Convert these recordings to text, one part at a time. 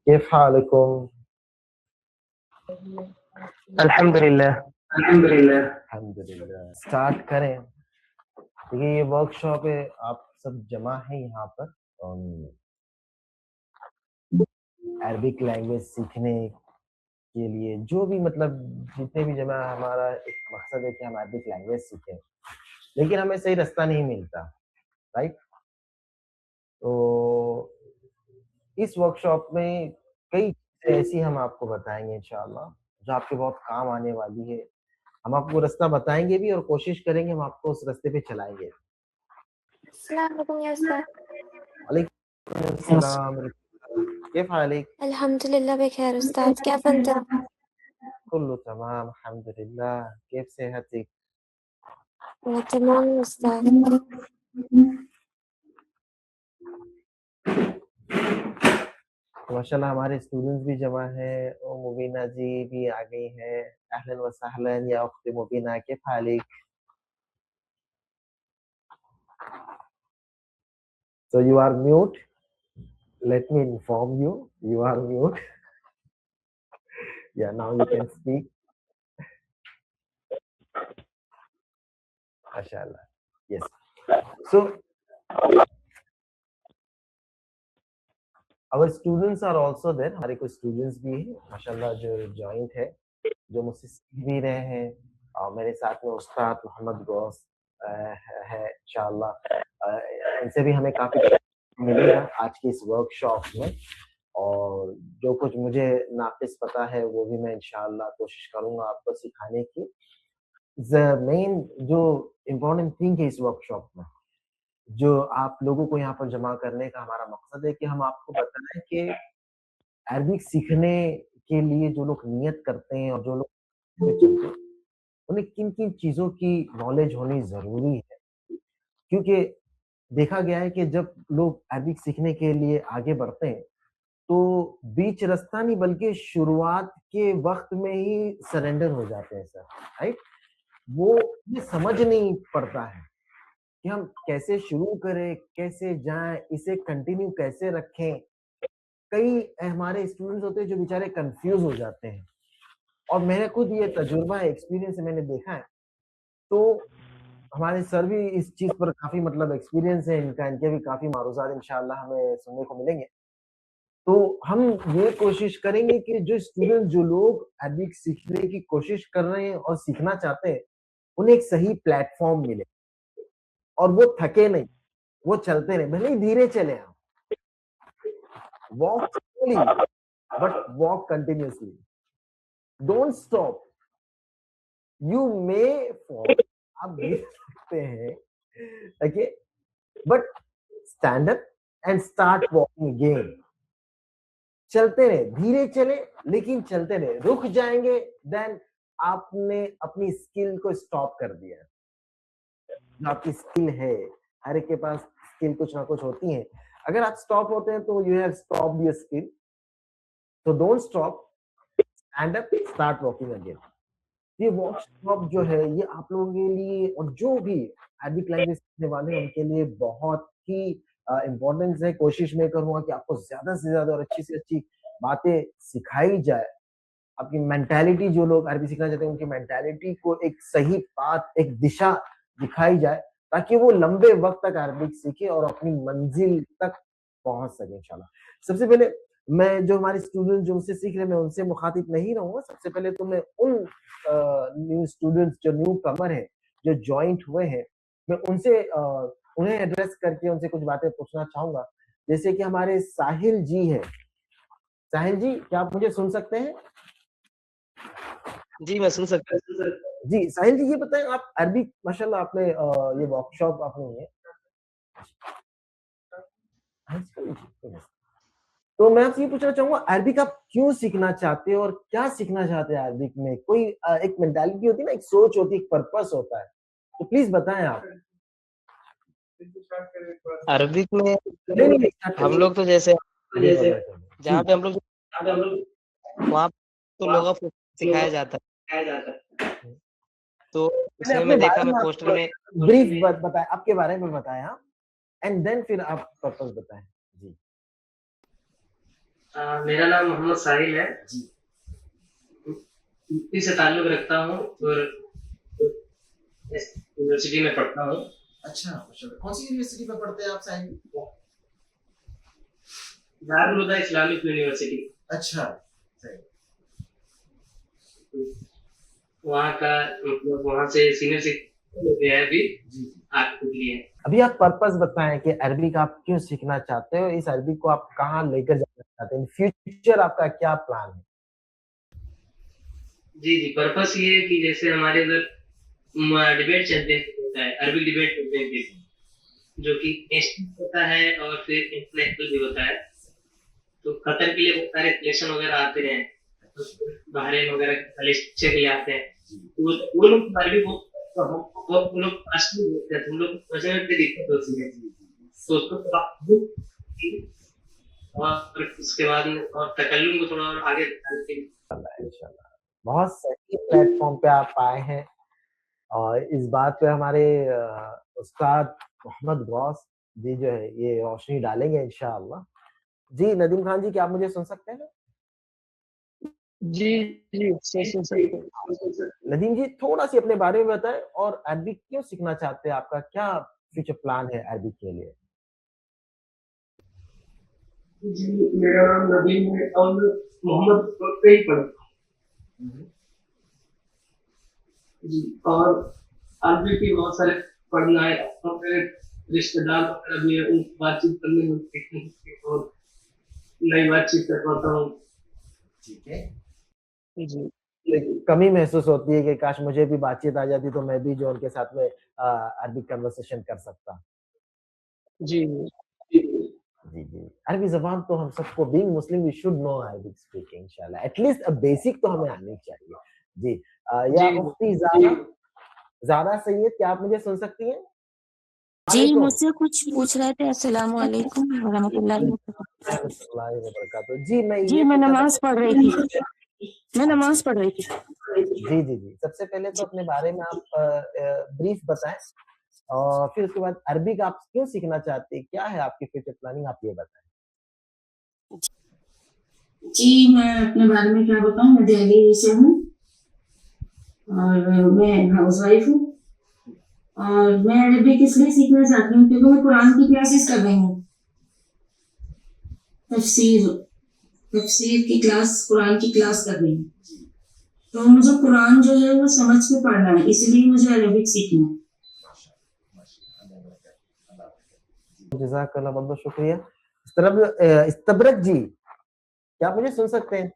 كيف حالكم؟ الحمد لله. الحمد لله. स्टार्ट करें। देखिए ये वर्कशॉप है, आप सब जमा हैं यहाँ पर अरबिक लैंग्वेज सीखने के लिए. जो भी मतलब जितने भी जमा, हमारा एक मकसद है कि हम अरबिक लैंग्वेज सीखें, लेकिन हमें सही रास्ता नहीं मिलता, राइट. तो इस वर्कशॉप में कई चीजें ऐसी हम आपको बताएंगे इंशाल्लाह जो आपके बहुत काम आने वाली है. हम आपको रास्ता बताएंगे भी और कोशिश करेंगे हम आपको उस रास्ते पे चलाएंगे. السلام عليكم يا أستاذ. वालेकुम अस्सलाम. كيف حالك؟ الحمد لله بخير أستاذ، كيف أنت؟ كله تمام الحمد لله. كيف صحتك؟ أنا تمام أستاذ. माशाल्लाह हमारे स्टूडेंट्स भी जमा हैं और मुबीना जी भी आ गई हैं. अहलन व सहलन या उख्त मुबीना, كيف حالك? So you are mute. Let me inform you, you are mute. Yeah, now you can speak. MashaAllah. Yes. So our students are also there. हमारे कुछ students भी हैं माशाल्लाह जो joined है, जो मुझसे सीख भी रहे हैं. और मेरे साथ में उस्ताद मोहम्मद गौस है इंशाल्लाह. इनसे भी हमें काफी मिलेगा आज की इस वर्कशॉप में. और जो कुछ मुझे नाकिस पता है वो भी मैं इंशाल्लाह कोशिश करूंगा आपको सिखाने की. मेन जो इम्पोर्टेंट थिंग है इस वर्कशॉप में, जो आप लोगों को यहाँ पर जमा करने का हमारा मकसद है कि हम आपको बताएं कि अरबिक सीखने के लिए जो लोग नियत करते हैं और जो लोग चलते हैं, उन्हें किन किन चीजों की नॉलेज होनी जरूरी है. क्योंकि देखा गया है कि जब लोग अरबिक सीखने के लिए आगे बढ़ते हैं तो बीच रास्ता नहीं बल्कि शुरुआत के वक्त में ही सरेंडर हो जाते हैं सर, राइट. वो ये समझ नहीं पड़ता है कि हम कैसे शुरू करें, कैसे जाएं, इसे कंटिन्यू कैसे रखें. कई हमारे स्टूडेंट्स होते हैं जो बेचारे कंफ्यूज हो जाते हैं, और मेरा खुद ये तजुर्बा है, एक्सपीरियंस मैंने देखा है. तो हमारे सर भी इस चीज पर काफी मतलब एक्सपीरियंस है इनका, इनके भी काफी मारूजात इंशाल्लाह हमें सुनने को मिलेंगे. तो हम ये कोशिश करेंगे कि जो स्टूडेंट, जो लोग अरबिक सीखने की कोशिश कर रहे हैं और सीखना चाहते हैं, उन्हें एक सही प्लेटफॉर्म मिले और वो थके नहीं, वो चलते रहे, भले ही धीरे चले. हम walk slowly but walk continuously. Don't stop. You may fall, आप गिर सकते हैं, okay, but stand up and start walking again. चलते रहे, धीरे चले लेकिन चलते रहे. रुक जाएंगे देन आपने अपनी स्किल को स्टॉप कर दिया. जो आपकी स्किल है, हर एक के पास स्किल कुछ ना कुछ होती है. अगर आप स्टॉप होते हैं तो you have stopped your skill. तो don't stop, stand up, start walking again. ये वर्कशॉप जो है ये आप लोगों के लिए और जो भी अरबिक लैंग्वेज सीखने वाले हैं उनके लिए बहुत ही इम्पोर्टेंस है. कोशिश मैं करूंगा कि आपको ज्यादा से ज्यादा और अच्छी से अच्छी बातें सिखाई जाए. आपकी मेंटालिटी, जो लोग अरबी सीखना चाहते हैं उनकी मेंटालिटी को एक सही बात, एक दिशा दिखाई जाए, ताकि वो लंबे वक्त तक अरबिक सीखे और अपनी मंजिल तक पहुंच सके इंशाल्लाह. सबसे पहले मैं जो हमारे स्टूडेंट जो मुझसे सीख रहे हैं मैं उनसे मुखातिब नहीं रहूंगा. सबसे पहले तो मैं उन न्यू स्टूडेंट्स जो न्यू कमर है, जो ज्वाइंट हुए हैं, मैं उनसे उन्हें एड्रेस करके उनसे कुछ बातें पूछना चाहूंगा. जैसे कि हमारे साहिल जी है. साहिल जी, क्या आप मुझे सुन सकते हैं? जी मैं सुन सकता हूँ. जी साहिल जी, ये बताएं आप अरबी माशाल्लाह आपने ये वर्कशॉप आपने है, तो मैं आपसे ये पूछना चाहूंगा अरबिक आप क्यों सीखना चाहते हैं और क्या सीखना चाहते हैं अरबिक में? कोई एक मेंटालिटी होती है ना, एक सोच होती है, एक पर्पस होता है, तो प्लीज बताएं आप. अरबिक में नहीं, हम लोग तो जैसे जहाँ पे हम लोग वहाँ तो लोगों को सिखाया जाता है. तो उसमें मैं देखा, मैं पोस्टर में ब्रीफ बताएं, आपके बारे में बताएं आप, एंड देन फिर आप पर्पस बताएं. जी میرا نام محمد ساحل ہے. جی یوپی سے تعلق رکھتا ہوں اور یونیورسٹی میں پڑھتا ہوں. اچھا کون سی یونیورسٹی میں پڑھتے ہیں آپ ساحل؟ دارالہدیٰ اسلامک یونیورسٹی. اچھا وہاں کا مطلب وہاں سے سینئر ہو گیا ہے ابھی آپ کے لیے. ابھی آپ پرپز بتائیں کہ عربک آپ کیوں سیکھنا چاہتے ہو, اس عربک کو آپ کہاں لے کر جانا چاہتے ہیں, فیوچر آپ کا کیا پلان ہے؟ جی پرپس یہ ہے کہ جیسے ہمارے ادھر ڈبیٹ چلتے ہوتا ہے, عربی ڈبیٹ چلتے ہیں جو کہ نیشنل ہوتا ہے اور پھر انٹرنیشنل بھی ہوتا ہے. تو قطر کے لیے بہت سارے سلیکشن وغیرہ آتے ہیں, بحرین وغیرہ کے لیے آتے ہیں. وہ لوگ عربی لوگ اصلی بولتے ہیں, ہم لوگ سمجھنے میں دقت ہوتی ہے. تو اس کو اور اس کے بعد اور تکلم کو تھوڑا اور آگے انشاءاللہ بہت صحیح پلیٹ فارم پہ آپ آئے ہیں, اور اس بات پہ ہمارے استاد محمد غوث جی جو ہے یہ روشنی ڈالیں گے انشاءاللہ. جی ندیم خان جی کیا آپ مجھے سن سکتے ہیں؟ جی ندیم جی تھوڑا سی اپنے بارے میں بتائیں, اور عربک کیوں سیکھنا چاہتے ہیں, آپ کا کیا فیوچر پلان ہے عربک کے لیے؟ جی میرا نام ندیم ہے اور محمد پہ ہی پڑھتا ہوں. جی اور عربی کے بہت سارے پڑھنا ہے, اپنے رشتے دار وغیرہ بھی ہیں, ان بات چیت کرنے میں اور نئی بات چیت کر پاتا ہوں. ٹھیک ہے جی کمی محسوس ہوتی ہے کہ کاش مجھے بھی بات چیت آ جاتی تو میں بھی جو ان کے ساتھ میں عربک کنورسیشن کر سکتا. جی جی عربی زبان تو ہم سب کو being Muslim we should know Arabic speaking انشاءاللہ, ایٹ لیسٹ بیسک تو ہمیں آنی چاہیے. جی یا اختی زارا سید کیا آپ مجھے سن سکتی ہیں؟ جی مجھ سے کچھ پوچھ رہے تھے. السلام علیکم ورحمۃ اللہ وبرکاتہ. جی میں جی یہ میں نماز پڑھ رہی تھی. جی سب سے پہلے تو اپنے بارے میں آپ بریف بتائیں, اور پھر اس کے بعد عربک آپ کیوں سیکھنا چاہتے ہیں, کیا ہے آپ کی فیوچر پلاننگ, آپ یہ بتائیں. جی میں اپنے بارے میں کیا بتاؤں, میں دہلی سے ہوں اور میں ہاؤس وائف ہوں, اور میں عربک اس لیے سیکھنا چاہتی ہوں کیونکہ میں قرآن کی کلاسز کر رہی ہوں, تفسیر کی کلاس, قرآن کی کلاس کر رہی ہوں. تو مجھے قرآن جو ہے وہ سمجھ کے پڑھنا ہے, اس لیے مجھے عربک سیکھنا ہے. جزاک اللہ, بہت بہت شکریہ. استبرک جی کیا آپ مجھے سن سکتے ہیں؟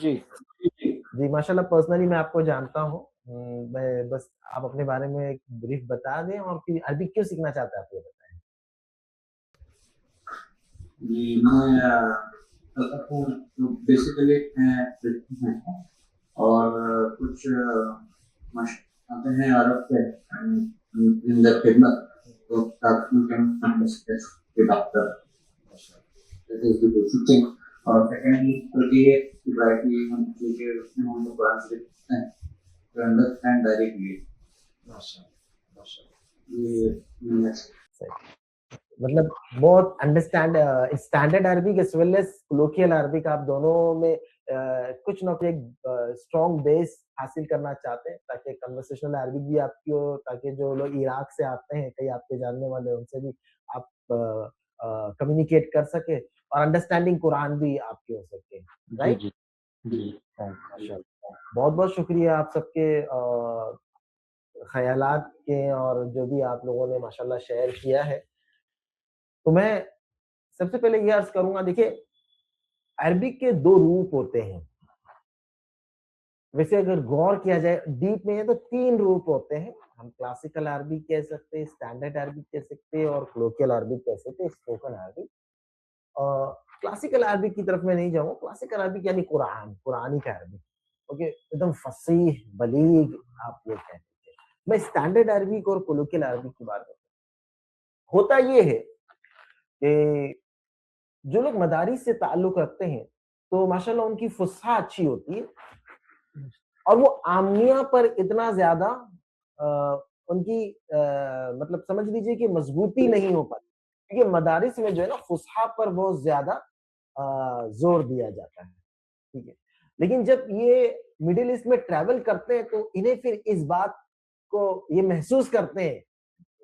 جی ماشاءاللہ پرسنلی میں آپ کو جانتا ہوں, میں بس آپ اپنے بارے میں ایک بریف بتا دیں, اور پھر عربک کیوں سیکھنا چاہتے ہیں آپ یہ بتائیں. جی میں بیسیکلی اور کچھ آتے ہیں عرب سے خدمت تو ڈاکٹر, اور سیکنڈلی تو یہ قرآن شریف ہیں to understand directly. مطلب بہت understand standard Arabic as well as colloquial Arabic, آپ دونوں میں کچھ نہ کچھ ایک اسٹرانگ بیس حاصل کرنا چاہتے ہیں تاکہ کنورسیشنل عربک بھی آپ کی ہو, تاکہ جو لوگ عراق سے آتے ہیں کئی آپ کے جاننے والے ان سے بھی آپ کمیونیکیٹ کر سکے, اور انڈرسٹینڈنگ قرآن بھی آپ کی ہو سکے, رائٹ. بہت بہت شکریہ آپ سب کے خیالات کے, اور جو بھی آپ لوگوں نے ماشاءاللہ شیئر کیا ہے. تو میں سب سے پہلے یہ عرض کروں گا, دیکھیں عربک کے دو روپ ہوتے ہیں, ویسے اگر غور کیا جائے ڈیپ میں تو 3 روپ ہوتے ہیں. ہم کلاسیکل عربک کہہ سکتے, اسٹینڈرڈ عربک کہہ سکتے, اور کولوکیل عربک کہہ سکتے, اسپوکن عربک. کلاسیکل عربک کی طرف میں نہیں جاؤں, کلاسیکل عربک یعنی قرآنی کا عربک, اوکے, ایک دم فصیح بلیغ آپ یہ کہتے ہیں. میں اسٹینڈرڈ عربک اور کولوکیل عربک کی بات کرتا ہوں. ہوتا یہ ہے کہ جو لوگ مدارس سے تعلق رکھتے ہیں تو ماشاءاللہ ان کی فصاحت اچھی ہوتی ہے, اور وہ عامیہ پر اتنا زیادہ ان کی مطلب سمجھ لیجئے کہ مضبوطی نہیں ہو پاتی, کیونکہ مدارس میں جو ہے نا فصاحت پر بہت زیادہ زور دیا جاتا ہے, ٹھیک ہے. لیکن جب یہ مڈل ایسٹ میں ٹریول کرتے ہیں تو انہیں پھر اس بات کو یہ محسوس کرتے ہیں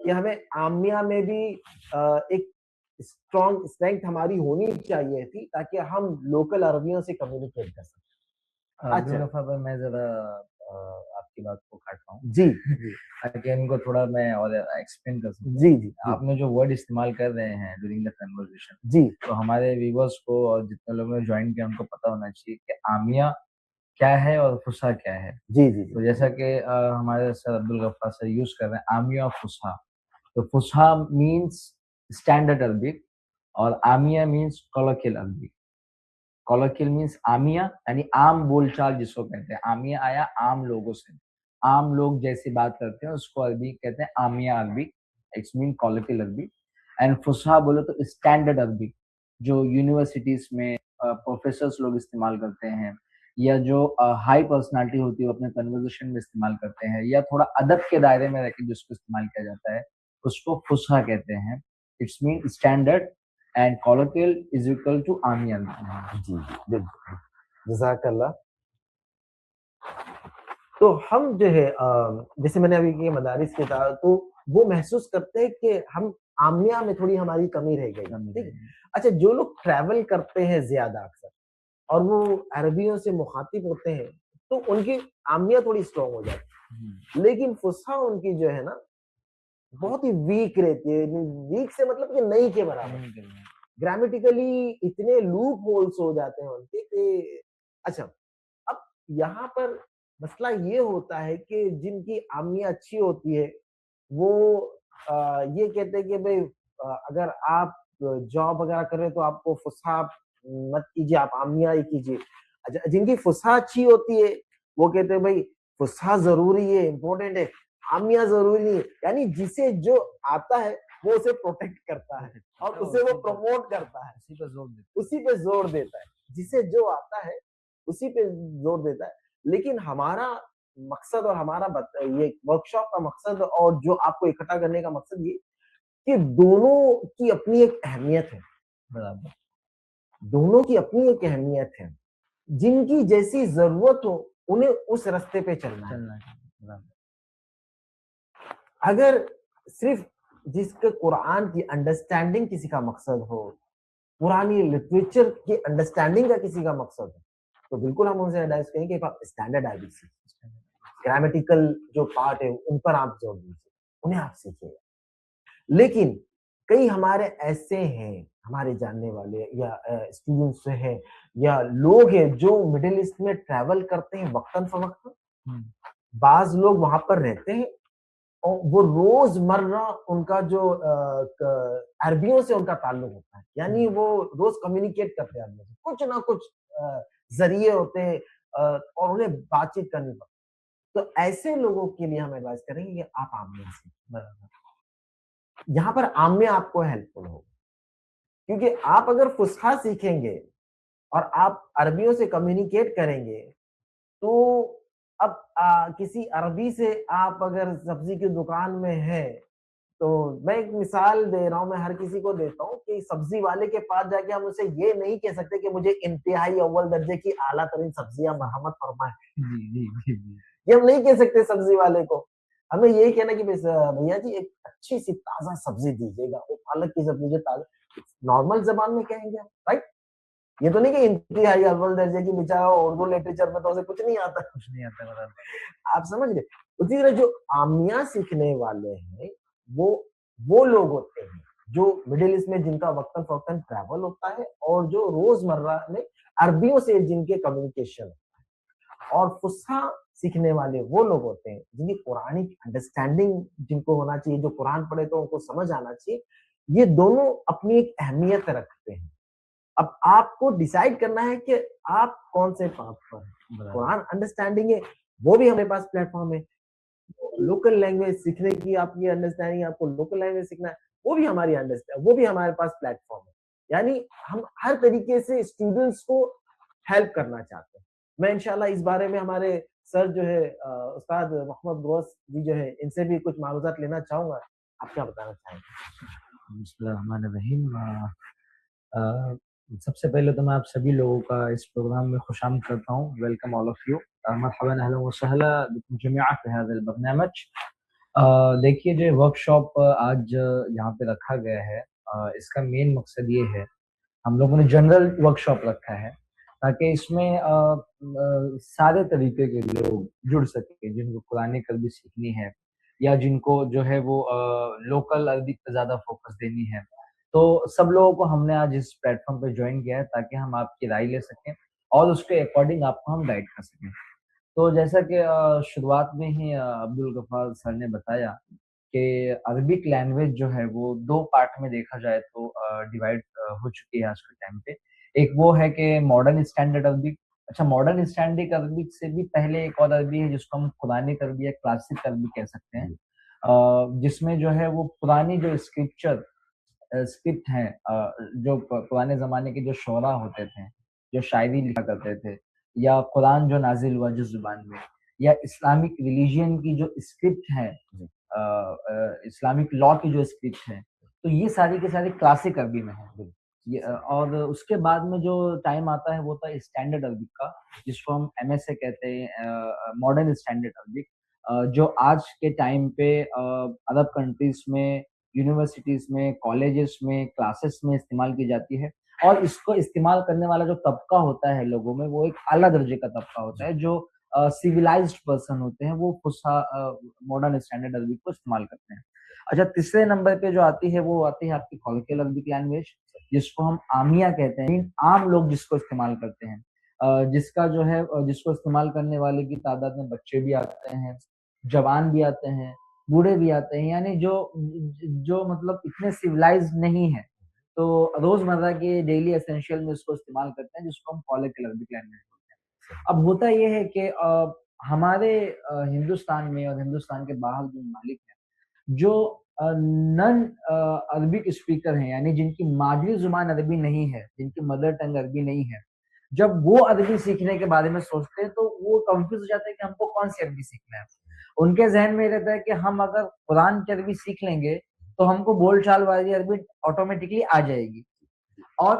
کہ ہمیں عامیہ میں بھی ایک اسٹرانگ اسٹرینتھ ہماری ہونی چاہیے تھی تاکہ ہم لوکل عربیوں سے کمیونیکیٹ کر سکیں. اچھا میں ذرا آپ کی بات کو کاٹتا ہوں جی تاکہ ان کو تھوڑا میں اور ایکسپلین کر سکوں. جی جی آپ نے جو ورڈ استعمال کر رہے ہیں ڈیورنگ دا کنورسیشن, جی تو ہمارے ویورس کو اور جتنے لوگوں نے جوائن کیا ان کو پتا ہونا چاہیے کہ عامیہ کیا ہے اور فصحا کیا ہے. جی جی تو جیسا کہ ہمارے سر عبدالغفار سر یوز کر رہے ہیں عامیہ اور فصحا, تو فصحا مینس اسٹینڈرڈ عربک اور عامیہ means colloquial Arabic. Colloquial means عامیہ یعنی عام بول چال جس کو کہتے ہیں, عامیہ آیا عام لوگوں سے, عام لوگ جیسی بات کرتے ہیں اس کو عربی کہتے ہیں عامیہ عربی, اٹس مین کولیکل عربی. اینڈ فصحا بولے تو اسٹینڈرڈ عربی جو یونیورسٹیز میں پروفیسرس لوگ استعمال کرتے ہیں, یا جو ہائی پرسنالٹی ہوتی ہے وہ اپنے کنورزیشن میں استعمال کرتے ہیں, یا تھوڑا ادب کے دائرے میں رہ کے جس کو استعمال کیا جاتا ہے اس کو فصحا کہتے ہیں. It's main standard and colloquial is equal to عامیہ. جی بالکل, جزاک اللہ. تو ہم جو ہے جیسے میں نے ابھی کہ مدارس کے تھا تو وہ محسوس کرتے ہیں کہ ہم عامیہ میں تھوڑی ہماری کمی رہ گئی. اچھا, جو لوگ ٹریول کرتے ہیں زیادہ اکثر اور وہ عربیوں سے مخاطب ہوتے ہیں تو ان کی عامیہ تھوڑی اسٹرانگ ہو جاتی ہے, لیکن فصحا ان کی جو ہے نا بہت ہی ویک رہتی ہے. ویک سے مطلب کہ نہیں کے برابر, گرامیٹیکلی اتنے لوپ ہولس ہو جاتے ہیں ان کے کہ اچھا. اب یہاں پر مسئلہ یہ ہوتا ہے کہ جن کی عامیہ اچھی ہوتی ہے وہ یہ کہتے ہیں کہ بھئی اگر آپ جاب وغیرہ کر رہے تو آپ کو فصحا مت کیجیے, آپ عامیہ ہی کیجیے. اچھا, جن کی فصحا اچھی ہوتی ہے وہ کہتے ہیں بھائی فصحا ضروری ہے, امپورٹنٹ ہے, عامیہ ضروری نہیں ہے. یعنی جسے جو آتا ہے وہ اسے پروٹیکٹ کرتا ہے اور اسے وہ پروموٹ کرتا ہے, اسی پہ زور دیتا ہے. جسے جو آتا ہے اسی پہ زور دیتا ہے. لیکن ہمارا مقصد اور ہمارا یہ ورکشاپ کا مقصد اور جو آپ کو اکٹھا کرنے کا مقصد یہ کہ دونوں کی اپنی ایک اہمیت ہے, دونوں کی اپنی ایک اہمیت ہے. جن کی جیسی ضرورت ہو انہیں اس راستے پہ چلنا ہے. اگر صرف جس کے قرآن کی انڈرسٹینڈنگ کسی کا مقصد ہو, پرانی لٹریچر کی انڈرسٹینڈنگ کا کسی کا مقصد ہو, تو بالکل ہم ان سے ایڈوائز کریں کہ آپ اسٹینڈرڈ عربک سیکھیں, گرامیٹیکل جو پارٹ ہے ان پر آپ زور دیجیے, انہیں آپ سیکھیے گا. لیکن کئی ہمارے ایسے ہیں, ہمارے جاننے والے یا اسٹوڈنٹس ہیں یا لوگ ہیں جو مڈل ایسٹ میں ٹریول کرتے ہیں وقتاً فوقتاً. بعض لوگ وہاں پر رہتے ہیں اور وہ روز مرہ ان کا جو عربیوں سے ان کا تعلق ہوتا ہے, یعنی وہ روز کمیونیکیٹ کرتے ہیں عربیوں سے, کچھ نہ کچھ ذریعے ہوتے ہیں اور انہیں بات چیت کرنی پڑتی. تو ایسے لوگوں کے لیے ہم ایڈوائز کریں گے کہ آپ عامیہ سیکھیں. یہاں پر عامیہ آپ کو ہیلپ فل ہوگا, کیونکہ آپ اگر فصحا سیکھیں گے اور آپ عربیوں سے کمیونیکیٹ کریں گے تو اب کسی عربی سے آپ اگر سبزی کی دکان میں ہیں تو میں ایک مثال دے رہا ہوں, میں ہر کسی کو دیتا ہوں کہ سبزی والے کے پاس جا کے ہم اسے یہ نہیں کہہ سکتے کہ مجھے انتہائی اول درجے کی اعلیٰ ترین سبزیاں مرحمت فرمائیں. یہ ہم نہیں کہہ سکتے سبزی والے کو. ہمیں یہی کہنا کہ بھیا جی ایک اچھی سی تازہ سبزی دیجیے گا, وہ پالک کی سبزی جو تازہ, نارمل زبان میں کہیں گے, رائٹ. یہ تو نہیں کہ انتہائی اول درجے کی, بیچارہ اردو لٹریچر میں تو اسے کچھ نہیں آتا. آپ سمجھ گئے. اسی طرح جو عامیہ سیکھنے والے ہیں وہ لوگ ہوتے ہیں جو مڈل ایسٹ میں جن کا وقتاً فوقتاً ٹریول ہوتا ہے اور جو روز مرہ میں عربیوں سے جن کے کمیونیکیشن ہوتا ہے. اور فصحا سیکھنے والے وہ لوگ ہوتے ہیں جن کی قرآنی انڈرسٹینڈنگ جن کو ہونا چاہیے, جو قرآن پڑھے تو ان کو سمجھ آنا چاہیے. یہ دونوں اپنی ایک اہمیت رکھتے ہیں. اب آپ کو ڈیسائیڈ کرنا ہے کہ آپ کون سے پاتھ پر ہیں. قرآن انڈرسٹینڈنگ ہے وہ بھی ہمارے پاس پلیٹ فارم ہے. لوکل لینگویج سیکھنے کی آپ کی انڈرسٹینڈنگ, آپ کو لوکل لینگویج سیکھنا ہے, وہ بھی ہماری انڈرسٹینڈ, وہ بھی ہمارے پاس پلیٹ فارم ہے. یعنی ہم ہر طریقے سے اسٹوڈنٹس کو ہیلپ کرنا چاہتے ہیں. میں انشاءاللہ اس بارے میں ہمارے سر جو ہے استاد محمد غوث جی جو ہے ان سے بھی کچھ معلومات لینا چاہوں گا. آپ کیا بتانا چاہیں گے؟ بسم اللہ الرحمن الرحیم. سب سے پہلے تو میں آپ سبھی لوگوں کا اس پروگرام میں خوش آمد کرتا ہوں. Welcome all of you. مرحبا اهلا وسهلا بكم جميعا في هذا البرنامج. دیکھیے جو ورک شاپ آج یہاں پہ رکھا گیا ہے اس کا مین مقصد یہ ہے, ہم لوگوں نے جنرل ورک شاپ رکھا ہے تاکہ اس میں سارے طریقے کے لوگ جڑ سکیں جن کو قرآن عربی سیکھنی ہے یا جن کو جو ہے وہ لوکل عربی پہ زیادہ فوکس دینی ہے. تو سب لوگوں کو ہم نے آج اس پلیٹ فارم پہ جوائن کیا ہے تاکہ ہم آپ کی رائے لے سکیں اور اس کے اکارڈنگ آپ کو ہم گائیڈ کر سکیں. تو جیسا کہ شروعات میں ہی عبدالغفار سر نے بتایا کہ عربک لینگویج جو ہے وہ دو پارٹ میں دیکھا جائے تو ڈیوائڈ ہو چکی ہے آج کے ٹائم پہ. ایک وہ ہے کہ ماڈرن اسٹینڈرڈ عربک. اچھا, ماڈرن اسٹینڈرڈ عربک سے بھی پہلے ایک اور عربی ہے جس کو ہم قرآنک عربی یا کلاسک عربی کہہ سکتے ہیں, جس میں جو ہے وہ پرانی جو اسکرپٹ ہیں, جو پرانے زمانے کے جو شعراء ہوتے تھے جو شاعری لکھا کرتے تھے, یا قرآن جو نازل ہوا جس زبان میں, یا اسلامک ریلیجین کی جو اسکرپٹ ہے, اسلامک لا کی جو اسکرپٹ ہے, تو یہ ساری کے ساری کلاسک عربی میں ہے. اور اس کے بعد میں جو ٹائم آتا ہے وہ تھا اسٹینڈرڈ عربک کا, جس کو ہم ایم ایس اے کہتے ہیں, ماڈرن اسٹینڈرڈ عربک, جو آج کے ٹائم پہ عرب کنٹریز میں یونیورسٹیز میں کالجز میں کلاسز میں استعمال کی جاتی ہے. اور اس کو استعمال کرنے والا جو طبقہ ہوتا ہے لوگوں میں وہ ایک اعلیٰ درجے کا طبقہ ہوتا ہے جو سیویلائزڈ پرسن ہوتے ہیں, وہ ماڈرن اسٹینڈرڈ عربی کو استعمال کرتے ہیں. اچھا, تیسرے نمبر پہ جو آتی ہے وہ آتی ہے آپ کی کولیکل عربک لینگویج, جس کو ہم عامیہ کہتے ہیں, عام لوگ جس کو استعمال کرتے ہیں, جس کا جو ہے جس کو استعمال کرنے والے کی تعداد میں بچے بھی آتے ہیں, جوان بھی آتے ہیں, بوڑھے بھی آتے ہیں, یعنی جو مطلب اتنے سیویلائز نہیں ہے تو روزمرہ کے ڈیلی ایسینشیل میں اس کو استعمال کرتے ہیں, جس کو ہم کولیکل عربک لینگویج بولتے ہیں. اب ہوتا یہ ہے کہ ہمارے ہندوستان میں اور ہندوستان کے باہر جو ممالک ہیں جو نن عربک اسپیکر ہیں, یعنی جن کی مادری زبان عربی نہیں ہے, جن کی مدر ٹنگ عربی نہیں ہے, جب وہ عربی سیکھنے کے بارے میں سوچتے ہیں تو وہ کنفیوز ہو جاتے ہیں کہ ہم کو کون سی عربی سیکھنا ہے. ان کے ذہن میں یہ رہتا ہے کہ ہم اگر قرآن کی عربی سیکھ لیں گے تو ہم کو بول چال والی عربی آٹومیٹکلی آ جائے گی. اور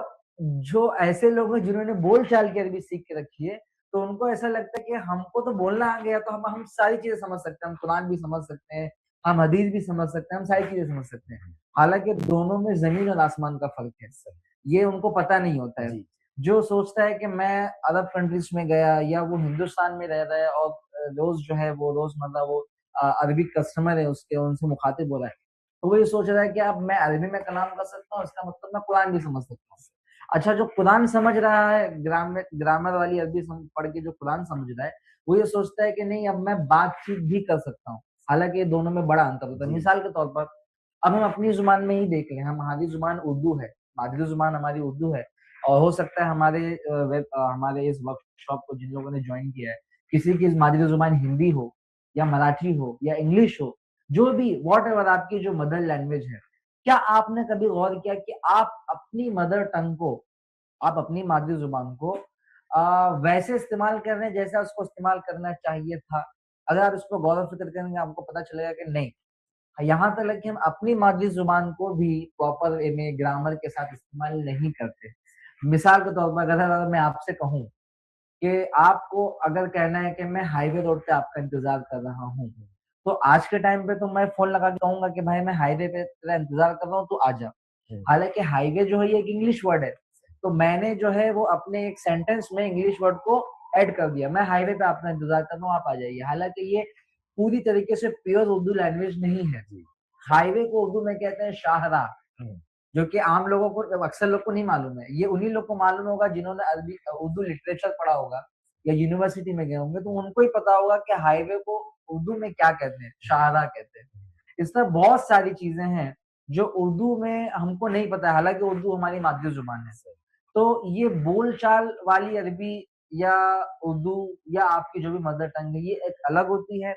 جو ایسے لوگ ہیں جنہوں نے بول چال کی عربی سیکھ کے رکھی ہے تو ان کو ایسا لگتا ہے کہ ہم کو تو بولنا آ گیا تو ہم ساری چیزیں سمجھ سکتے ہیں, ہم قرآن بھی سمجھ سکتے ہیں, ہم حدیث بھی سمجھ سکتے ہیں, ہم ساری چیزیں سمجھ سکتے ہیں. حالانکہ دونوں میں زمین اور آسمان کا فرق ہے, یہ ان کو پتہ نہیں ہوتا ہے. جو سوچتا ہے کہ میں عرب کنٹریز میں گیا یا وہ ہندوستان میں رہ رہا ہے اور روز جو ہے وہ روزمرہ وہ عربک کسٹمر ہے اس کے, ان سے مخاطب ہو رہا ہے, تو وہ یہ سوچ رہا ہے کہ اب میں عربی میں کلام کر سکتا ہوں, اس کا مطلب میں قرآن بھی سمجھ سکتا ہوں. اچھا, جو قرآن سمجھ رہا ہے, گرامر والی عربی پڑھ کے جو قرآن سمجھ رہا ہے, وہ یہ سوچتا ہے کہ نہیں اب میں بات چیت بھی کر سکتا ہوں. حالانکہ یہ دونوں میں بڑا انتر ہوتا ہے. مثال کے طور پر اب ہم اپنی زبان میں ہی دیکھ لیں, ہماری زبان اردو ہے, مادری زبان ہماری اردو ہے, اور ہو سکتا ہے ہمارے اس ورک شاپ کو جن لوگوں نے جوائن کیا ہے کسی کی مادری زبان ہندی ہو یا مراٹھی ہو یا انگلش ہو, جو بھی واٹ ایور آپ کی جو مدر لینگویج ہے, کیا آپ نے کبھی غور کیا کہ آپ اپنی مدر ٹنگ کو, آپ اپنی مادری زبان کو ویسے استعمال کر رہے ہیں جیسا اس کو استعمال کرنا چاہیے تھا؟ اگر آپ اس کو غور و فکر کریں گے آپ کو پتا چلے گا کہ نہیں, یہاں تک کہ ہم اپنی مادری زبان کو بھی پراپر گرامر کے ساتھ استعمال نہیں کرتے. مثال کے طور پر اگر میں آپ سے کہوں کہ آپ کو اگر کہنا ہے کہ میں ہائی وے روڈ پہ آپ کا انتظار کر رہا ہوں, تو آج کے ٹائم پہ تو میں فون لگا کے کہوں گا کہ بھائی میں ہائی وے پہ تیرا انتظار کر رہا ہوں, تو آ جا. حالانکہ ہائی وے جو ہے یہ ایک انگلش ورڈ ہے, تو میں نے جو ہے وہ اپنے ایک سینٹینس میں انگلش ورڈ کو ایڈ کر دیا, میں ہائی وے پہ آپ کا انتظار کر رہا ہوں, آپ آ جائیے. حالانکہ یہ پوری طریقے سے پیور اردو لینگویج نہیں ہے. ہائی وے کو اردو میں کہتے ہیں شاہراہ, جو کہ عام لوگوں کو, اکثر لوگ کو نہیں معلوم ہے. یہ انہی لوگ کو معلوم ہوگا جنہوں نے اردو لٹریچر پڑھا ہوگا یا یونیورسٹی میں گئے ہوں گے, تو ان کو ہی پتا ہوگا کہ ہائی وے کو اردو میں کیا کہتے ہیں, شاہراہ کہتے ہیں. اس طرح بہت ساری چیزیں ہیں جو اردو میں ہم کو نہیں پتا ہے, حالانکہ اردو ہماری مادری زبان ہے. تو یہ بول چال والی عربی یا اردو یا آپ کی جو بھی مدر ٹنگ ہے یہ ایک الگ ہوتی ہے,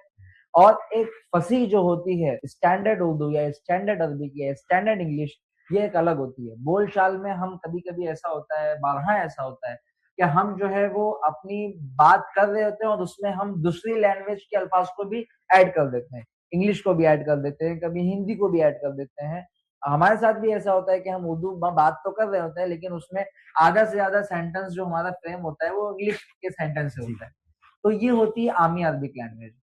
اور ایک فصیح جو ہوتی ہے اسٹینڈرڈ اردو یا اسٹینڈرڈ عربی یا اسٹینڈرڈ انگلش, یہ ایک الگ ہوتی ہے. بول چال میں ہم کبھی کبھی ایسا ہوتا ہے, بارہا ایسا ہوتا ہے کہ ہم جو ہے وہ اپنی بات کر رہے ہوتے ہیں اور اس میں ہم دوسری لینگویج کے الفاظ کو بھی ایڈ کر دیتے ہیں, انگلش کو بھی ایڈ کر دیتے ہیں, کبھی ہندی کو بھی ایڈ کر دیتے ہیں, हमारे साथ भी ऐसा होता है कि हम उर्दू बात तो कर रहे होते हैं, लेकिन उसमें आधा से ज्यादा सेंटेंस जो हमारा फ्रेम होता है वो इंग्लिश के सेंटेंस से होता है। तो ये होती है आमी अरबिक लैंग्वेज।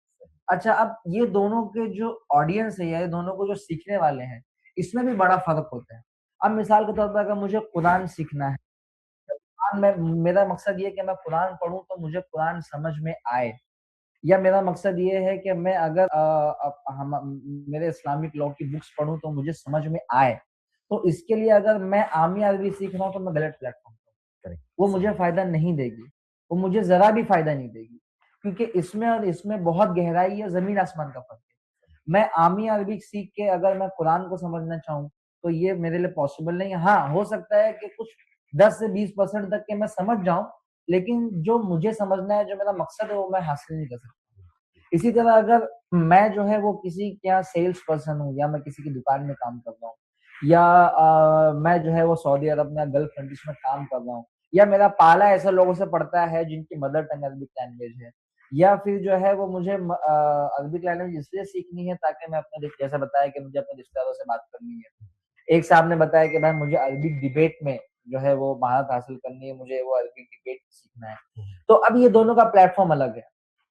अच्छा, अब ये दोनों के जो ऑडियंस है या ये दोनों को जो सीखने वाले हैं, इसमें भी बड़ा फर्क होता है। अब मिसाल के तौर पर अगर मुझे कुरान सीखना है, कुरान में मेरा मकसद ये है कि मैं कुरान पढ़ूं तो मुझे कुरान समझ में आए, या मेरा मकसद ये है कि मैं अगर मेरे इस्लामिक लॉ की बुक्स पढ़ूं तो मुझे समझ में आए, तो इसके लिए अगर मैं आमी अरबी सीख रहा हूँ तो मैं गलत प्लेटफॉर्म पर, वो मुझे फायदा नहीं देगी, वो मुझे जरा भी फायदा नहीं देगी, क्योंकि इसमें और इसमें बहुत गहराई है, जमीन आसमान का फर्क है। मैं आमी अरबी सीख के अगर मैं कुरान को समझना चाहूँ तो ये मेरे लिए पॉसिबल नहीं है। हाँ, हो सकता है कि कुछ 10 से 20% तक के मैं समझ जाऊं, लेकिन जो मुझे समझना है, जो मेरा मकसद है, वो मैं हासिल नहीं कर सकता। इसी तरह अगर मैं जो है वो किसी के यहाँ सेल्स पर्सन हूँ, या मैं किसी की दुकान में काम कर रहा हूँ, या मैं जो है वो सऊदी अरब में गल्फ कंट्रीज में काम कर रहा हूँ, या मेरा पाला ऐसे लोगों से पड़ता है जिनकी मदर टंग अरबिक लैंग्वेज है, या फिर जो है वो मुझे अरबिक लैंग्वेज इसलिए सीखनी है ताकि मैं अपने, जैसा बताया कि मुझे अपने रिश्तेदारों से बात करनी है। एक साहब ने बताया कि भाई मुझे अरबिक डिबेट में जो है वो महारत हासिल करनी है, मुझे वो अरबिक डिबेट सीखना है। तो अब ये दोनों का प्लेटफॉर्म अलग है।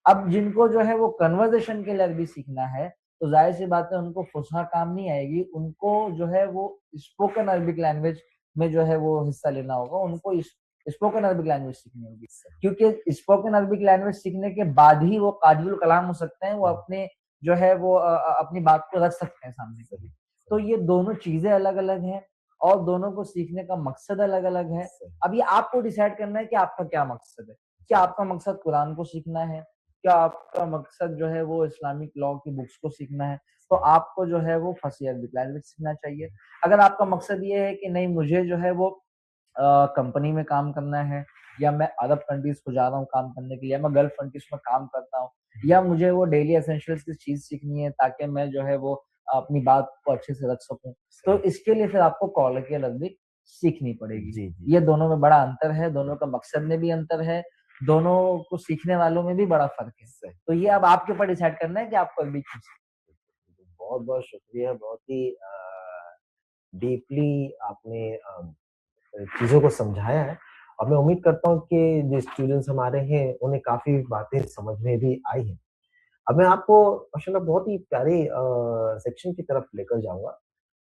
अब जिनको जो है वो कन्वर्सेशन के लिए अरबी सीखना है, तो जाहिर सी बात है उनको फुसहा काम नहीं आएगी, उनको जो है वो स्पोकन अरबिक लैंग्वेज में जो है वो हिस्सा लेना होगा, उनको स्पोकन अरबिक लैंग्वेज सीखनी होगी, क्योंकि स्पोकन अरबिक लैंग्वेज सीखने के बाद ही वो कादिरुल कलाम हो सकते हैं, वो अपने जो है वो अपनी बात को रख सकते हैं सामने कभी। तो ये दोनों चीजें अलग अलग हैं और दोनों को सीखने का मकसद अलग अलग है। अब ये आपको डिसाइड करना है कि आपका क्या मकसद है। क्या आपका मकसद कुरान को सीखना है, क्या आपका मकसद जो है वो इस्लामिक लॉ की बुक्स को सीखना है, तो आपको जो है वो फसी अरबिक लैंग्वेज सीखना चाहिए। अगर आपका मकसद ये है कि नहीं मुझे जो है वो कंपनी में काम करना है, या मैं अरब कंट्रीज को जा रहा हूँ काम करने के लिए, या मैं गल्फ कंट्रीज में काम करता हूँ, या मुझे वो डेली एसेंशियल्स की चीज सीखनी है ताकि मैं जो है वो अपनी बात को अच्छे से रख सकूं, तो इसके लिए फिर आपको कॉलोकियल अरबिक सीखनी पड़ेगी। ये दोनों में बड़ा अंतर है, दोनों का मकसद में भी अंतर है, दोनों को सीखने वालों में भी बड़ा फर्क है। तो ये अब आपके ऊपर डिसाइड करना है कि आपको अरबिक क्यों सीखनी है। बहुत बहुत शुक्रिया, बहुत ही डीपली आपने चीज़ों को समझाया है, और मैं उम्मीद करता हूँ कि जो स्टूडेंट्स हमारे हैं उन्हें काफ़ी बातें समझ में भी आई हैं। अब मैं आपको माशाल्लाह बहुत ही प्यारे सेक्शन की तरफ लेकर जाऊँगा।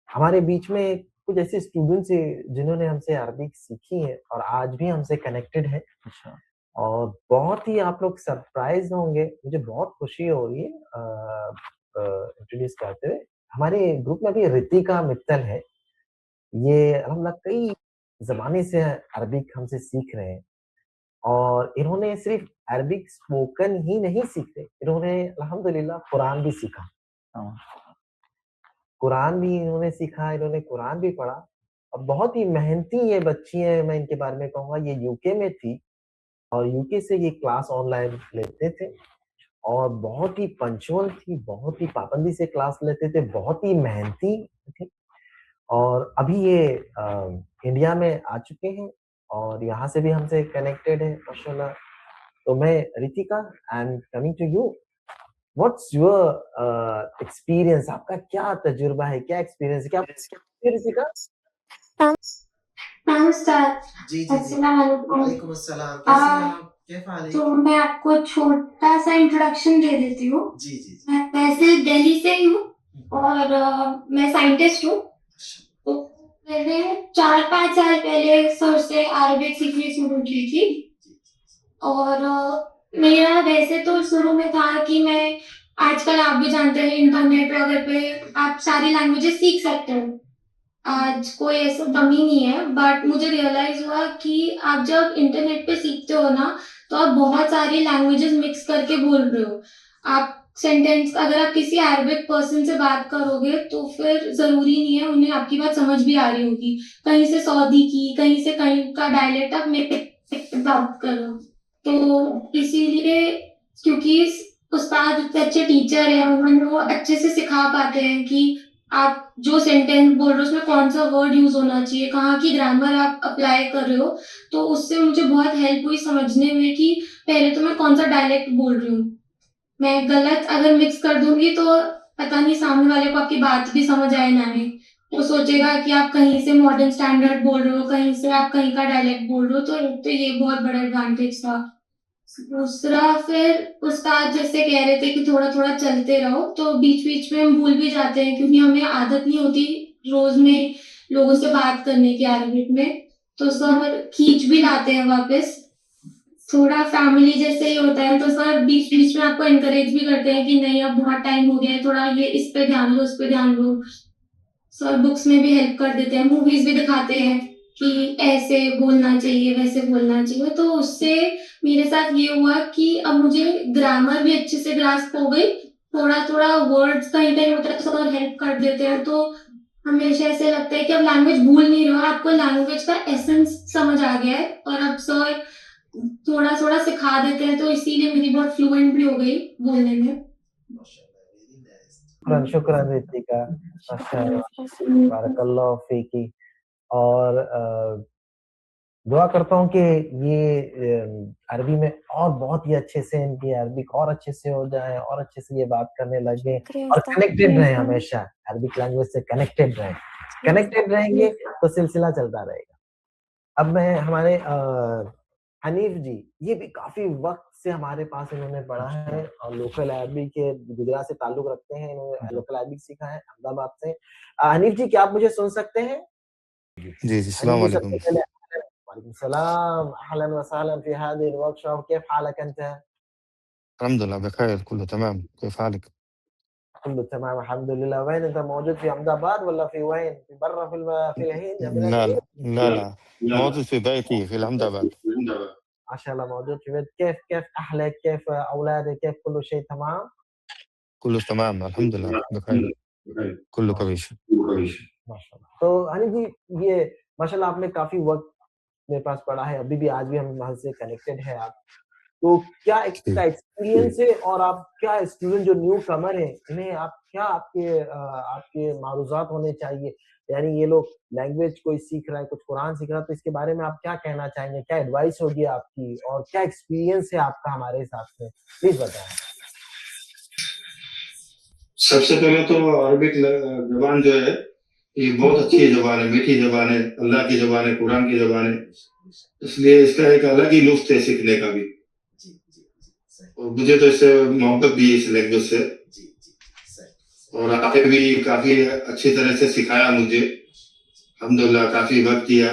हमारे बीच में कुछ ऐसे स्टूडेंट्स हैं जिन्होंने हमसे अरबिक सीखी है और आज भी हमसे कनेक्टेड है, अच्छा, और बहुत ही आप लोग सरप्राइज़ होंगे, मुझे बहुत खुशी हो रही है इंट्रोड्यूस करते हुए। हमारे ग्रुप में अभी रितिका मित्तल है, ये अल्हम्दुलिल्लाह कई ज़माने से अरबिक हमसे सीख रहे हैं, और इन्होंने सिर्फ़ अरबिक स्पोकन ही नहीं सीखे, इन्होंने अल्हम्दुलिल्लाह कुरान भी सीखा। हाँ, कुरान भी इन्होंने सीखा, इन्होंने कुरान भी पढ़ा, और बहुत ही मेहनती ये बच्ची हैं, मैं इनके बारे में कहूँगा। ये यूके में थी और यूके से ये क्लास ऑनलाइन लेते थे, और बहुत ही पंक्चुअल थी, बहुत ही पाबंदी से क्लास लेते थे, बहुत ही मेहनती थी, और अभी ये इंडिया में आ चुके हैं और यहाँ से भी हमसे कनेक्टेड है माशाल्लाह। तो मैं Ritika, I am coming to you, what's your experience, आपका क्या तजुर्बा है, क्या एक्सपीरियंस है, क्या रितिका? नमस्कार। जी, जी, जी। अस्सलाम वालेकुम। वालेकुम अस्सलाम, कैसी हैं आप? कैफ़ हाल है? तो मैं आपको छोटा सा इंट्रोडक्शन दे देती हूँ। जी, जी, जी। मैं वैसे दिल्ली से ही हूँ और मैं साइंटिस्ट हूँ। तो मैंने 4-5 साल पहले सर से अरबिक सीखनी शुरू की थी, और मेरा वैसे तो शुरू में था कि मैं, आजकल आप भी जानते हैं इंटरनेट वगैरह पे आप सारी लैंग्वेजेस सीख सकते हो, आज कोई ऐसा कमी नहीं है। बट मुझे रियलाइज हुआ कि आप जब इंटरनेट पे सीखते हो ना, तो आप बहुत सारी लैंग्वेजेस मिक्स करके बोल रहे हो। आप सेंटेंस, अगर आप किसी अरबिक पर्सन से बात करोगे तो फिर जरूरी नहीं है उन्हें आपकी बात समझ भी आ रही होगी, कहीं से सऊदी की, कहीं से कहीं का डायलेक्ट आप मेरे बात करो। तो इसीलिए, क्योंकि उस्ताद इतने अच्छे टीचर हैं, उन्होंने वो अच्छे से सिखा पाते हैं कि आप जो सेंटेंस बोल रहे हो उसमें कौन सा वर्ड यूज होना चाहिए, कहाँ की ग्रामर आप अप्लाई कर रहे हो। तो उससे मुझे बहुत हेल्प हुई समझने में कि पहले तो मैं कौन सा डायलेक्ट बोल रही हूँ। मैं गलत अगर मिक्स कर दूंगी तो पता नहीं सामने वाले को आपकी बात भी समझ आए ना आए। وہ سوچے گا کہ آپ کہیں سے ماڈرن اسٹینڈرڈ بول رہے ہو, کہیں سے آپ کہیں کا ڈائلیکٹ بول رہے ہو, تو یہ بہت بڑا ایڈوانٹیج تھا. دوسرا پھر استاد جیسے کہہ رہے تھے کہ تھوڑا تھوڑا چلتے رہو, تو بیچ بیچ میں ہم بھول بھی جاتے ہیں کیونکہ ہمیں عادت نہیں ہوتی روز میں لوگوں سے بات کرنے کی عربک میں, تو سر کھینچ بھی لاتے ہیں واپس. تھوڑا فیملی جیسے ہی ہوتا ہے تو سر بیچ بیچ میں آپ کو انکریج بھی کرتے ہیں کہ نہیں اب بہت ٹائم ہو گیا ہے, تھوڑا یہ اس پہ دھیان دو, اس پہ دھیان دو. سر بکس میں بھی ہیلپ کر دیتے ہیں, موویز بھی دکھاتے ہیں کہ ایسے بولنا چاہیے ویسے بولنا چاہیے. تو اس سے میرے ساتھ یہ ہوا کہ اب مجھے گرامر بھی اچھے سے گراسپ ہو گئی, تھوڑا تھوڑا ورڈز کہیں کہیں ہوتا ہے تو سر ہیلپ کر دیتے ہیں. تو ہمیشہ ایسے لگتا ہے کہ اب لینگویج بھول نہیں رہا, آپ کو لینگویج کا ایسنس سمجھ آ گیا ہے, اور اب سر تھوڑا تھوڑا سکھا دیتے ہیں, تو اسی لیے میری بہت فلوئنٹ بھی ہو گئی بولنے میں. شکرا رتیکا, ماشاء اللہ, بارک اللہ فیکی. اور دعا کرتا ہوں کہ یہ عربی میں اور بہت ہی اچھے سے ان کی عربک اور اچھے سے ہو جائے, اور اچھے سے یہ بات کرنے لگے, اور کنیکٹڈ رہیں, ہمیشہ عربک لینگویج سے کنیکٹڈ رہیں. کنیکٹڈ رہیں گے تو سلسلہ چلتا رہے گا. اب میں ہمارے حنیف جی, یہ بھی کافی وقت سے ہمارے پاس انہوں نے پڑھا ہے, اور لوکل عربی کے گجرات سے تعلق رکھتے ہیں, انہوں نے لوکل عربی سیکھا ہے احمد آباد سے. حنیف جی, کیا آپ مجھے سن سکتے ہیں؟ جی السلام علیکم. وعلیکم السلام, اهلا وسهلا في هذه الورك شوب. كيف حالك انت؟ الحمد لله بخير, كله تمام. كيف حالك؟ كله تمام الحمد لله. وين انت موجود, في احمد آباد ولا في وين؟ في برا في الهند من لا الهند؟ لا لا لا, موجود في بيتي في الحمداباد. ما شاء الله موجود في بيت. كيف اهلك, كيف اولادك, كيف كل شيء تمام؟ كله تمام الحمد لله بخير, كله كويس. ماشاء اللہ. تو حنیف جی, یہ ماشاء اللہ آپ نے کافی وقت میرے پاس پڑھا ہے, ابھی بھی آج بھی ہم وہاں سے کنیکٹڈ ہیں آپ. تو کیا ایک کا ایکسپیرینس ہے, اور آپ کیا اسٹوڈنٹ جو نیو کمر ہیں انہیں آپ کیا آپ کے معروضات ہونے چاہیے, یعنی یہ لوگ لینگویج کوئی سیکھ رہا ہے, کچھ قرآن سیکھ رہا ہے, تو اس کے بارے میں آپ کیا کہنا چاہیں گے, کیا ایڈوائس ہوگی آپ کی, اور کیا ایکسپیرینس ہے آپ کا ہمارے ساتھ میں, پلیز بتائیں. سب سے پہلے تو عربک زبان جو ہے یہ بہت اچھی زبان ہے, میٹھی زبان ہے, اللہ کی زبان ہے, قرآن کی زبان ہے, اس لیے اس کا ایک الگ ہی لطف ہے سیکھنے کا بھی. اور مجھے تو اس سے محبت بھی ہے اس لینگویج سے, اور آپ نے بھی کافی اچھی طرح سے سکھایا مجھے, الحمدللہ کافی وقت دیا,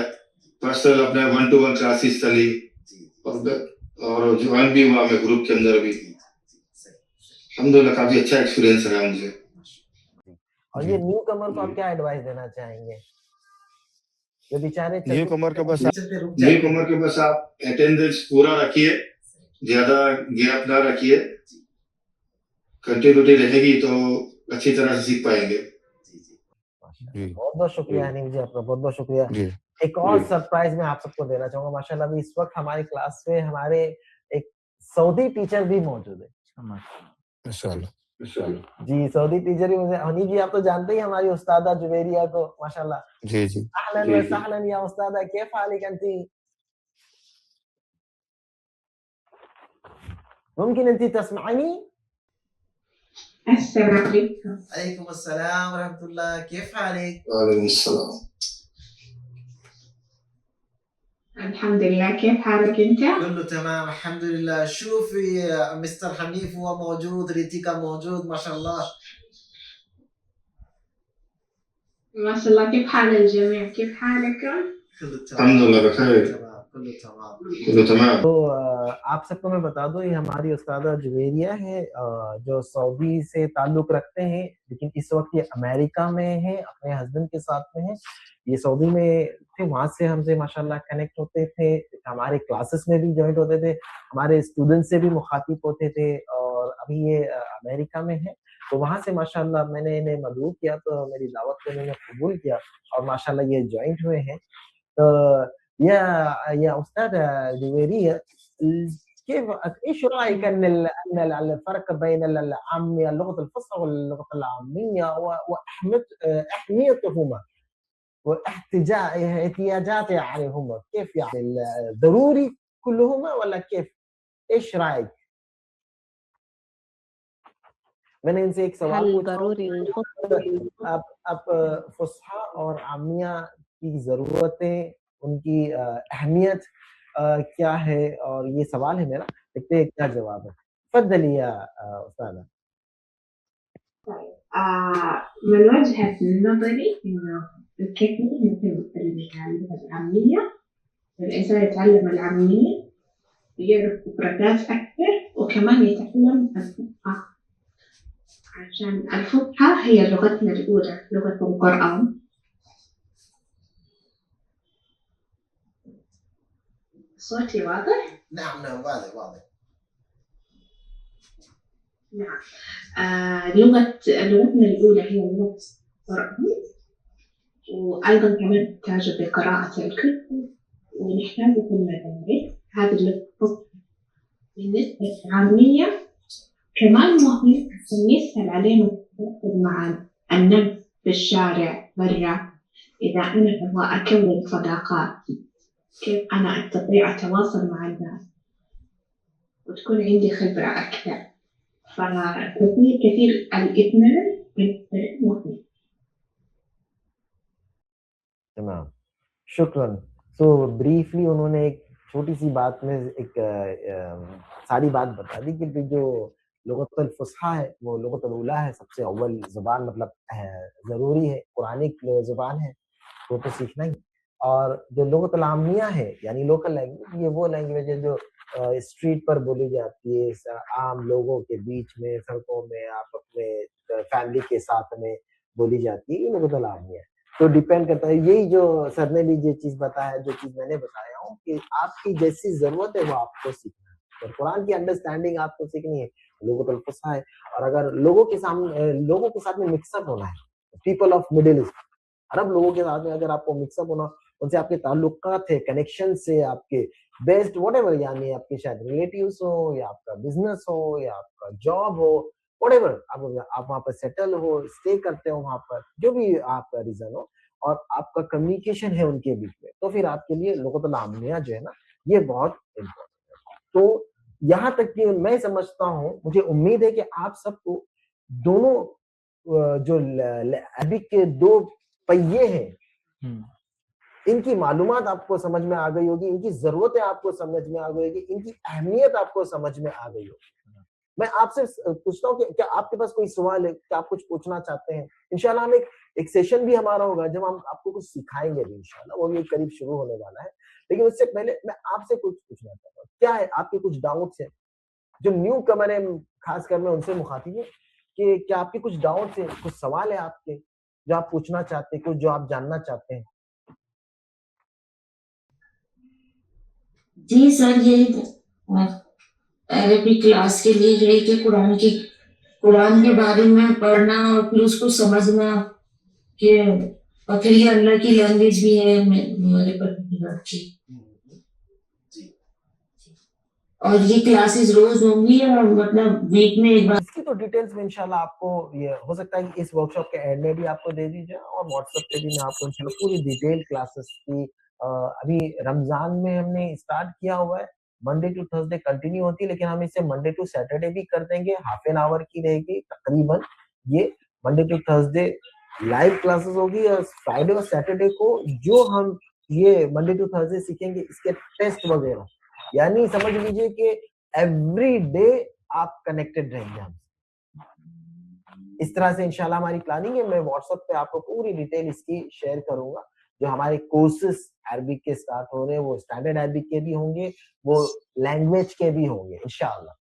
پرسنل اپنے 1-to-1 کلاسز چلی, اور جوائن بھی ہوا میں گروپ کے اندر بھی. الحمدللہ کافی اچھا ایکسپیرینس رہا مجھے. اور یہ نیو کمر کو آپ کیا ایڈوائس دینا چاہیں گے, جو بیچارے نیو کمر کے بس آپ اٹینڈنس پورا رکھیے, زیادہ گیپ نہ رکھیے, کنٹینیوٹی رہے گی تو اچھی طرح سے سیکھ پائیں گے. بہت بہت شکریہ حنیف جی, آپ کا بہت بہت شکریہ. ایک اور سرپرائز میں آپ سب کو دینا چاہوں گا. ماشاءاللہ ابھی اس وقت ہماری کلاس میں ہمارے ایک سعودی ٹیچر بھی موجود ہے. جی, سعودی ٹیچر بھی مجھے, حنیف جی آپ تو جانتے ہی ہماری استادہ جویریہ کو, ماشاءاللہ. جی جی, اہلا وسہلا یا استادہ, کیف حالک انتی؟ ممكن انت تسمعني؟ السلام علیکم. عليكم السلام ورحمة الله, كيف حالك؟ وعلیکم السلام. الحمد لله, كيف حالك انت؟ كله تمام الحمد لله. شوفي مستر حنيف هو موجود, ريتيكا موجود, ما شاء الله. ما شاء الله, كيف حال الجميع, كيف حالك؟ كله تمام الحمدللہ بخیر, كله تمام. كله تمام. تو آپ سب کو میں بتا دوں, یہ ہماری استادہ جویریہ ہے جو سعودی سے تعلق رکھتے ہیں, لیکن اس وقت یہ امریکہ میں ہیں, اپنے ہسبینڈ کے ساتھ میں ہیں. یہ سعودی میں تھے, وہاں سے ہم سے ماشاءاللہ کنیکٹ ہوتے تھے, ہمارے کلاسز میں بھی جوائنٹ ہوتے تھے, ہمارے اسٹوڈنٹ سے بھی مخاطب ہوتے تھے, اور ابھی یہ امریکہ میں ہے. تو وہاں سے ماشاءاللہ میں نے انہیں مدعو کیا, تو میری دعوت کو انہوں نے قبول کیا, اور ماشاءاللہ یہ جوائنٹ ہوئے ہیں. تو يا أستاذ جويرية, كيف ايش رايك ان الفرق بين العاميه اللغه الفصحى واللغه العاميه واهميتهما واحتياجات يعني هما كيف, يعني ضروري كلهما ولا كيف, ايش رايك؟ मैंने इनसे एक सवाल هل पूछा ضروري الفصل आप फुसहा और आमिया की ज़रूरतें, उनकी अहमियत क्या है, और ये सवाल है मेरा, देखते हैं क्या जवाब है। तफضلي يا أستاذة. طيب من وجهة نظري إنه الكثير مثل اللغة العامية، الإنسان يتعلم العامية يعرف مفردات أكثر وكمان يتعلم الفصحى، عشان الفصحى هي لغتنا الأولى، لغة القرآن. صوتي واضح؟ نعم واضح. نعم. لغتنا الأولى هي لغة القرآن، وأيضا كمان نحتاج بقراءة الكتب ونحتاج في المدارس هذه اللغة الفصحى. بالنسبة للعامية كمان مهم عشان يسهل علينا التواصل مع الناس في الشارع برا. إذا أنا أبغى أكون صداقات كيف أنا أستطيع أتواصل مع الناس وتكون عندي خبرة أكثر، فكثير الاثنين مهم. तमाम, शुक्रन. तो ब्रीफली उन्होंने एक छोटी सी बात में एक सारी बात बता दी कि जो लुगतुल फुसहा है वो लुगतुल उला है, सबसे अव्वल ज़ुबान, मतलब ज़रूरी है, कुरानिक ज़ुबान है, तो सीखना ही। और जो लुगतुल आमिया है यानी लोकल लैंग्वेज, ये वो लैंग्वेज है जो स्ट्रीट पर बोली जाती है, आम लोगों के बीच में, सड़कों में, आप अपने फैमिली के साथ में बोली जाती है, ये लुगतुल आमिया है। तो डिपेंड करता है, यही जो सर ने भी ये चीज बताया, जो चीज मैंने बताया हूँ कि आपकी जैसी जरूरत है वो आपको सीखना है, और कुरान की अंडरस्टैंडिंग आपको सीखनी है, लुगतुल फुसहा है। और अगर लोगों के साथ में मिक्सअप होना है, पीपल ऑफ मिडिल ईस्ट, अरब लोगों के साथ में अगर आपको मिक्सअप होना, उनसे आपके ताल्लुकात है, कनेक्शन से आपके बेस्ट व्हाटएवर, यानी आपके शायद रिलेटिव्स हो, या आपका बिजनेस हो, या आपका जॉब हो, व्हाटएवर, आप वहां पर सेटल हो, स्टे करते हो वहां पर, जो भी आपका रीजन हो, और आपका कम्युनिकेशन है उनके बीच में, तो फिर आपके लिए लुगतुल आमिया जो है ना, ये बहुत इम्पोर्टेंट है। तो यहाँ तक कि मैं समझता हूँ, मुझे उम्मीद है कि आप सबको दोनों जो अरबिक के दो पहिए हैं, इनकी मालूमात आपको समझ में आ गई होगी, इनकी जरूरतें आपको समझ में आ गई होगी, इनकी अहमियत आपको समझ में आ गई होगी। मैं आपसे पूछता हूँ कि क्या आपके पास कोई सवाल है, क्या आप कुछ पूछना चाहते हैं? इंशाल्लाह हम एक सेशन भी हमारा होगा जब हम आपको कुछ सिखाएंगे भी, इंशाल्लाह वो भी करीब शुरू होने वाला है। लेकिन उससे पहले मैं आपसे कुछ पूछना चाहता हूँ, क्या है आपके कुछ डाउट्स हैं जो न्यू कमर है, खासकर मैं उनसे मुखातिब हूँ, कि क्या आपके कुछ डाउट्स हैं, कुछ सवाल है आपके जो आप पूछना चाहते हैं, कुछ जो आप जानना चाहते हैं? जी सर, यही अरबी क्लास के लिए यही कि कुरान के बारे में पढ़ना और फिर उसको समझना, कि और फिर ये अल्लाह की लैंग्वेज भी है हमारे परवरदिगार की, और ये क्लासेस रोज होंगी, और मतलब वीक में एक बार। इसकी तो डिटेल्स में इंशाल्लाह आपको, ये हो सकता है कि इस वर्कशॉप के एंड में भी आपको दे दी जाए, और व्हाट्सएप पे भी मैं आपको इंशाल्लाह पूरी डिटेल क्लासेस की, अभी रमजान में हमने स्टार्ट किया हुआ है, मंडे टू थर्सडे कंटिन्यू होती है, लेकिन हम इसे मंडे टू सैटरडे भी कर देंगे, हाफ एन आवर की रहेगी तकरीबन। ये Monday to Thursday live classes होगी, और फ्राइडे और सैटरडे को जो हम ये मंडे टू थर्सडे सीखेंगे, इसके टेस्ट वगैरह, यानी समझ लीजिए कि एवरी डे आप कनेक्टेड रहेंगे हमसे। इस तरह से इंशाल्लाह हमारी प्लानिंग है। मैं व्हाट्सएप पे आपको पूरी डिटेल इसकी शेयर करूंगा। जो हमारे कोर्सेस अरबिक के स्टार्ट हो रहे हैं, वो स्टैंडर्ड अरबिक के भी होंगे, वो लैंग्वेज के भी होंगे इंशाल्लाह।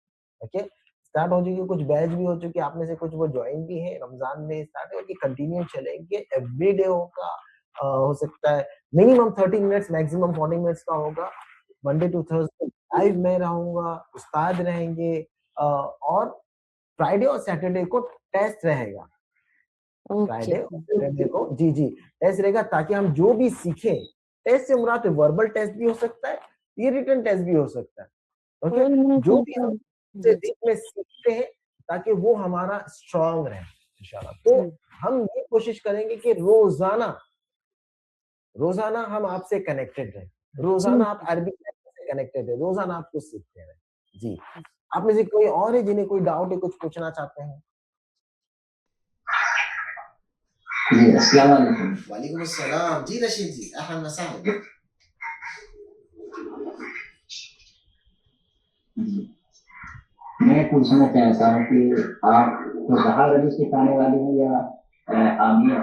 ओके, स्टार्ट हो चुकी, कुछ बैच भी हो चुकी, आप में से कुछ वो ज्वाइन भी है, रमजान में स्टार्ट होगी, कंटिन्यू चलेंगे, एवरी डे होगा। हो सकता है मिनिमम 30 मिनट्स, मैक्सिमम 40 मिनट्स का होगा। मंडे टू थर्सडे लाइव में रहूंगा, उस्ताद रहेंगे, और फ्राइडे और सैटरडे को टेस्ट रहेगा। फ्राइडे और सैटरडे को जी टेस्ट रहेगा, ताकि हम जो भी सीखें, टेस्ट से मुराद वर्बल टेस्ट भी हो सकता है, ये रिटन टेस्ट भी हो सकता है। ओके, जो भी हम में सीखते हैं ताकि वो हमारा स्ट्रांग रहे इंशाल्लाह। तो हम ये कोशिश करेंगे कि रोजाना हम आपसे कनेक्टेड रहे, रोजाना आप अरबी से कनेक्टेड रहे, रोजाना आप कुछ सीखते रहे। जी, आप में से कोई और है जिन्हें कोई डाउट है, कुछ पूछना चाहते हैं? جی السلام علیکم. وعلیکم السلام. جی رشید جی اهلا وسهلا. میں پوچھنا چاہتا ہوں کہ آپ فصحا عربی سکھانے والے ہیں یا عامیہ؟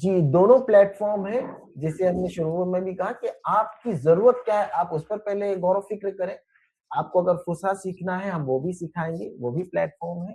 جی دونوں پلیٹ فارم ہیں. جسے ہم نے شروع میں بھی کہا کہ آپ کی ضرورت کیا ہے آپ اس پر پہلے غور و فکر کریں. آپ کو اگر فصحا سیکھنا ہے ہم وہ بھی سکھائیں گے, وہ بھی پلیٹ فارم ہے.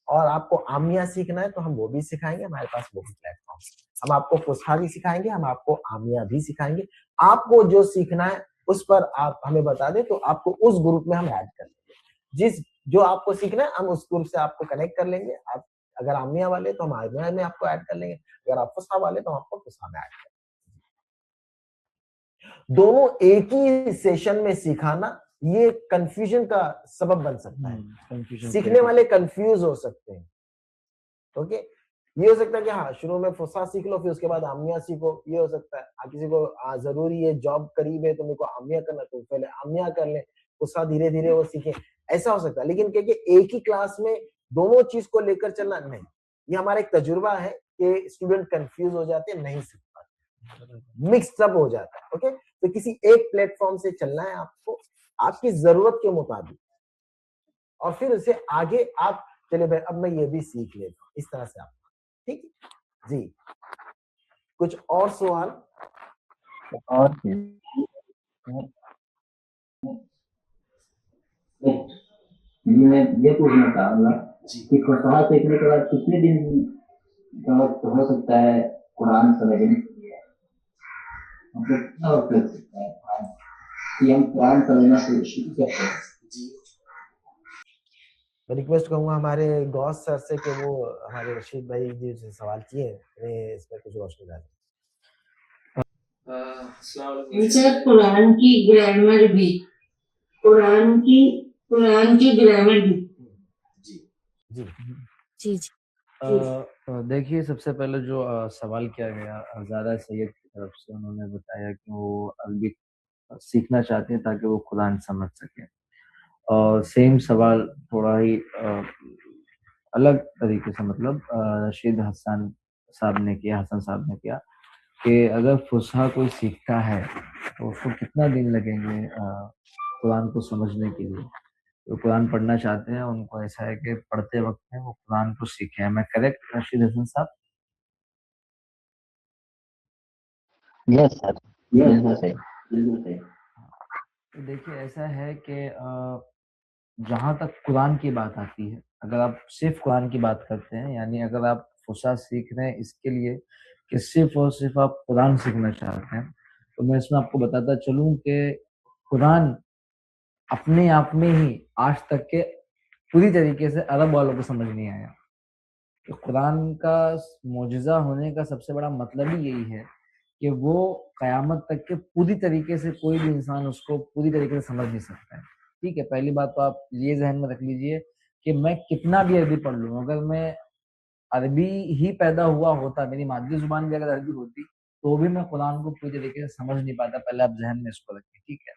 اور آپ کو عامیہ سیکھنا ہے تو ہم وہ بھی سکھائیں گے, ہمارے پاس وہ بھی پلیٹ فارم ہے. ہم آپ کو فصحا بھی سکھائیں گے, ہم آپ کو عامیہ بھی سکھائیں گے. آپ کو جو سیکھنا ہے اس پر آپ ہمیں بتا دیں تو آپ کو اس گروپ میں ہم ایڈ کر لیں گے. جو آپ کو سیکھنا ہے ہم اس گروپ سے آپ کو کنیکٹ کر لیں گے. آپ اگر عامیہ والے تو ہم عامیہ میں آپ کو ایڈ کر لیں گے, اگر آپ فصحا والے تو ہم آپ کو فصحا میں ایڈ کر لیں گے. دونوں ایک ہی سیشن میں سکھانا یہ کنفیوژن کا سبب بن سکتا ہے. سیکھنے والے کنفیوز ہو سکتے ہیں. اوکے, یہ ہو سکتا ہے کہ ہاں شروع میں فصحا سیکھ لو پھر اس کے بعد عامیہ سیکھو. یہ ہو سکتا ہے کسی کو ضروری ہے جاب قریب ہے تو میرے کو عامیہ کرنا تو پہلے عامیہ کر لیں, فصحا دھیرے دھیرے وہ سیکھیں. ایسا ہو سکتا ہے. لیکن کہ ایک ہی کلاس میں دونوں چیز کو لے کر چلنا نہیں. یہ ہمارا ایک تجربہ ہے کہ اسٹوڈنٹ کنفیوز ہو جاتے ہیں, نہیں سیکھ پاتے, مکس اپ ہو جاتا ہے. اوکے, تو کسی ایک پلیٹ فارم سے چلنا ہے آپ کو آپ کی ضرورت کے مطابق, اور پھر اسے آگے آپ چلے بھائی اب میں یہ بھی سیکھ لیتا ہوں, اس طرح سے آپ. ٹھیک ہے جی. کچھ اور سوال؟ اور میں یہ پوچھنا چاہوں گا کہ فصحا سیکھنے کے بعد کتنے دن کا وقت ہو سکتا ہے قرآن سمجھنے کے لیے؟ مطلب کتنا وقت لگ سکتا ہے کہ ہم قرآن سمجھنا شروع کرتے ہیں؟ میں ریکویسٹ کروں گا ہمارے غوث سر سے کہ وہ ہمارے رشید بھائی جو سوال کیے ہیں اس پر کچھ روشنی ڈالیں. قرآن کی گرامر بھی قرآن کی گرامر بھی جی جی دیکھیے سب سے پہلے جو سوال کیا گیا زیادہ سید کی طرف سے, انہوں نے بتایا کہ وہ عربی سیکھنا چاہتے ہیں تاکہ وہ قرآن سمجھ سکیں. اور سیم سوال تھوڑا ہی الگ طریقے سے مطلب رشید حسن صاحب نے کیا کہ اگر فصحا کوئی سیکھتا ہے تو اس کو کتنا دن لگیں گے قرآن کو سمجھنے کے لیے. جو قرآن پڑھنا چاہتے ہیں ان کو ایسا ہے کہ پڑھتے وقت میں وہ قرآن کو سیکھیں. میں کریکٹ رشید حسن صاحب؟ یس سر, بالکل صحیح. دیکھیے ایسا ہے کہ جہاں تک قرآن کی بات آتی ہے, اگر آپ صرف قرآن کی بات کرتے ہیں یعنی اگر آپ فصحا سیکھ رہے ہیں اس کے لیے کہ صرف اور صرف آپ قرآن سیکھنا چاہتے ہیں, تو میں اس میں آپ کو بتاتا چلوں کہ قرآن اپنے آپ میں ہی آج تک کے پوری طریقے سے عرب والوں کو سمجھ نہیں آیا. کہ قرآن کا معجزہ ہونے کا سب سے بڑا مطلب ہی یہی ہے کہ وہ قیامت تک کے پوری طریقے سے کوئی بھی انسان اس کو پوری طریقے سے سمجھ نہیں سکتا ہے. ٹھیک ہے, پہلی بات تو آپ یہ ذہن میں رکھ لیجئے کہ میں کتنا بھی عربی پڑھ لوں, اگر میں عربی ہی پیدا ہوا ہوتا, میری مادری زبان بھی اگر عربی ہوتی تو بھی میں قرآن کو پوری طریقے سے سمجھ نہیں پاتا. پہلے آپ ذہن میں اس کو رکھیں. ٹھیک ہے.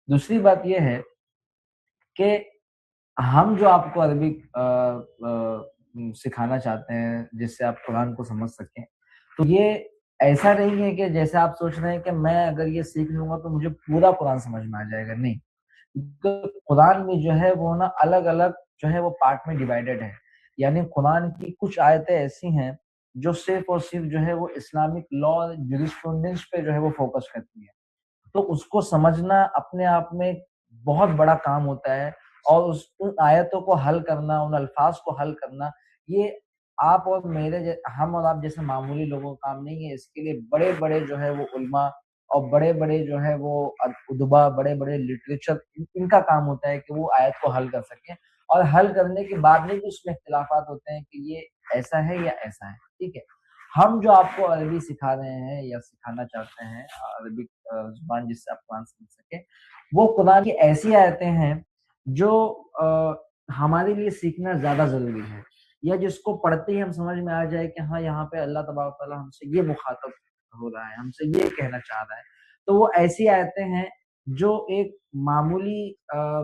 دوسری بات یہ ہے کہ ہم جو آپ کو عربی سکھانا چاہتے ہیں جس سے آپ قرآن کو سمجھ سکیں, تو یہ ایسا نہیں ہے کہ جیسے آپ سوچ رہے ہیں کہ میں اگر یہ سیکھ لوں گا تو مجھے پورا قرآن سمجھ میں آ جائے گا. نہیں, قرآن میں جو ہے وہ نا الگ الگ جو ہے وہ پارٹ میں ڈیوائیڈڈ ہے. یعنی قرآن کی کچھ آیتیں ایسی ہیں جو صرف اور صرف جو ہے وہ اسلامک لا جوریسپروڈنس پہ جو ہے وہ فوکس کرتی ہے. تو اس کو سمجھنا اپنے آپ میں بہت بڑا کام ہوتا ہے, اور ان آیتوں کو حل کرنا, ان الفاظ کو حل کرنا, یہ آپ اور ہم اور آپ جیسے معمولی لوگوں کا کام نہیں ہے. اس کے لیے بڑے بڑے جو ہے وہ علماء اور بڑے بڑے جو ہے وہ ادبا, بڑے بڑے لٹریچر, ان کا کام ہوتا ہے کہ وہ آیت کو حل کر سکیں. اور حل کرنے کے بعد میں بھی اس میں اختلافات ہوتے ہیں کہ یہ ایسا ہے یا ایسا ہے. ٹھیک ہے. ہم جو آپ کو عربی سکھا رہے ہیں یا سکھانا چاہتے ہیں, عربی زبان جس سے آپ قرآن سمجھ سکیں, وہ قرآن کی ایسی آیتیں ہیں جو ہمارے لیے سیکھنا زیادہ ضروری ہے, یا جس کو پڑھتے ہی ہم سمجھ میں آ جائے کہ ہاں یہاں پہ اللہ تبارک تعالیٰ ہم سے یہ مخاطب ہو رہا ہے, ہم سے یہ کہنا چاہ رہا ہے. تو وہ ایسی آیتیں ہیں جو ایک معمولی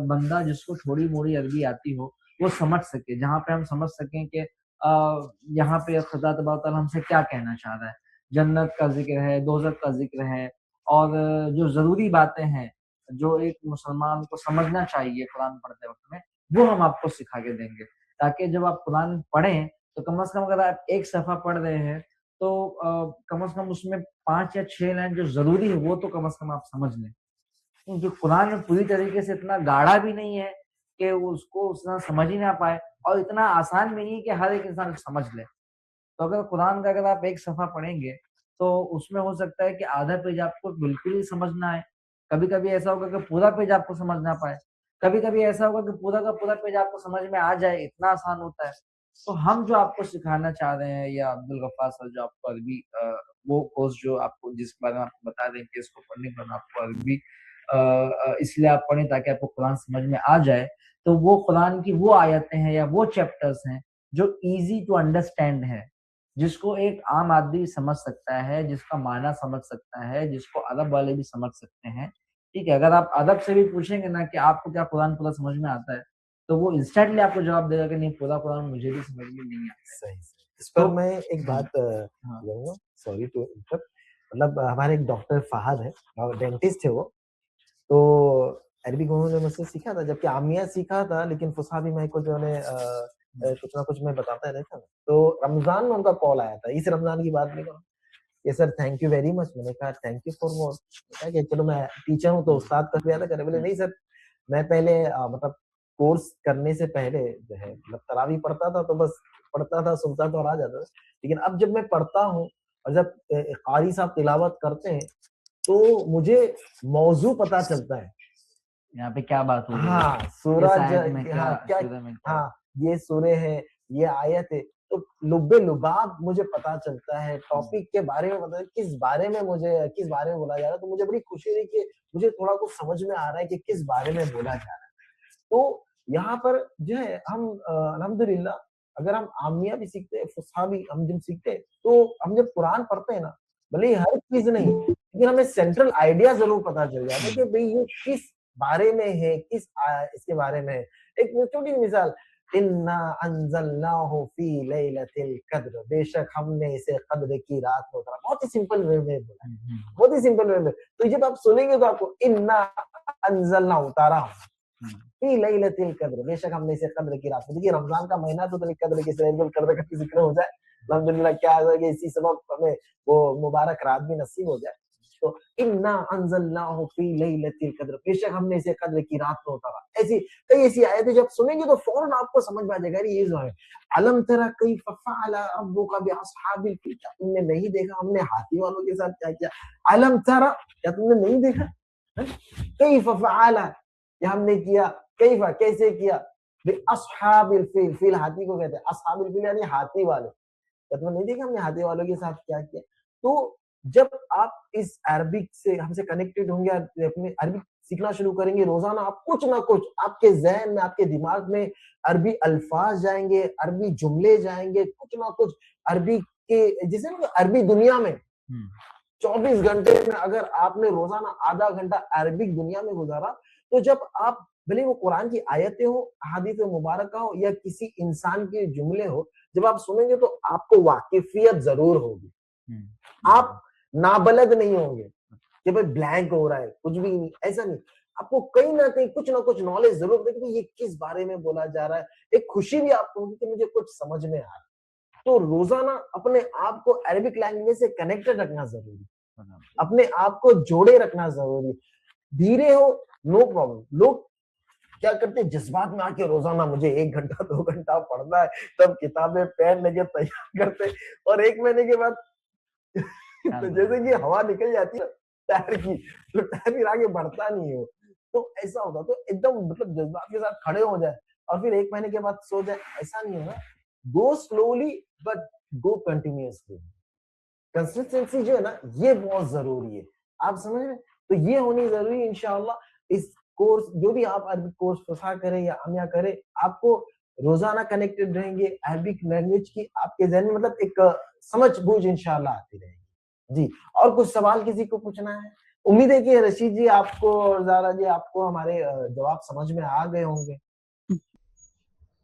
بندہ جس کو تھوڑی موڑی عربی آتی ہو وہ سمجھ سکے, جہاں پہ ہم سمجھ سکیں کہ यहाँ पे खुदा तबारक तआला हमसे क्या कहना चाह रहा है, जन्नत का जिक्र है, दोज़ख का जिक्र है, और जो ज़रूरी बातें हैं जो एक मुसलमान को समझना चाहिए कुरान पढ़ते वक्त में, वो हम आपको सिखा के देंगे, ताकि जब आप कुरान पढ़ें तो कम से कम अगर आप एक सफ़ा पढ़ रहे हैं तो कम से कम उसमें 5 या 6 लाइन जो ज़रूरी है वो तो कम से कम आप समझ लें। क्योंकि कुरान पूरी तरीके से इतना गाढ़ा भी नहीं है कि उसको उतना समझ ही ना पाए, और इतना आसान भी नहीं है कि हर एक इंसान समझ ले। तो अगर कुरान का अगर आप एक सफ़ा पढ़ेंगे तो उसमें हो सकता है कि आधा पेज आपको बिल्कुल ही समझ ना आए, कभी-कभी ऐसा होगा कि पूरा पेज आपको समझ ना पाए, कभी-कभी ऐसा होगा कि पूरा का पूरा पेज आपको समझ में आ जाए, इतना आसान होता है। तो हम जो आपको सिखाना चाह रहे हैं, या अब्दुल गफ्फार सर जो आपको अरबी वो कोर्स जो आपको जिस बारे में आपको बता रहे हैं कि इसको पढ़ने के बाद आपको अरबी इसलिए आप पढ़ें ताकि आपको कुरान समझ में आ जाए, तो वो कुरान की वो आयतें हैं या वो चैप्टर्स हैं जो ईज़ी टू अंडरस्टैंड है, जिसको एक आम आदमी समझ सकता है, जिसका माना समझ सकता है, जिसको अरब वाले भी समझ सकते हैं, ठीक है? अगर आप अरब से भी पूछेंगे ना कि आपको क्या कुरान पूरा समझ में आता है, तो वो इंस्टेंटली आपको जवाब देगा कि नहीं, पूरा कुरान मुझे भी समझ में नहीं आता है। सही, सही। इस पर तो मैं एक बात हाँ। करूँगा, सॉरी टू इंटरप्ट, मतलब हमारे एक डॉक्टर फहद है और डेंटिस्ट है वो, तो अरबिक उन्होंने मुझसे सीखा था, जबकि आमिया सीखा था, लेकिन फुसहा भी मेरे को जो है कुछ ना कुछ मैं बताता रहता था। तो रमज़ान में उनका कॉल आया था, इस रमज़ान की बात नहीं कर रहा हूँ, कि sir thank you very much. मैंने कहा थैंक यू फॉर व्हाट? कहा कि चलो मैं टीचर हूँ तो उस्ताद का ज़्यादा करे। बोले नहीं सर, मैं पहले मतलब कोर्स करने से पहले जो है मतलब तरावी पढ़ता था, तो बस पढ़ता था, सुनता था और आ जाता था। लेकिन अब जब मैं पढ़ता हूँ और जब क़ारी साहब तिलावत करते हैं, तो मुझे मौज़ू पता चलता है। यहाँ पे क्या बात हो रही है? हाँ, सूरह इस आयत में क्या, हाँ, क्या सूरह में क्या? हाँ, ये सूरे है, ये आयत है, तो लुब्बे-लुबाब मुझे पता चलता है, टॉपिक के बारे में पता है, किस बारे में बोला जा रहा है, तो मुझे बड़ी खुशी हुई कि मुझे थोड़ा कुछ समझ में आ रहा है कि किस बारे में बोला जा रहा है। तो यहाँ पर जो है हम अल्हम्दुलिल्लाह अगर हम आमिया भी सीखते हैं, फुसहा भी हम जब सीखते हैं, तो हम जब कुरान पढ़ते हैं ना, भले ही हर चीज़ नहीं, लेकिन हमें सेंट्रल आइडिया ज़रूर पता चल जाता है कि भई ये किस बारे में है, इसके बारे में है। एक छोटी मिसाल, इन्ना अंज़लनाहु फी लैलतिल क़द्र, बेशक हमने इसे क़द्र की रात में उतारा। बहुत ही सिंपल वे में बोला, बहुत ही सिंपल वे में। तो जब आप सुनेंगे तो आपको इन्ना अंज़लना उतारा फी लैलतिल क़द्र, बेशक हमने इसे क़द्र की रात में। देखिए रमज़ान का महीना तो क़द्र की लैलतुल क़द्र का ज़िक्र हो जाए, अल्हम्दुलिल्लाह क्या है कि इसी सबब हमें वो मुबारक रात भी नसीब हो जाए। तो इन्ना अंज़लनाहु फी लैलतिल क़द्र, बेशक हमने इसे क़द्र की रात में उतारा। ऐसी कई ऐसी आयतें जब सुनेंगे तो फौरन आपको समझ में आ जाएगा, अरे ये जो है अलम तरा कैफ़ फ़अल रब्बुका बिअस्हाबिल फ़ील, क्या तुमने नहीं देखा हमने हाथी वालों के साथ क्या किया? अलम तरा, क्या तुमने नहीं देखा? कैफ़ फ़अल, क्या हमने किया? कैफ़, कैसे किया? बिअस्हाबिल फ़ील, फ़ील हाथी को कहते हैं, अस्हाबिल फ़ील यानी हाथी वाले। क्या तुमने नहीं देखा हमने हाथी वालों के साथ क्या किया? तो जब आप इस अरबिक से हमसे कनेक्टेड होंगे, अपने अरबिक सीखना शुरू करेंगे, रोज़ाना आप कुछ ना कुछ आपके ज़हन में, आपके दिमाग में अरबी अल्फाज़ जाएँगे, अरबी जुमले जाएँगे, कुछ ना कुछ अरबी के जैसे ना अरबी दुनिया में 24 घंटे में अगर आपने रोज़ाना आधा घंटा अरबिक दुनिया में गुज़ारा, तो जब आप भले वो कुरान की आयतें हो, अहादीस मुबारका हो या किसी इंसान के जुमले हो, जब आप सुनेंगे तो आपको वाकिफियत ज़रूर होगी। आप नाबलद नहीं होंगे कि भाई ब्लैंक हो रहा है, कुछ भी नहीं, ऐसा नहीं। आपको कहीं न कहीं कुछ ना कुछ नॉलेज ज़रूर होगी कि ये किस बारे में बोला जा रहा है। एक खुशी भी आपको होगी कि मुझे कुछ समझ में आ रहा है। तो रोज़ाना अपने आप को अरबिक लैंग्वेज से कनेक्टेड रखना ज़रूरी है। अपने आप को जोड़े रखना ज़रूरी है। धीरे हो, नो प्रॉब्लम। लोग क्या करते हैं, जज्बात में आके रोज़ाना मुझे 1 घंटा 2 घंटा पढ़ना है, तब किताबें पेन लेके तैयार करते और 1 महीने के बाद तो जैसे कि हवा निकल जाती है टायर की, तो टायर फिर आगे बढ़ता नहीं है। तो ऐसा होता, तो एकदम मतलब जज्बात के साथ खड़े हो जाए और फिर 1 महीने के बाद सो जाए, ऐसा नहीं होना। गो slowly but go continuously. Consistency जो है ना, ये बहुत ज़रूरी है। आप समझ रहे हैं? तो ये होनी ज़रूरी है इंशाअल्लाह। इस कोर्स जो भी आप अरबिक कोर्स फुसहा करें या आमिया करें, आपको रोज़ाना कनेक्टेड रहेंगे अरबिक लैंग्वेज की, आपके ज़हन में मतलब एक समझ-बूझ इंशाअल्लाह आती रहेगी। जी, और कुछ सवाल किसी को पूछना है? उम्मीद है कि रशीद जी आपको और ज़ारा जी आपको हमारे जवाब समझ में आ गए होंगे।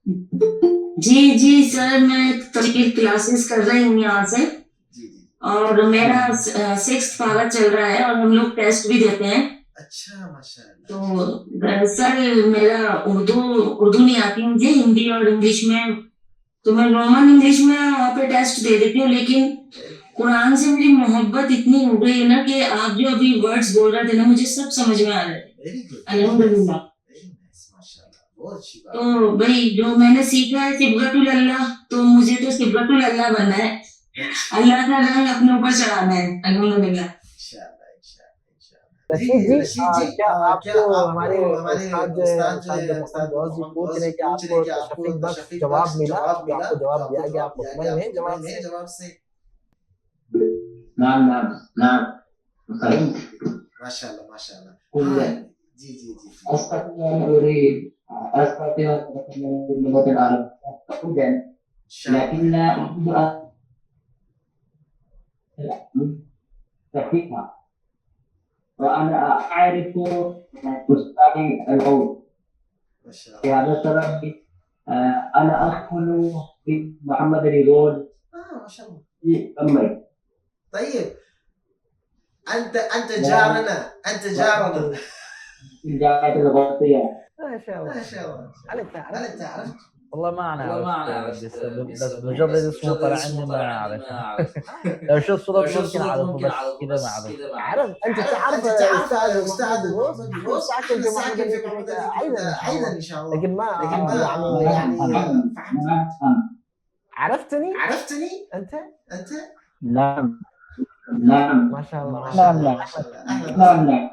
जी जी सर, मैं तभी क्लासेस कर रही हूँ यहाँ से, जी जी और मेरा 6th पारा चल रहा है और हम लोग टेस्ट भी देते हैं। अच्छा माशाल्लाह तो दरअसल मेरा उर्दू नहीं आती मुझे, हिंदी और इंग्लिश में, तो मैं रोमन इंग्लिश में वहाँ पे टेस्ट दे देती हूँ, लेकिन कुरान से मेरी मोहब्बत इतनी हो गई है ना कि आप जो अभी वर्ड्स बोल रहे थे ना, मुझे सब समझ में आ रहे हैं। वेरी गुड अल्हम्दुलिल्लाह। वेरी नाइस माशाल्लाह बहुत अच्छी बात तो भाई जो मैंने सीखा है सिबगतुल अल्लाह, तो मुझे तो सिबगतुल अल्लाह बनना है, अल्लाह का रंग अपने ऊपर चढ़ाना है। अल्हम्दुलिल्लाह। इंशाल्लाह इंशाल्लाह इंशाल्लाह जी रशीद जी, रशीद जी क्या क्या आपको आपको हमारे हमारे उस्ताद जो है, उस्ताद जो उस्ताद है मोहम्मद उस्ताद गौस जी मोहम्मद पूछ गौस रहे जी हैं कि पूछ रहे हैं कि आपको आपको तशफ़ीक़ बख्श तशफ़ीक़ जवाब बख्श मिला, जवाब जो मिला, आपको जो जवाब आपको दिया गया, जवाब आप दिया गया, मुतमईन हैं आप जवाब मुतमईन से? हैं जवाब से? نعم نعم نعم فهمت माशाल्लाह माशाल्लाह كل हाँ जी जी जी जी أستطيع أن أريد أستطيع أن أتكلم باللغة العربية جدا इंशाल्लाह لكن لا أريد أن أفهمها وأنا أعرف أستاذي القول माशाल्लाह في هذا السبب أنا أدخل في محمد ريدول माशाल्लाह في أمي طيب أنت جارنا أنت جارنا في الجامعة الغربية ما شاء الله ما شاء الله هل انت هل عرفت؟ أنت عرفت؟ والله ما انا والله ما أنا عرفت عرفت بس مجرد اسمه طلع عندي ما اعرف. لو شفت صورته ممكن اعرفه بس كذا ما اعرف. عرفت انت تعرف أنت تعرف استاذ أستاذ محمد غوث؟ محمد احنا غوث ساكن احنا في محمد ساكن في علي محمد كلينيك علي ايضا ان شاء أيضا الله، إن شاء الله لكن ما لكن ما يعني فهمت عرفتني عرفتني انت؟ أنت نعم نعم ما شاء الله ما ما شاء شاء الله الله. ما شاء الله أهلا نعم وسهلا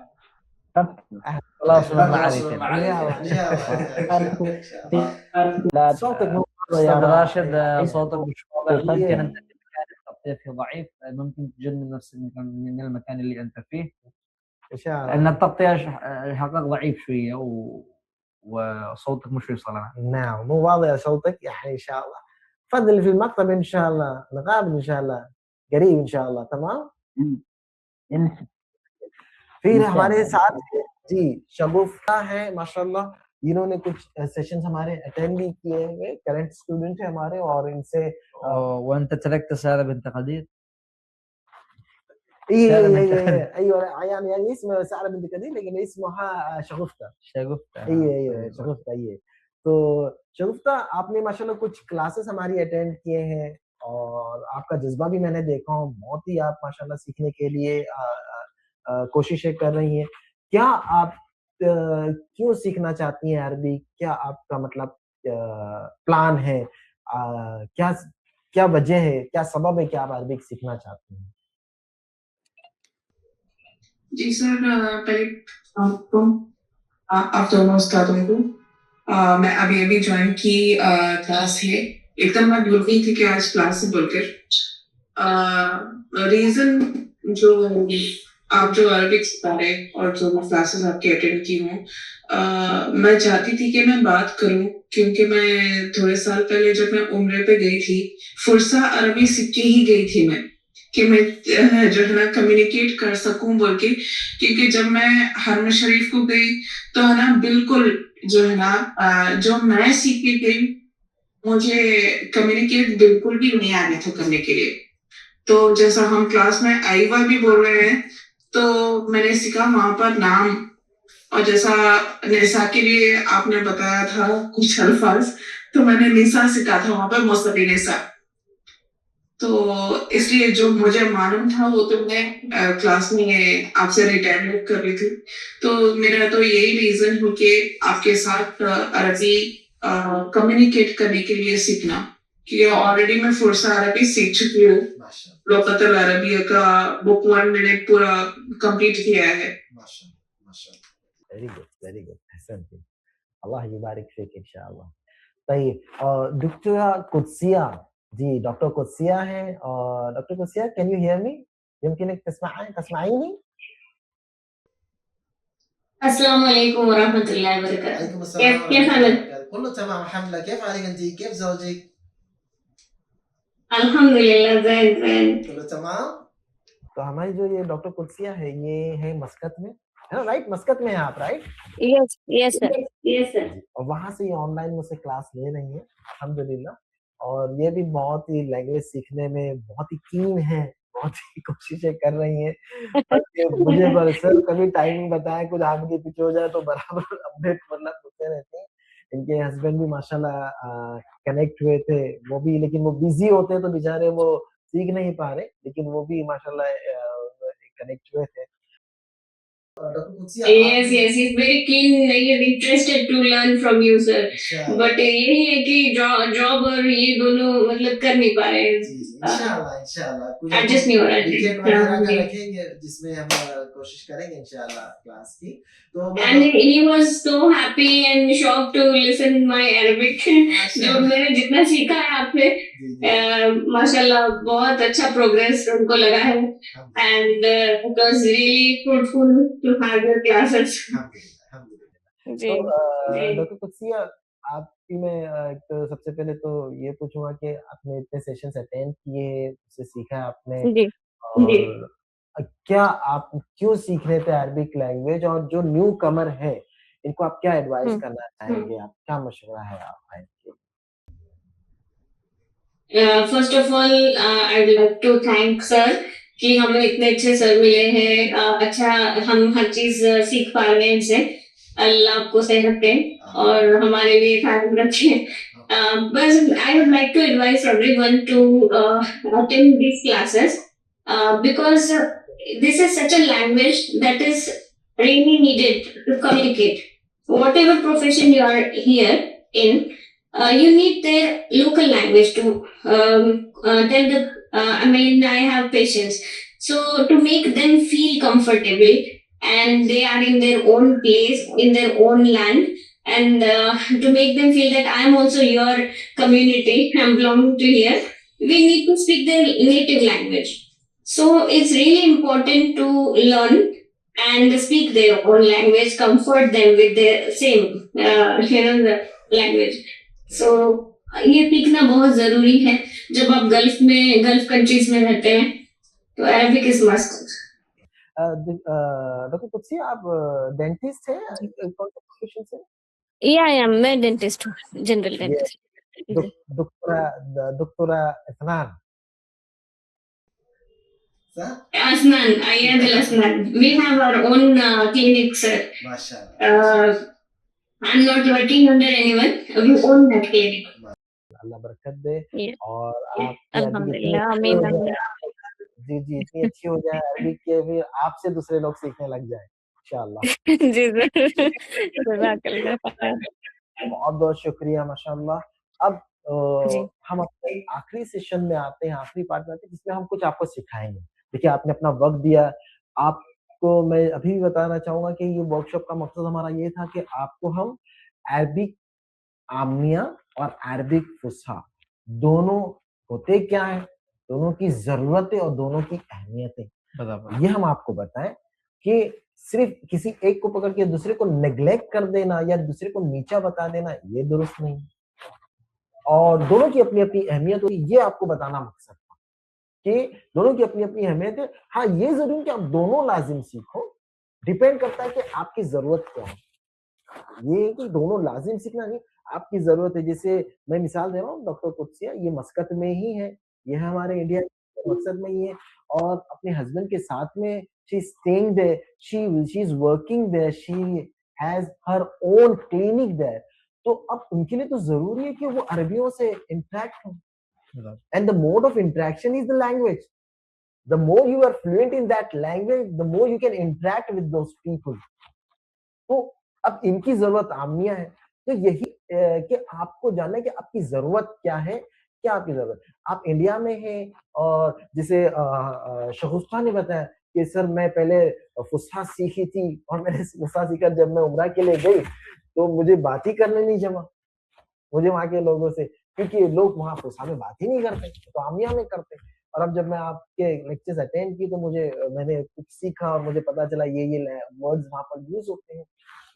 نعم خلاص من خلاص معرفة. إن شاء الله إن شاء الله لا صوتك مو واضح استاذ يا راشد، صوتك مش واضح، ممكن طيب. انت في مكان التغطية فيه ضعيف، ممكن تجي من نفس المكان اللي انت فيه، ان شاء الله. لان التغطية الحقيقة ضعيف شوية وصوتك مش يوصل. نعم مو واضح صوتك يعني ان شاء الله. تفضل في المكتب ان شاء الله، نقابل ان شاء الله قريب ان شاء الله. تمام. फिर हमारे साथ जी शगुफ्ता है माशाल्लाह, इन्होंने कुछ सेशंस हमारे अटेंड भी किए हैं, करंट स्टूडेंट है हमारे, और इनसे وانت تركت سارة بنت قدير؟ ايوه يعني اسمه سعد بنت كدير लेकिन اسمها शगुफ्ता. شغفتة. शगुफ्ता ये तो शगुफ्ता आपने माशाल्लाह कुछ क्लासेस हमारी अटेंड किए हैं और आपका जज्बा भी मैंने देखा हूँ, बहुत ही आप माशाल्लाह सीखने के लिए कोशिशें कर रही हैं। क्या आप क्यों सीखना चाहती हैं अरबी? क्या आपका मतलब प्लान है? क्या क्या वजह है, क्या सबब है कि आप अरबिक सीखना चाहती हैं? जी सर, पहले आपको आप दोनों उस्तादों को मैं अभी ज्वाइन की क्लास है, एकदम मैं भूल गई थी कि आज क्लास है बोलकर। रीजन जो आप जो अरबिक सिखा रहे और जो मैं क्लासेस आपकी अटेंड की हूँ, मैं चाहती थी कि मैं बात करूं, क्योंकि मैं थोड़े साल पहले जब मैं उम्रे पे गई थी, फुरसा अरबी सीख के ही गई थी मैं, कि मैं जो है ना कम्युनिकेट कर सकूं बोल के, क्योंकि जब मैं हरम शरीफ को गई तो है ना बिल्कुल जो है ना जो मैं सीख के गई, मुझे कम्युनिकेट बिल्कुल भी नहीं आ रहा था करने के लिए। तो जैसा हम क्लास में आईवा भी बोल रहे हैं, तो मैंने सीखा वहां पर नाम, और जैसा निसा के लिए आपने बताया था कुछ अल्फाज, तो मैंने निसा सीखा था वहां पर, मुस्तफी निसा। तो इसलिए जो मुझे मालूम था वो तो मैं क्लास में आपसे रिटायरमेंट कर रही थी। तो मेरा तो यही रीजन हो कि आपके साथ अरबी कम्युनिकेट करने के लिए सीखना, कि ऑलरेडी मैं फुरसा अरबी सीख चुकी हूँ, लोकतल अरबिया का बुक 1 मिनट पूरा कंप्लीट किया है। वेरी गुड अहसनती, अल्लाह युबारिक फीक इंशाअल्लाह। طيب دكتورة قدسية जी, डॉक्टर कुदसिया है, और doctor Qudsia can you hear me? يمكنك تسمعيني؟ अस्सलाम वालेकुम वरहमतुल्लाहि वबरकातुहू। عليكم السلام كيف ورحمة حالك؟ الله وبركاته. كله تمام الحمد لله. كيف حالك انت؟ كيف زوجك؟ अल्हम्दुलिल्लाह ज़ैन। كله تمام؟ तो हमारी जो ये डॉक्टर कुदसिया है, ये है मस्कत में, है ना? राइट, मस्कत में है आप, right? Yes sir. Yes, sir. और वहाँ से ये ऑनलाइन मुझसे क्लास ले रही हैं अल्हम्दुलिल्लाह, और ये भी बहुत ही लैंग्वेज सीखने में बहुत ही कीन है, बहुत ही कोशिशें कर रही हैं, ताकि मुझे सर कभी टाइमिंग बताएँ, कुछ आगे पीछे हो जाए तो बराबर अपडेट मतलब होते रहते हैं। इनके हस्बैंड भी माशाल्लाह कनेक्ट हुए थे, वो भी, लेकिन वो बिज़ी होते हैं तो बेचारे वो सीख नहीं पा रहे, लेकिन वो भी माशाल्लाह कनेक्ट हुए थे। Yes, yes, he's very keen, like he's interested to learn from you, sir. But यही है कि जॉब और ये दोनों मतलब कर नहीं पा रहे हैं. इंशाल्लाह Adjust नहीं हो रहा है. वीकेंड वगैरह का रखेंगे जिसमें हम कोशिश करेंगे इंशाल्लाह क्लास की। तो And he was so happy and shocked to listen my Arabic. जो मैंने जितना सीखा है आपसे, माशाल्लाह बहुत अच्छा प्रोग्रेस उनको लगा है. And it was really fruitful to have your classes. तो डॉक्टर कुदसिया, आपकी मैं तो सबसे पहले तो ये पूछूंगा कि आपने इतने सेशंस अटेंड किए, उससे सीखा आपने, और क्या आप क्यों सीख रहे थे अरबिक लैंग्वेज, और जो न्यू कमर है इनको आप क्या एडवाइस करना चाहेंगे, आप क्या मशवरा है आपका इनके? First of all, I'd like to thank sir कि हमें इतने अच्छे सर मिले हैं. अच्छा, हम हर चीज सीख पा रहे हैं इनसे. अल्लाह आपको सेहत दे और हमारे लिए ख्याल रखे. बस I would like to advise everyone to attend these classes because this is such a language that is really needed to communicate. Whatever profession you are here in, you need their local language to tell the. I have patients, so to make them feel comfortable and they are in their own place, in their own land, and to make them feel that I am also your community, I am belonging to here. We need to speak their native language. So it's really important to learn and speak their own language, comfort them with their same, the language. So ये सीखना बहुत जरूरी है. जब आप gulf countries में रहते हैं तो Arabic is must. Doctor Qudsia, आप डेंटिस्ट हैं, कौन सा प्रोफेशन से? मैं डेंटिस्ट हूँ, जनरल डेंटिस्ट. دكتورة إثنان. Asnan, Ayad Al-Asnan. We have our own clinic, sir. I'm not working under anyone. We own that clinic. अल्लाह बरकत दे और आप अल्हम्दुलिल्लाह, आमीन आमीन. जी इतनी अच्छी हो जाए अरबी के, फिर आपसे दूसरे लोग सीखने लग जाए इंशाल्लाह. जी जज़ाकल्लाह. बहुत बहुत शुक्रिया माशाल्लाह. अब हम अपने आखिरी सेशन में आते हैं, आखिरी पार्ट में आते हैं, जिसमें हम कुछ आपको सिखाएंगे. देखिए, आपने अपना वक्त दिया. आपको मैं अभी भी बताना चाहूंगा कि ये वर्कशॉप का मकसद हमारा ये था कि आपको हम अरबिक आमिया और अरबिक फुसहा दोनों होते क्या है, दोनों की जरूरतें और दोनों की अहमियतें, ये हम आपको बताएं कि सिर्फ किसी एक को पकड़ के दूसरे को नेग्लेक्ट कर देना या दूसरे को नीचा बता देना ये दुरुस्त नहीं. और दोनों की अपनी अपनी अहमियत होती है, ये आपको बताना मकसद था कि दोनों की अपनी अपनी अहमियत है. हाँ, ये जरूरी कि आप दोनों लाजिम सीखो, डिपेंड करता है कि आपकी जरूरत क्या है. ये कि दोनों लाजिम सीखना नहीं, आपकी जरूरत है. जैसे मैं मिसाल दे रहा हूँ, डॉक्टर कुदसिया ये मस्कत में ही है, ये हमारे इंडिया मकसद में ही है, और अपने हस्बैंड के साथ में she is staying there, she is working there, she has her own clinic there. तो अब उनके लिए तो जरूरी है कि वो अरबियों से इंटरेक्ट हो, and the mode of interaction is the language. The more you are fluent in that language, the more you can interact with those people. तो अब इनकी जरूरत आमिया है, तो यही कि आपको जानना है कि आपकी जरूरत क्या है, क्या आपकी जरूरत. आप इंडिया में हैं और जैसे शगुफ्ता ने बताया कि सर मैं पहले फुसहा सीखी थी और मैंने फुसहा सीखा, जब मैं उम्रा के लिए गई तो मुझे बात ही करने नहीं जमा मुझे वहां के लोगों से, क्योंकि लोग वहां फुसहा में बात ही नहीं करते, तो आमिया में करते. और अब जब मैं आपके लेक्चर्स अटेंड की तो मैंने कुछ सीखा और मुझे पता चला ये वर्ड्स वहां पर यूज होते हैं.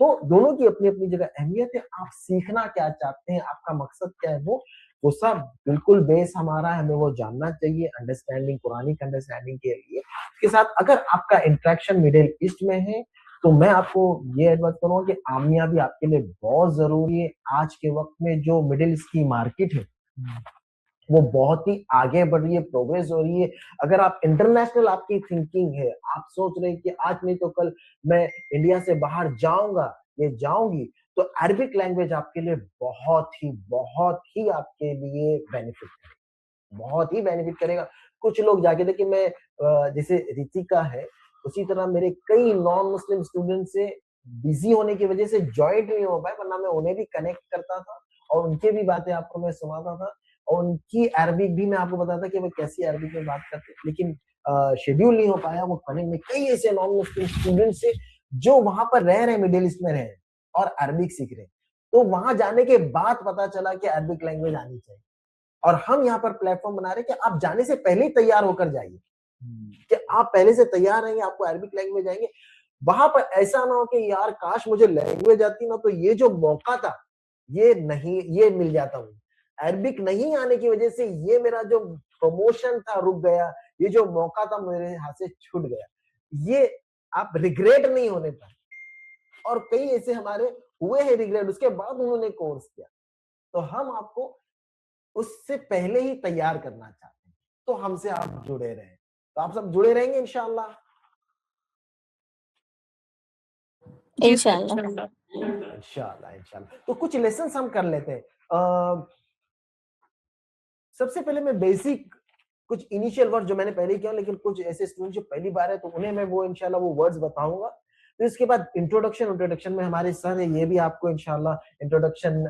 तो दोनों की अपनी अपनी जगह अहमियत है. आप सीखना क्या चाहते हैं, आपका मकसद क्या है, वो सब बिल्कुल बेस हमारा है, हमें वो जानना चाहिए अंडरस्टैंडिंग, कुरानिक अंडरस्टैंडिंग के लिए. इसके साथ अगर आपका इंटरेक्शन मिडिल ईस्ट में है تو میں آپ کو یہ ایڈوائز کروں گا کہ عامیہ بھی آپ کے لیے بہت ضروری ہے. آج کے وقت میں جو مڈل ایسٹ کی مارکیٹ ہے وہ بہت ہی آگے بڑھ رہی ہے, پروگریس ہو رہی ہے. اگر آپ انٹرنیشنل آپ کی تھنکنگ ہے, آپ سوچ رہے ہیں کہ آج نہیں تو کل میں انڈیا سے باہر جاؤں گا یا جاؤں گی, تو عربک لینگویج آپ کے لیے بہت ہی آپ کے لیے بینیفٹ ہے, بہت ہی بینیفٹ کرے گا. کچھ لوگ جا کے دیکھیں, میں جیسے ریتیکا ہے اسی طرح میرے کئی نان مسلم اسٹوڈنٹ سے بزی ہونے کی وجہ سے جوائنٹ نہیں ہو پائے, ورنہ میں انہیں بھی کنیکٹ کرتا تھا اور ان کے بھی باتیں آپ کو میں سناتا تھا, اور ان کی عربک بھی میں آپ کو بتاتا کہ وہ کیسی عربک میں بات کرتے, لیکن شیڈیول نہیں ہو پایا وہ کنیکٹ میں کئی ایسے نان مسلم اسٹوڈنٹ سے جو وہاں پر رہ رہے ہیں, مڈل ایسٹ میں رہ رہے اور عربک سیکھ رہے. تو وہاں جانے کے بعد پتا چلا کہ عربک لینگویج آنی چاہیے, اور ہم یہاں پر پلیٹ فارم بنا رہے کہ آپ جانے سے پہلے ہی تیار ہو کر جائیے, کہ آپ پہلے سے تیار رہیں گے, آپ کو عربک لینگویج آئیں گے. وہاں پر ایسا نہ ہو کہ یار کاش مجھے لینگویج آتی نا, تو یہ جو موقع تھا یہ مل جاتا ہوں. عربک نہیں آنے کی وجہ سے یہ میرا جو پروموشن تھا رک گیا, یہ جو موقع تھا میرے ہاتھ سے چھوٹ گیا. یہ آپ ریگریٹ نہیں ہونے پائے, اور کئی ایسے ہمارے ہوئے ہیں ریگریٹ, اس کے بعد انہوں نے کورس کیا. تو ہم آپ کو اس سے پہلے ہی تیار کرنا چاہتے ہیں, تو ہم سے آپ جڑے رہیں. تو آپ سب جڑے رہیں گے انشاءاللہ. انشاءاللہ. انشاءاللہ. تو کچھ لیسنز ہم کر لیتے ہیں. سب سے پہلے میں بیسک کچھ انیشیل ورڈ جو میں نے پہلے کیا, لیکن کچھ ایسے اسٹوڈنٹ جو پہلی بار ہے تو انہیں میں وہ انشاءاللہ وہ ورڈز بتاؤں گا. پھر اس کے بعد انٹروڈکشن میں ہمارے سر ہے, یہ بھی آپ کو انشاءاللہ انٹروڈکشن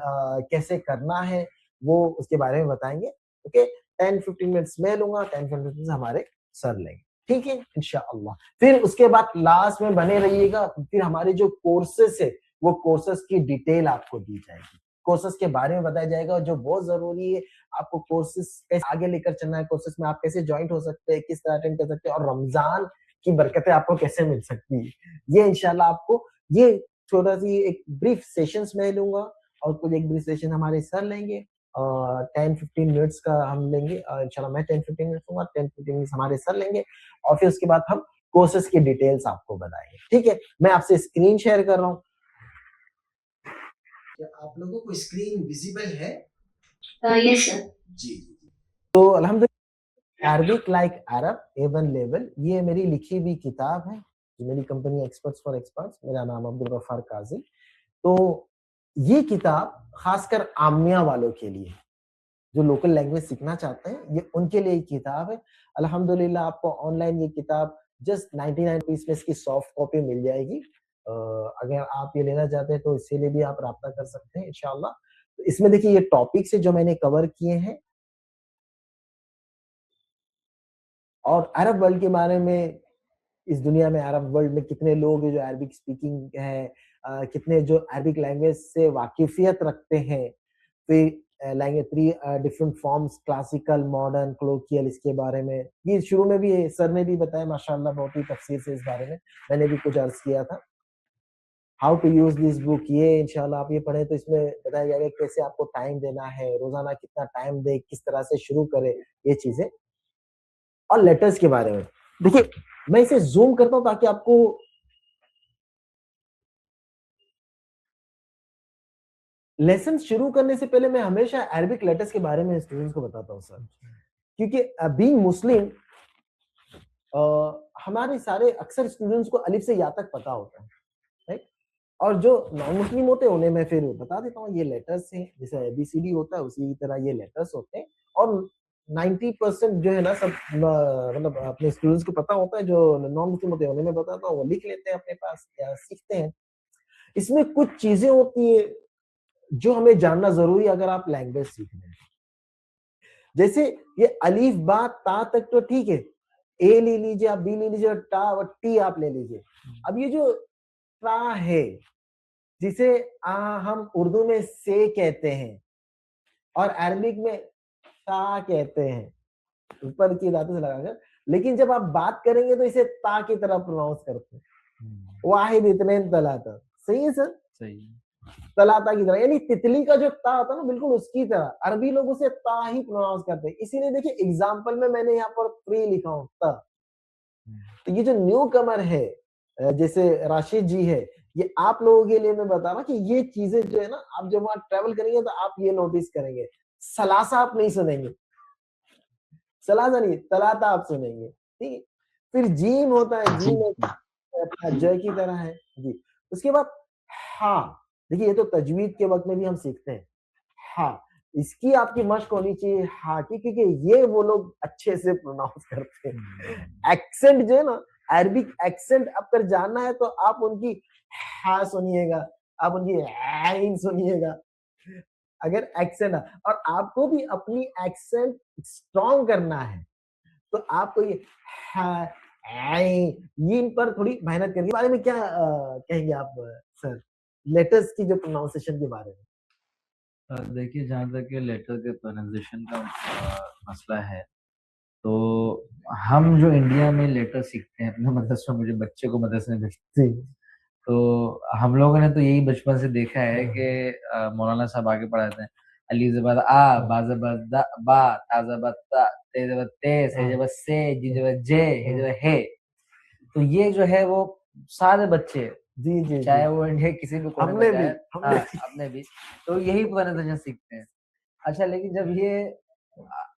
کیسے کرنا ہے وہ اس کے بارے میں بتائیں گے. اوکے, 10-15 منٹس میں لوں گا, 10-15 منٹس ہمارے سر لیں گے, ٹھیک ہے انشاءاللہ. پھر اس کے بعد لاسٹ میں بنے رہیے گا. پھر ہمارے جو کورسز ہے وہ کورسز کی ڈیٹیل آپ کو دی جائے گی, کورسز کے بارے میں بتایا جائے گا, جو بہت ضروری ہے. آپ کو کورسز کیسے آگے لے کر چلنا ہے, کورسز میں آپ کیسے جوائنٹ ہو سکتے ہیں, کس طرح اٹینڈ کر سکتے ہیں, اور رمضان کی برکتیں آپ کو کیسے مل سکتی ہے, یہ انشاءاللہ آپ کو یہ چھوٹا سی ایک بریف سیشنز میں لوں گا, اور کچھ ایک بریف سیشن ہمارے سر لیں گے, 10-15 منٹس کا ہم لیں گے انشاءاللہ. میں 10-15 منٹس لوں گا, 10-15 منٹس ہمارے سر لیں گے, اور پھر اس کے بعد ہم کورسز کی ڈیٹیلز آپ کو بتائیں گے. ٹھیک ہے, میں آپ سے اسکرین شیئر کر رہا ہوں. کیا آپ لوگوں کو اسکرین ویزیبل ہے؟ یس سر. جی. تو الحمدللہ عربک لائک عرب A1 لیول, یہ میری لکھی ہوئی کتاب ہے, میری کمپنی ایکسپرٹس فار ایکسپرٹس, میرا نام عبدالغفار قاضی. تو یہ کتاب خاص کر عامیہ والوں کے لیے جو لوکل لینگویج سیکھنا چاہتے ہیں, یہ ان کے لیے کتاب ہے. الحمدللہ آپ کو آن لائن یہ کتاب جسٹ 99 پیس میں اس کی سافٹ کاپی مل جائے گی. اگر آپ یہ لینا چاہتے ہیں تو اس کے لیے بھی آپ رابطہ کر سکتے ہیں انشاءاللہ. اس میں دیکھیے یہ ٹاپکس جو میں نے کور کیے ہیں, اور عرب ورلڈ کے بارے میں, اس دنیا میں عرب ورلڈ میں کتنے لوگ ہیں جو عربک سپیکنگ ہیں, کتنے جو عربک لینگویج سے واقفیت رکھتے ہیں. پھر language 3 different forms, classical, modern, colloquial, اس کے بارے میں یہ شروع میں بھی سر نے بھی بتایا ماشاءاللہ بہت ہی تفصیل سے اس بارے میں نے بھی کچھ عرض کیا تھا. ہاؤ ٹو یوز دس بک, یہ انشاءاللہ آپ یہ پڑھیں تو اس میں بتایا جائے گا کیسے آپ کو ٹائم دینا ہے, روزانہ کتنا ٹائم دے, کس طرح سے شروع کرے, یہ چیزیں. اور لیٹرز کے بارے میں دیکھیے, میں اسے زوم کرتا ہوں تاکہ آپ کو لیسن شروع کرنے سے پہلے میں ہمیشہ عربک لیٹرز کے بارے میں اسٹوڈنٹس کو بتاتا ہوں سر, کیونکہ بینگ مسلم ہمارے سارے اکثر اسٹوڈنٹس کو الف سے یا تک پتا ہوتا ہے, اور جو نان مسلم ہوتے ہیں انہیں میں پھر بتا دیتا ہوں یہ لیٹرز ہیں, جیسے ABCD ہوتا ہے اسی طرح یہ لیٹرز ہوتے ہیں. اور 90% جو ہے نا سب مطلب اپنے اسٹوڈنٹس کو پتا ہوتا ہے, جو نان مسلم ہوتے ہیں انہیں میں بتاتا ہوں, وہ لکھ لیتے ہیں اپنے پاس یا سیکھتے ہیں. اس میں کچھ چیزیں ہوتی ہیں جو ہمیں جاننا ضروری ہے اگر آپ لینگویج سیکھ رہے ہیں. جیسے یہ الف با تا تک تو ٹھیک ہے, اے لے لیجیے آپ, بی لے لیجیے, ٹی آپ لے لیجیے. اب یہ جو تا ہے جسے ہم اردو میں سے کہتے ہیں اور عربک میں تا کہتے ہیں, اوپر کی دھاتوں سے لگا کر, لیکن جب آپ بات کریں گے تو اسے تا کی طرح پروناؤنس کرتے ہیں. واحد اثنین ثلاثہ, صحیح ہے سر, صحیح, تلاتا کی طرح, یعنی تتلی کا جو تا ہوتا ہے نا بالکل اس کی طرح عربی لوگ اسے تا ہی پروناؤنس کرتے ہیں. اسی لیے دیکھیں ایگزامپل میں نے یہاں پر 3 لکھا ہوں تا. تو یہ جو نیو کمر ہے जैसे राशिद जी है, ये आप लोगों के लिए मैं बता रहा कि ये चीजें जो है ना, आप जब वहां ट्रेवल करेंगे तो आप ये नोटिस करेंगे, सलासा आप नहीं सुनेंगे, सलासा नहीं, तलाता आप सुनेंगे, ठीक है। फिर जीम होता है, जीम अपना ज की तरह है जी। उसके बाद हाँ, देखिए ये तो तजवीद के वक्त में भी हम सीखते हैं, हाँ इसकी आपकी मश्क होनी चाहिए हाँ की, क्योंकि ये वो लोग अच्छे से प्रोनाउंस करते हैं। एक्सेंट जो है ना, अरबिक एक्सेंट अगर जानना है तो आप उनकी हाँ सुनिएगा, आप उनकी आइन सुनिएगा, अगर एक्सेंट, और आपको भी अपनी एक्सेंट स्ट्रॉन्ग करना है तो आपको ये हाँ ये इन पर थोड़ी मेहनत करनी। बारे में क्या कहेंगे आप सर, लेटर्स की जो प्रोनाउंसिएशन के बारे में? देखिए जहाँ तक ये लेटर के प्रोनाउंसिएशन का मसला है, तो हम जो इंडिया में लेटर सीखते हैं अपने मदरसे में, मुझे बच्चे को मदरसे में भेजते हैं, तो हम लोगों ने तो यही बचपन से देखा है कि मौलाना साहब आगे पढ़ाते हैं, अली ज़बर आ, बा ज़बर दा, बा, ता ज़बर ता, ते ज़बर ते, से ज़बर से, जी ज़बर जे, हे ज़बर हे। तो ये जो है वो सारे बच्चे जी जी चाहे वो इंडिया किसी भी कोने में जाए, हमने भी तो यही प्रोनाउंसिएशन सीखते हैं। अच्छा, लेकिन जब ये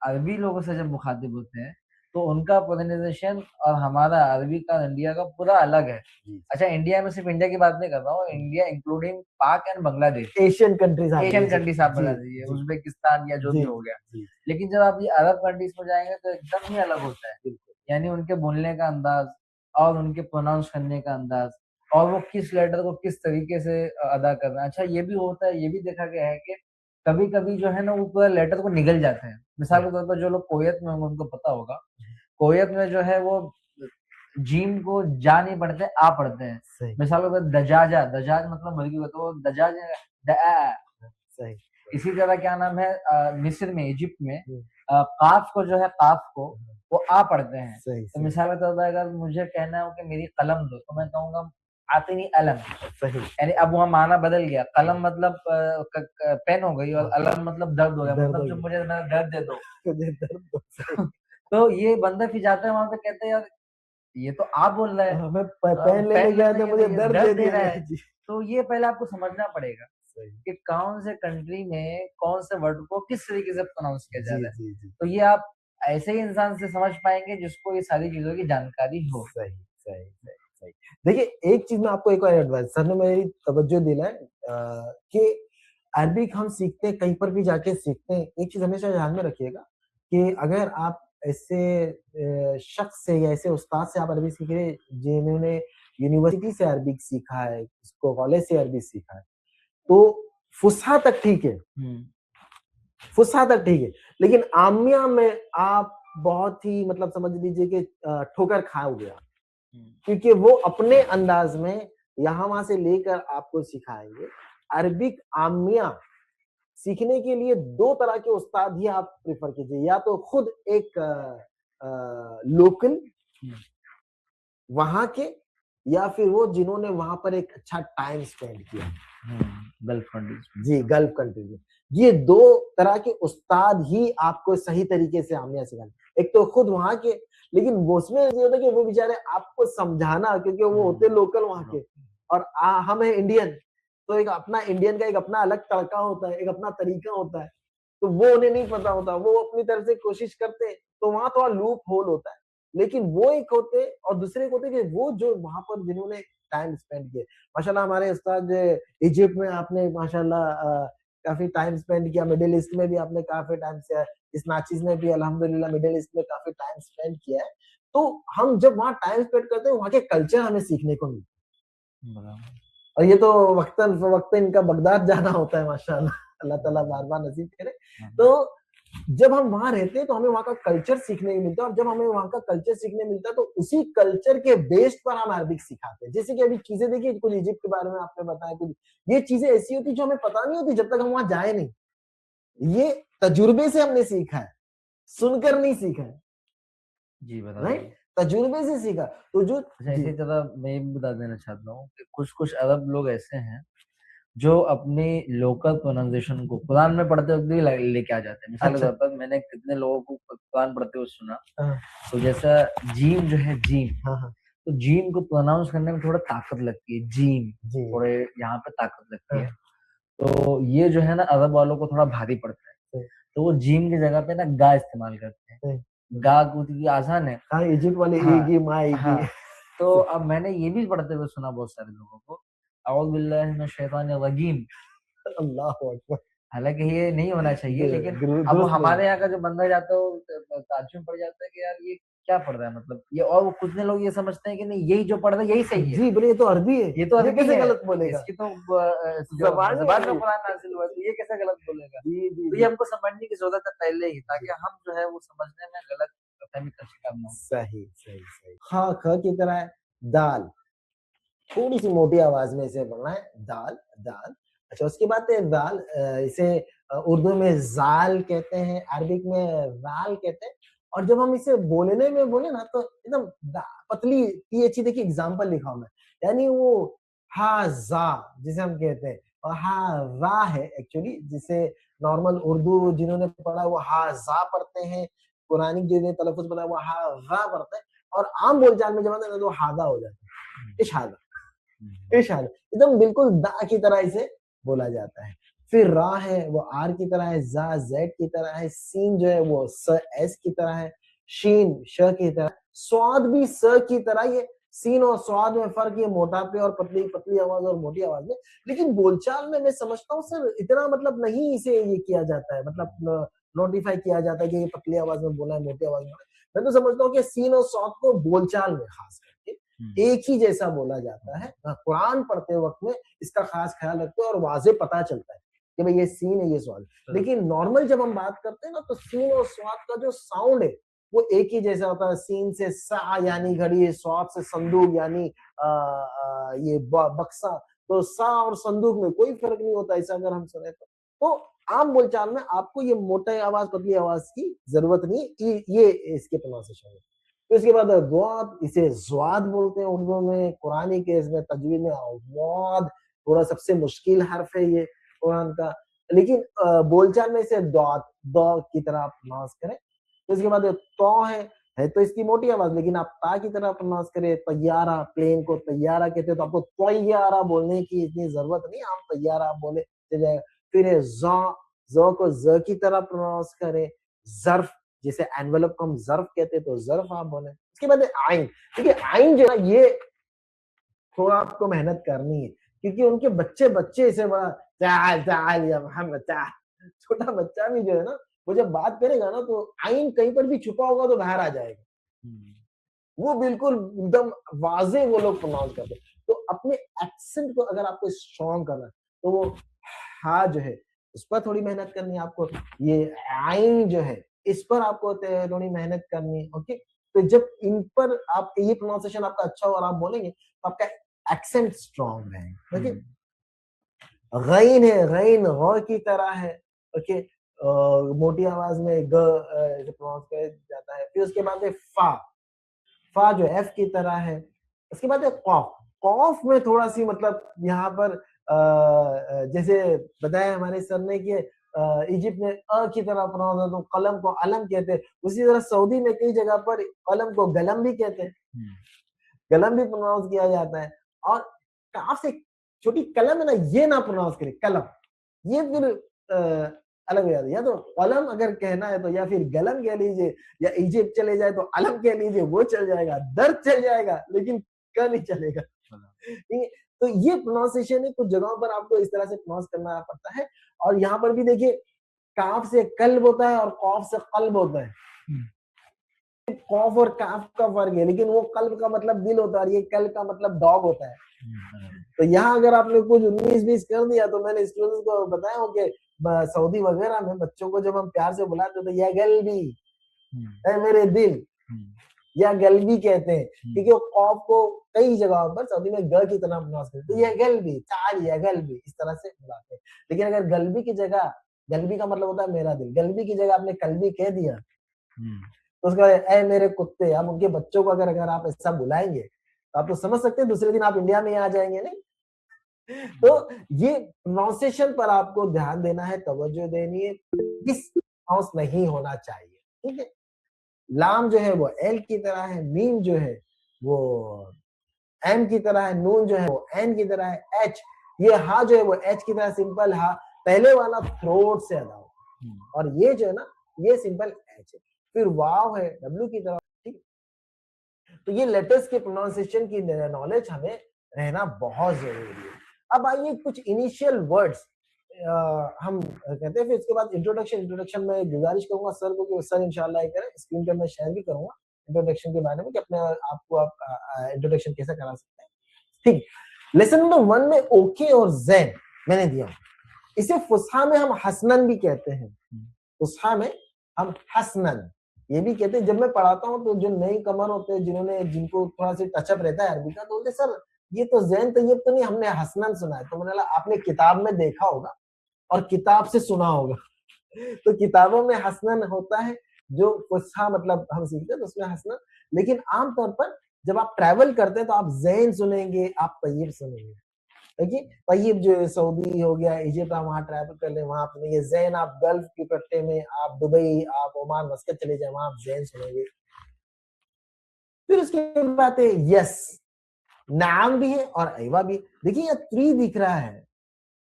अरबी लोगों से जब मुखातिब होते हैं तो उनका प्रोनाउंसिएशन और हमारा अरबी का इंडिया का पूरा अलग है। अच्छा, इंडिया में सिर्फ इंडिया की बात नहीं कर रहा हूँ, इंडिया इंक्लूडिंग पाक एंड बांग्लादेश, एशियन कंट्रीज आप बता दीजिए, उज्बेकिस्तान या जो भी हो गया। लेकिन जब आप ये अरब कंट्रीज में जाएंगे तो एकदम ही अलग होता है, यानी उनके बोलने का अंदाज और उनके प्रोनाउंस करने का अंदाज और वो किस लेटर को किस तरीके से अदा कर रहे हैं। अच्छा, ये भी होता है, ये भी देखा गया है कि कभी कभी जो है ना वो पूरा लेटर को निगल जाते हैं। मिसाल के तौर पर जो लोग कोयत में होंगे उनको पता होगा, कोयत में जो है वो जीम को जा नहीं पढ़ते, आ पढ़ते हैं। मिसाल के तौर पर दजाजा, दजाज मतलब मुर्गी को, तो दजाज सही। इसी तरह क्या नाम है, मिस्र में, इजिप्ट में काफ को जो है, काफ को वो आ पढ़ते हैं। तो मिसाल के तौर पर अगर मुझे कहना हो कि मेरी कलम दो, तो मैं कहूंगा आतिनी अलम, सही। यानी अब वहाँ माना बदल गया, कलम मतलब पेन हो गई और अलम मतलब दर्द हो गया, मतलब जो मुझे दर्द दे दो। तो ये बंदा फिर जाता है वहां पे, कहते हैं यार ये तो आप बोल रहे हैं, मैं पेन लेने गया था, मुझे दर्द दे रहा है। तो ये पहले आपको समझना पड़ेगा कि कौन से कंट्री में कौन से वर्ड को किस तरीके से प्रोनाउंस किया जा रहा है। तो ये आप ऐसे ही इंसान से समझ पाएंगे जिसको ये सारी चीजों की जानकारी हो। सही सही सही सही। देखिए एक चीज में आपको एक और एडवाइस, सर ने मेरी तवज्जो दिलाए कि अरबिक हम सीखते हैं, कहीं पर भी जाके सीखते हैं, एक चीज हमेशा ध्यान में रखिएगा कि अगर आप ऐसे शख्स से या ऐसे उस्ताद से आप अरबी सीख रहे हैं जिन्होंने यूनिवर्सिटी से अरबिक सीखा है, इसको कॉलेज से अरबी सीखा है, तो फुसहा तक ठीक है, फुसहा तक ठीक है, लेकिन आमिया में आप बहुत ही मतलब समझ लीजिए कि ठोकर खाओगे आप, क्योंकि वो अपने अंदाज में यहाँ वहां से लेकर आपको सिखाएंगे। अरबिक आमिया सीखने के लिए दो तरह के उस्ताद ही आप प्रेफर कीजिए, या तो खुद एक लोकल वहां के, या फिर वो जिन्होंने वहां पर एक अच्छा टाइम स्पेंड किया गल्फ कंट्रीज। जी, गल्फ कंट्रीज में। ये दो तरह के उस्ताद ही आपको सही तरीके से आमिया सिखाते, एक तो खुद वहां के, लेकिन वो उसमें ये होता है कि वो बेचारे आपको समझाना, क्योंकि वो होते लोकल वहां के और हम है इंडियन, तो एक अपना इंडियन का एक अपना अलग तड़का होता है, एक अपना तरीका होता है, तो वो उन्हें नहीं पता होता, वो अपनी तरफ से कोशिश करते हैं, तो वहां थोड़ा लूप होल होता है। लेकिन वो एक होते और दूसरे होते कि वो जो वहां पर जिन्होंने टाइम स्पेंड किया। माशाल्लाह हमारे उस्ताद इजिप्ट में आपने माशाल्लाह काफी टाइम स्पेंड किया, मिडिल ईस्ट में भी आपने काफी टाइम से, इस नाचिस ने भी अल्हम्दुलिल्लाह मिडिल ईस्ट में काफी टाइम स्पेंड किया है। तो हम जब वहां टाइम स्पेंड करते हैं, वहां के कल्चर हमें सीखने को मिलता है, और ये तो वक्तन फवक्तन इनका बगदाद जाना होता है माशाल्लाह, अल्लाह ताला बार बार नसीब करे। तो जब हम वहां रहते हैं तो हमें वहां का कल्चर सीखने को मिलता है, और जब हमें वहां का कल्चर सीखने मिलता है तो उसी कल्चर के बेस पर हम अरबिक सिखाते हैं। जैसे कि अभी चीजें देखिए, कुछ इजिप्ट के बारे में आपने बताया, कुछ ये चीजें ऐसी होती जो हमें पता नहीं होती जब तक हम वहां जाए नहीं, ये तजुर्बे से हमने सीखा है, सुनकर नहीं सीखा है जी, बता राइट, तजुर्बे से सीखा। तो जो इसी तरह मैं ये बता देना चाहता हूँ कि कुछ कुछ अरब लोग ऐसे हैं जो अपनी लोकल प्रोनाउंसिएशन को कुरान में पढ़ते वक्त भी लेके आ जाते हैं। मिसाल के तौर पर मैंने कितने लोगों को कुरान पढ़ते हुए सुना, तो जैसा जीम जो है जीम, तो जीम को प्रोनाउंस करने में थोड़ा ताकत लगती है, जीम जी थोड़े यहाँ पे ताकत लगती है, तो ये जो है ना अरब वालों को थोड़ा भारी पड़ता है, तो वो जीम की जगह पे ना गा इस्तेमाल करते हैं, गा क्योंकि आसान है। हाँ इजिप्ट वाले हाँ, ईगी माएगी हाँ, तो अब मैंने ये भी पढ़ते हुए सुना बहुत सारे लोगों को, औज़ु बिल्लाहि मिनश शैतानिर रजीम, अल्लाह अकबर। हालांकि ये नहीं होना चाहिए, लेकिन अब दुरुस्त हमारे यहाँ का जो बंदा जाता है वो ताज्जुब पड़ जाता है कि यार ये क्या पढ़ रहा है, मतलब ये, और वो खुद ने लोग ये समझते हैं कि नहीं यही जो पढ़ रहा है यही सही है। जी बोले ये तो अरबी है, ये तो अरबी कैसे है, गलत बोलेगा, इसकी तो ज़बान ज़बान में में कुरान नाज़िल हुआ है, तो ये कैसे गलत बोलेगा। जी जी तो ये हमको समझने की जरूरत है पहले ही, ताकि हम जो है वो समझने में गलतफहमी का शिकार ना हो। सही सही सही। हाँ ख की तरह है दाल, थोड़ी सी मोटी आवाज में इसे बोलना है दाल दाल। अच्छा उसके बाद है दाल, इसे उर्दू में जाल कहते हैं, अरबिक में वाल कहते हैं, और जब हम इसे बोलने में बोले ना तो एकदम पतली टी देखिए एग्जाम्पल लिखा हूं मैं, यानी वो हा जा जिसे हम कहते हैं, और हा वा है एक्चुअली, जिसे नॉर्मल उर्दू जिन्होंने पढ़ा वो हा जा पढ़ते हैं, पुरानी जिन्हें तलफ़ुज़ पता है वो हा वा पढ़ते हैं, और आम बोलचाल में जब आते हैं तो हादा हो जाता है, इशादा इशादा, एकदम बिल्कुल दा की तरह इसे बोला जाता है। फिर रा है वो आर की तरह है, जा जेड की तरह है, सीन जो है वो स एस की तरह है, शीन श की तरह, स्वाद भी स की तरह। ये सीन और स्वाद में फर्क ये मोटापे और पतली पतली आवाज और मोटी आवाज में, लेकिन बोलचाल में मैं समझता हूँ सर इतना मतलब नहीं इसे ये किया जाता है, मतलब नोटिफाई किया जाता है कि ये पतली आवाज में बोला है मोटी आवाज में। मैं तो समझता हूँ कि सीन और स्वाद को बोलचाल में खास करके एक ही जैसा बोला जाता है। कुरान पढ़ते वक्त में इसका खास ख्याल रखते हैं और वाज़े पता चलता है कि भाई ये सीन है ये स्वाद। लेकिन नॉर्मल जब हम बात करते हैं ना तो सीन और स्वाद का जो साउंड है वो एक ही जैसा होता है। सीन से सा यानी घड़ी, स्वाद से संदूक यानी ये बक्सा, तो सा और संदूक में कोई फर्क नहीं होता ऐसा अगर हम सुने तो आम बोलचाल में आपको ये मोटे आवाज पतली आवाज की जरूरत नहीं, ये इसके प्रोनाउंसिएशन है। तो इसके बाद द्वाद, इसे ज़्वाद बोलते हैं उर्दू में, कुरानी के इसमें तजवीद में अव्वाद थोड़ा सबसे मुश्किल हर्फ है ये कुरान का, लेकिन बोलचाल में इसे द्वाद द की तरह आप प्रोनाउंस करें। तो इसके बाद तो है तो इसकी मोटी आवाज, लेकिन आप ता की तरह प्रोनाउंस करें। तैयारा, प्लेन को तैयारा कहते हैं तो आपको तैयारा बोलने की इतनी जरूरत नहीं, आप तैयारा आप बोले चल जाएगा। फिर ज़ को ज़ की तरह प्रोनाउंस करें। ज़र्फ, जैसे एनवेलप को हम ज़र्फ कहते हैं तो ज़र्फ आप बोले। उसके बाद आइन, देखिए आइन जो है ये थोड़ा आपको मेहनत करनी है, क्योंकि उनके बच्चे इसे बड़ा चाल या मोहम्मद छोटा बच्चा भी जो है ना वो जब बात करेगा ना तो आइन कहीं पर भी छुपा होगा तो बाहर आ जाएगा, वो बिल्कुल एकदम वाज़े वो लोग प्रोनाउंस करते हैं। तो अपने एक्सेंट को अगर आपको स्ट्रॉन्ग करना है तो वो हा जो है उस पर थोड़ी मेहनत करनी है आपको, ये आइन जो है इस पर आपको थोड़ी मेहनत करनी है। ओके, तो जब इन पर आप ये प्रोनाउंसिएशन आपका अच्छा हो और आप बोलेंगे तो आपका एक्सेंट स्ट्रॉन्ग रहेगा। ओके, गैन है, गैन गौ की तरह है। ओके, मोटी आवाज में ग प्रोनाउंस किया जाता है। फिर उसके बाद है फा जो एफ की तरह है। उसके बाद है कॉफ, कॉफ में थोड़ा सी मतलब यहाँ पर जैसे बताया हमारे सर ने कि इजिप्ट में अ की तरह प्रोनाउंस होता है तो कलम को अलम कहते हैं, उसी तरह सऊदी में कई जगह पर कलम को गलम भी कहते हैं, गलम भी प्रोनाउंस किया जाता है। और काफ से छोटी कलम है ना ये ना प्रोनाउंस करे कलम, ये फिर अलग हो जाता है। या तो कलम अगर कहना है तो या फिर गलम कह लीजिए, या इजिप्ट चले जाए तो अलम कह लीजिए, वो चल जाएगा, दर्द चल जाएगा, लेकिन क नहीं चलेगा। ठीक है, तो ये प्रोनाउंसिएशन है, कुछ जगहों पर आपको इस तरह से प्रोनाउंस करना पड़ता है। और यहाँ पर भी देखिए काफ से कल्ब होता है और कौफ से कल्ब होता है। कौफ और काफ का फर्क है, लेकिन वो कल्ब का मतलब दिल होता है और ये कल्ब का मतलब डॉग होता है। तो यहाँ अगर आपने कुछ 19-20 कर दिया तो मैंने स्टूडेंट्स को बताया हो कि सऊदी वगैरह में बच्चों को जब हम प्यार से बुलाते तो या गलबी है मेरे दिल, या गलबी कहते हैं, क्योंकि वो कौफ को कई जगहों पर सऊदी में ग की तरह प्रोनाउंस करते हैं, तो यह गलबी चाल या गलबी इस तरह से बुलाते हैं। लेकिन अगर गलबी की जगह, गलबी का मतलब होता है मेरा दिल, गलबी की जगह आपने कलबी कह दिया तो उसका ए मेरे कुत्ते, आप उनके बच्चों को अगर आप ऐसा बुलाएंगे तो आप तो समझ सकते हैं दूसरे दिन आप इंडिया में आ जाएंगे नहीं। तो ये प्रोनाउंसिएशन पर आपको ध्यान देना है, तवज्जो देनी है, किस प्रोनाउंस नहीं होना चाहिए। ठीक है, लाम जो है वो एल की तरह है, मीम जो है वो एम की तरह है, नून जो है वो एन की तरह है, एच, ये हा जो है वो एच की तरह सिंपल हा, पहले वाला थ्रोट से अदा हो, और ये जो है ना ये सिंपल एच है, फिर वाव है डब्ल्यू की तरह, ठीक। तो ये लेटर्स के प्रोनाउंसिएशन की नॉलेज हमें रहना बहुत जरूरी है। अब आइए कुछ इनिशियल वर्ड्स हम कहते हैं, फिर इसके बाद इंट्रोडक्शन में गुजारिश करूंगा सर को कि सर इंशाल्लाह ये करें, स्क्रीन पे मैं शेयर भी करूंगा इंट्रोडक्शन के बारे में कि अपने आपको आप इंट्रोडक्शन कैसे करा सकते हैं, ठीक। लेसन नंबर 1 में ओके और जैन मैंने दिया, इसे फुसहा में हम हसनन भी कहते हैं, फुसहा में हम हसनन ये भी कहते हैं। जब मैं पढ़ाता हूँ तो जो नई कमर होते हैं जिनको थोड़ा सा टचअप रहता है अरबी का, तो बोलते सर ये तो जैन तैयब तो नहीं, हमने हसनन सुना है। तो मैंने बोला आपने किताब में देखा होगा और किताब से सुना होगा, तो किताबों में हसनन होता है, जो फुसहा मतलब हम सीखते हैं तो उसमें हसनन, लेकिन आमतौर पर जब आप ट्रैवल करते हैं तो आप जैन सुनेंगे, आप तैयब सुनेंगे। देखिए तैयब जो सऊदी हो गया, इजिप्ट, आप वहां ट्रैवल कर ले वहां सुनेंगे जैन, आप गल्फ के पट्टे में, आप दुबई, आप ओमान, मस्कत चले जाए वहां आप जैन सुनेंगे। फिर उसके बाद है यस, नाम भी है और अयवा भी। देखिए ये 3 दिख रहा है,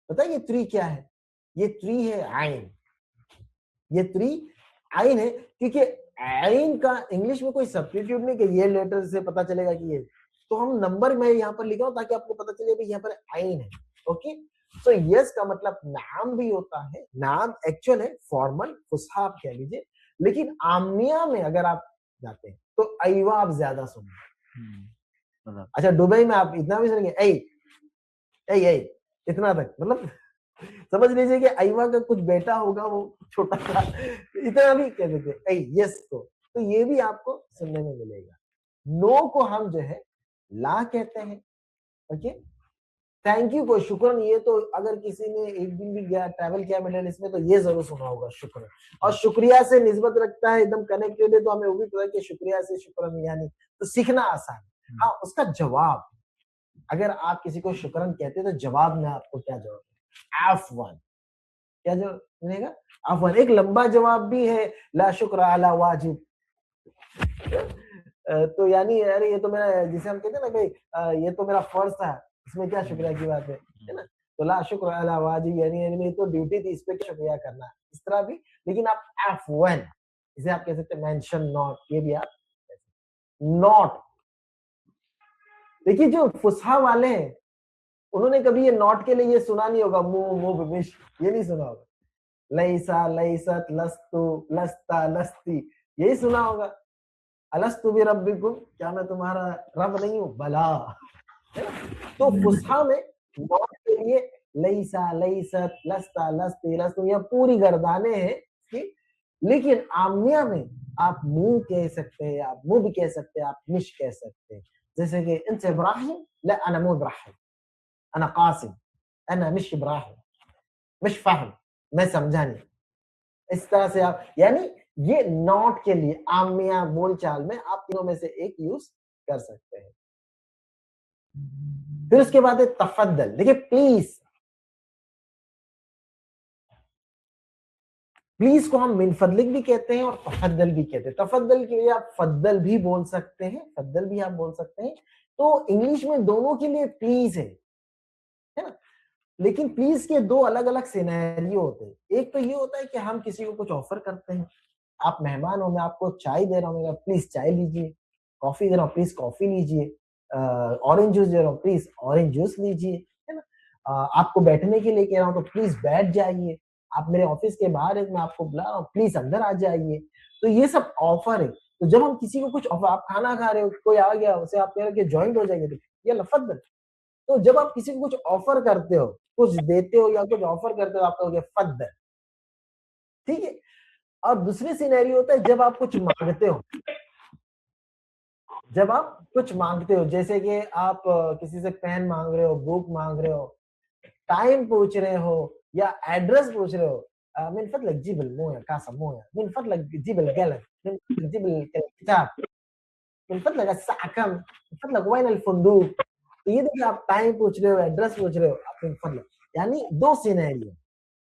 पता है ये 3 क्या है? ये 3 है आइन, ये 3 आइन है, क्योंकि आइन का इंग्लिश में कोई सब्स्टिट्यूट नहीं कि ये लेटर से पता चलेगा कि ये, तो हम नंबर में यहाँ पर लिखा हूं ताकि आपको पता चले भी यहाँ पर आइन है, ओके। सो यस का मतलब नाम भी होता है, नाम एक्चुअल है, फॉर्मल फुसहा आप कह लीजिए, लेकिन आमिया में अगर आप जाते हैं तो अयवा आप ज्यादा सुनेंगे। अच्छा दुबई में आप इतना भी सुनेंगे ऐ इतना तक, मतलब समझ लीजिए कि अयवा का कुछ बेटा होगा वो छोटा सा, इतना भी कह देते ऐ यस को, तो ये भी आपको सुनने में मिलेगा। नो को हम जो है ला कहते हैं, ओके। थैंक यू को शुक्रन, ये तो अगर किसी ने एक दिन भी गया ट्रैवल किया मिडिल ईस्ट में तो ये जरूर सुना होगा शुक्र, और शुक्रिया से निस्बत रखता है, एकदम कनेक्टेड है, तो हमें वो भी पता है कि शुक्रिया से शुक्रन यानी, तो सीखना आसान। हाँ उसका जवाब, अगर आप किसी को शुक्रन कहते हैं तो जवाब में आपको क्या जवाब है? अफ़वन, क्या जवाब मिलेगा? अफ़वन। एक लंबा जवाब भी है, ला शुक्र अला वाजिब, तो यानी अरे ये तो मेरा, जिसे हम कहते हैं ना भाई ये तो मेरा फर्ज था, इसमें क्या शुक्रिया की बात है ना। तो ला शुक्र अला वाजिब यानी तो ड्यूटी थी, इस पे शुक्रिया करना, इस तरह भी। लेकिन आप अफ़वन, इसे आप कह सकते हैं मेंशन नॉट, ये भी आप नॉट। देखिए जो फुसहा वाले हैं उन्होंने कभी ये नॉट के लिए ये सुना नहीं होगा, मुंह बिमिश, ये नहीं सुना होगा। लैसा लैसत लस्तु लस्ता लस्ती, यही सुना होगा। अलस्तु भी रब्बिकुम, क्या मैं तुम्हारा रब नहीं हूँ? बला। तो फुसहा में नॉट के लिए लैसा लैसत लस्ता लस्ती लस्तु, यह पूरी गर्दाने हैं, ठीक। लेकिन आमिया में आप मुंह कह सकते हैं, आप मुंह भी कह सकते हैं, आप मिश कह सकते हैं। जैसे कि इंत इब्राहिम, ला अना मो इब्राहिम, अना कासिम, अना मिश इब्राहिम, मिश फाहिम, मैं समझा नहीं। इस तरह से आप, यानी ये नॉट के लिए आमिया बोलचाल में आप तीनों में से एक यूज कर सकते हैं। फिर उसके बाद है तफद्दल। देखिए प्लीज, प्लीज को हम मिन फदलिक भी कहते हैं और तफद्दल भी कहते हैं। तफद्दल के लिए आप फद्दल भी बोल सकते हैं, फद्दल भी आप बोल सकते हैं। तो इंग्लिश में दोनों के लिए प्लीज है ना। लेकिन प्लीज के 2 अलग अलग सिनेरियो होते हैं। एक तो ये होता है कि हम किसी को कुछ ऑफर करते हैं, आप मेहमान हो, मैं आपको चाय दे रहा हूँ, प्लीज चाय लीजिए, कॉफी दे रहा हूँ, प्लीज कॉफी लीजिए, ऑरेंज जूस दे रहा हूँ, प्लीज ऑरेंज जूस लीजिए, है ना। आपको बैठने के लिए कह रहा हूँ तो प्लीज बैठ जाइए, आप मेरे ऑफिस के बाहर है, मैं आपको बुला रहा हूँ, प्लीज अंदर आ जाइए। तो ये सब ऑफर है। तो जब हम किसी को कुछ ऑफर, आप खाना खा रहे हो, कोई आ गया, उसे आप कह रहे हो कि ज्वाइंट हो जाएंगे, तो ये लफद। तो जब आप किसी को कुछ ऑफर करते हो, कुछ देते हो या कुछ ऑफर करते हो, आप कहोगे फद्द, ठीक है। और दूसरी सिनेरियो होता है जब आप कुछ मांगते हो, जब आप कुछ मांगते हो, जैसे कि आप किसी से पेन मांग रहे हो, बुक मांग रहे हो, टाइम पूछ रहे हो या एड्रेस पूछ रहे हो। من فضلك جيب المويه كاسه مويه، من فضلك جيب القلم، من فضلك جيب الكتاب، من فضلك الساعه كم، من فضلك وين الفندق। तो ये देखिए आप टाइम पूछ रहे हो, एड्रेस पूछ रहे हो, आप من فضلك, यानी 2 सिनेरियो।